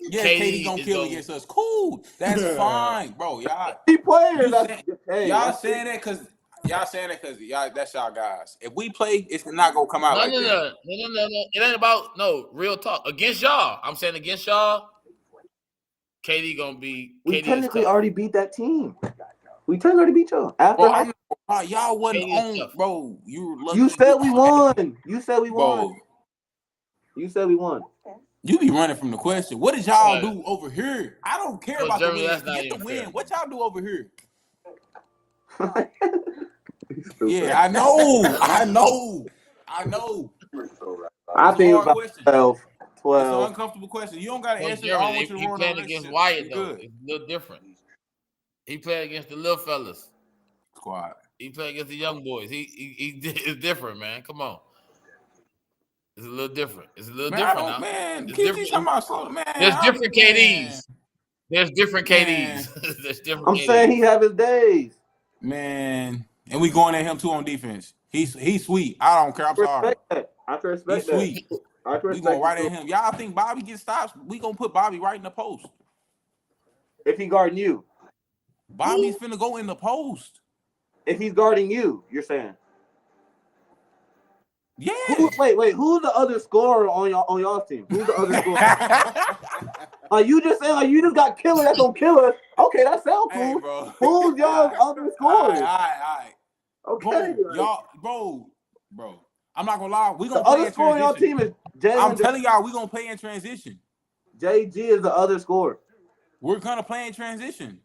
Yeah, KD gonna kill against us. Cool. That's fine, bro. Y'all. He players. Y'all saying that because y'all that's y'all guys. If we play, it's not gonna come out No. like that. It ain't about real talk. Against y'all, I'm saying against y'all. KD gonna be. We KD technically already beat that team. We technically already beat y'all. After Y'all wasn't KD is on, tough. bro. You were lucky. you said we won. You said we won. Bro, You said we won. you be running from the question. What did y'all do over here? I don't care about Jeremy, the win. that's not Forget the even win. fair. What y'all do over here? Yeah, I know. I think it's about question. 12. It's an uncomfortable question. You don't gotta answer. I don't want you to He ruin playing the against relationship. Wyatt You though. good. It's a little different. He playing against the little fellas. Squad. He playing against the young boys. It's different, man. Come on. It's a little different. It's different now. Man, It's keep different. talking about slow, man. There's different KDs. There's different KDs. There's different I'm KDs. saying he have his days. Man, and we going at him too on defense. He's sweet. I don't care. I'm sorry. I can respect He's that. sweet. I can We respect going right it at him. Y'all think Bobby gets stops? We gonna put Bobby right in the post. if he guarding you. Bobby's finna go in the post. If he's guarding you, you're saying. Yeah. Wait. Who's the other scorer on y'all's team? Who's the other scorer? You just saying you just got killer that's gonna kill us. Okay, that sounds cool. Hey, bro. Who's y'all's other scorers? All right. Okay, Bro. I'm not gonna lie. We the gonna play other in scorer on y'all transition. team is Jalen. I'm telling y'all, we gonna play in transition. JG is the other scorer. We're gonna play in transition.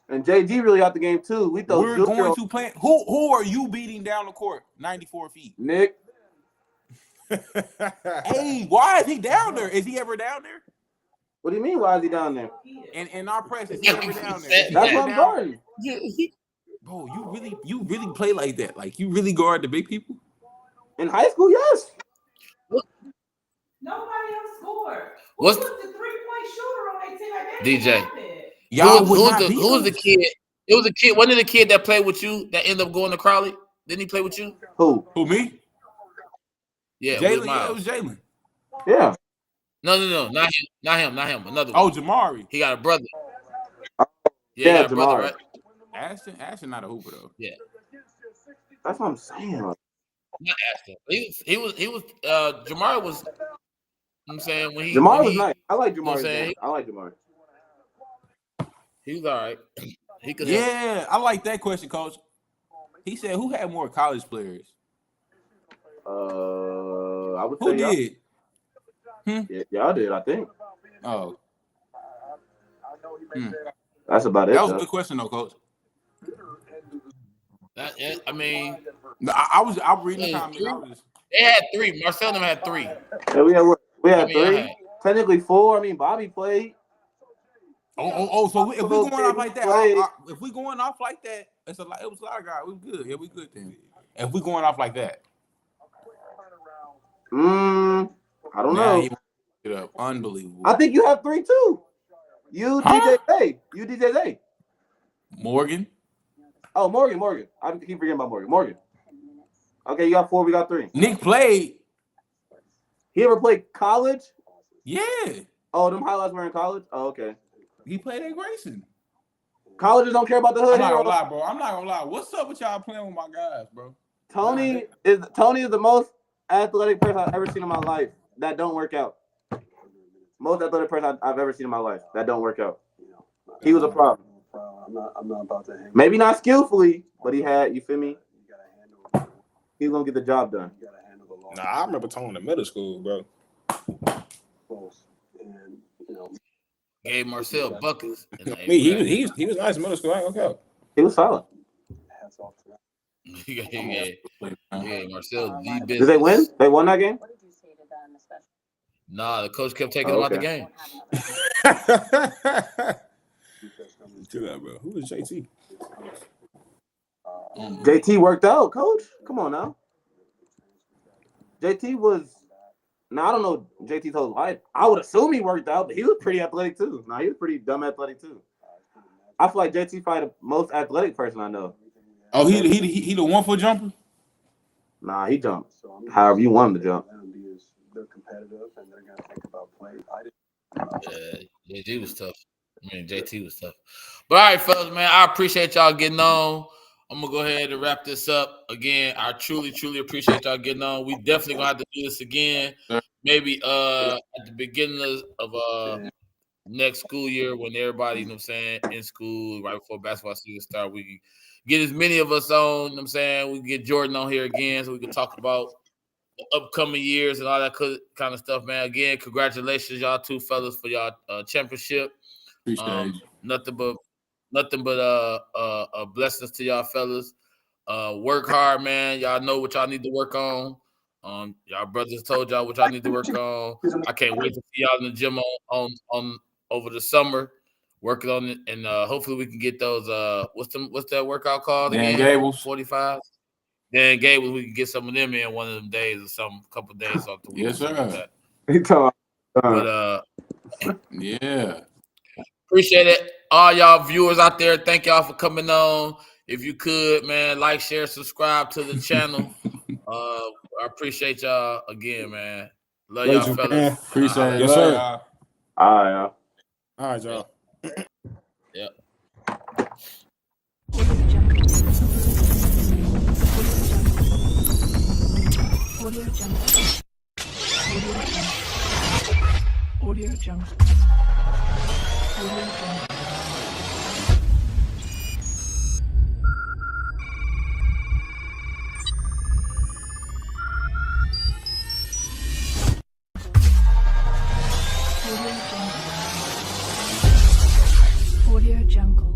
And JG really out the game too. We're going to play. Who are you beating down the court? 94 feet. Nick. Hey, why is he down there? Is he ever down there? What do you mean? Why is he down there? In our press, is he ever down there? That's what I'm guarding. Bro, you really play like that? Like you really guard the big people? In high school, yes. Nobody else scored. What's the 3-point shooter on their team? Like, DJ? Who was the kid? It was a kid. Wasn't it the kid that played with you that ended up going to Crowley? Didn't he play with you? Who? Me? Yeah, Jalen. Yeah, it was Jalen. Yeah. No, not him. Another one. Oh, Jamari. He got a brother. Yeah, he got a Jamari. brother, right? Ashton not a hooper though. Yeah. That's what I'm saying. Not Ashton. He was Jamari was. I'm saying Jamari was nice. I like Jamari. You know I like Jamari. He was all right. He could. Yeah, I like that question, Coach. He said, "Who had more college players?" I would Who say did? Yeah, y'all did. I think. Oh. That's about it. That was a good question, though, Coach. I mean, I was reading the comments. They had 3. Marcell them had 3. Yeah, we had 3. Technically 4. I mean, Bobby played. So if we going off like that, it was a lot of guys. We good. Yeah, we good then. If we going off like that. I don't know. It up. Unbelievable. I think you have 3 too. You DJ. Morgan. Oh, Morgan. I keep forgetting about Morgan. Okay, you got 4. We got 3. Nick played. He ever played college? Yeah. Oh, them highlights were in college? Oh, okay. He played at Grayson. Colleges don't care about the hood I'm not hero. gonna lie, bro. I'm not gonna lie. What's up with y'all playing with my guys, bro? Tony is the most athletic person I've ever seen in my life that don't work out. Most athletic person I've ever seen in my life that don't work out. He was a problem. I'm not about to hang. Maybe not skillfully, but he had. You feel me? He was gonna get the job done. Nah, I remember Tony in middle school, bro. And Gave Marcell buckets. He was nice in middle school. I ain't gonna count. He was solid. hats off to him. Yeah, Marcell, the business. Did they win? They won that game? What did you say to them, especially? Nah, the coach kept taking him out the game. Chill out, bro. Who was JT? JT worked out, coach. Come on now. JT was. Now I don't know JT's whole life. I would assume he worked out, but he was pretty athletic too. Nah, he was pretty dumb athletic too. I feel like JT probably the most athletic person I know. Oh, he the 1-foot jumper? Nah, he jumped. However you want him to jump. They're competitive and they're gonna think about play. JT was tough. I mean, JT was tough. But all right, fellas, man, I appreciate y'all getting on. I'm gonna go ahead and wrap this up. Again, I truly appreciate y'all getting on. We definitely gonna have to do this again. Maybe at the beginning of next school year when everybody, you know what I'm saying, in school, right before basketball season start, we can get as many of us on, you know what I'm saying? We can get Jordan on here again so we can talk about the upcoming years and all that kind of stuff, man. Again, congratulations, y'all two fellas, for y'all championship. Appreciate Nothing but blessings to y'all fellas. Work hard, man. Y'all know what y'all need to work on. Y'all brothers told y'all what y'all need to work on. I can't wait to see y'all in the gym on over the summer, working on it, and hopefully we can get those. What's that workout called Dan again? Gables. 45. Dan Gables. We can get some of them in one of them days or some couple days off the week. Yes, sir. Like that. He talking But Yeah. appreciate it. All y'all viewers out there, thank y'all for coming on. If you could, man, like, share, subscribe to the channel. I appreciate y'all again, man. Love y'all, Rachel, fellas. man. Appreciate it. Yes, Love sir. y'all. all right, All right, y'all. Yep. Audio Jungle. Audio Jungle. Audio Jungle. Audio Jungle. Audio Jungle.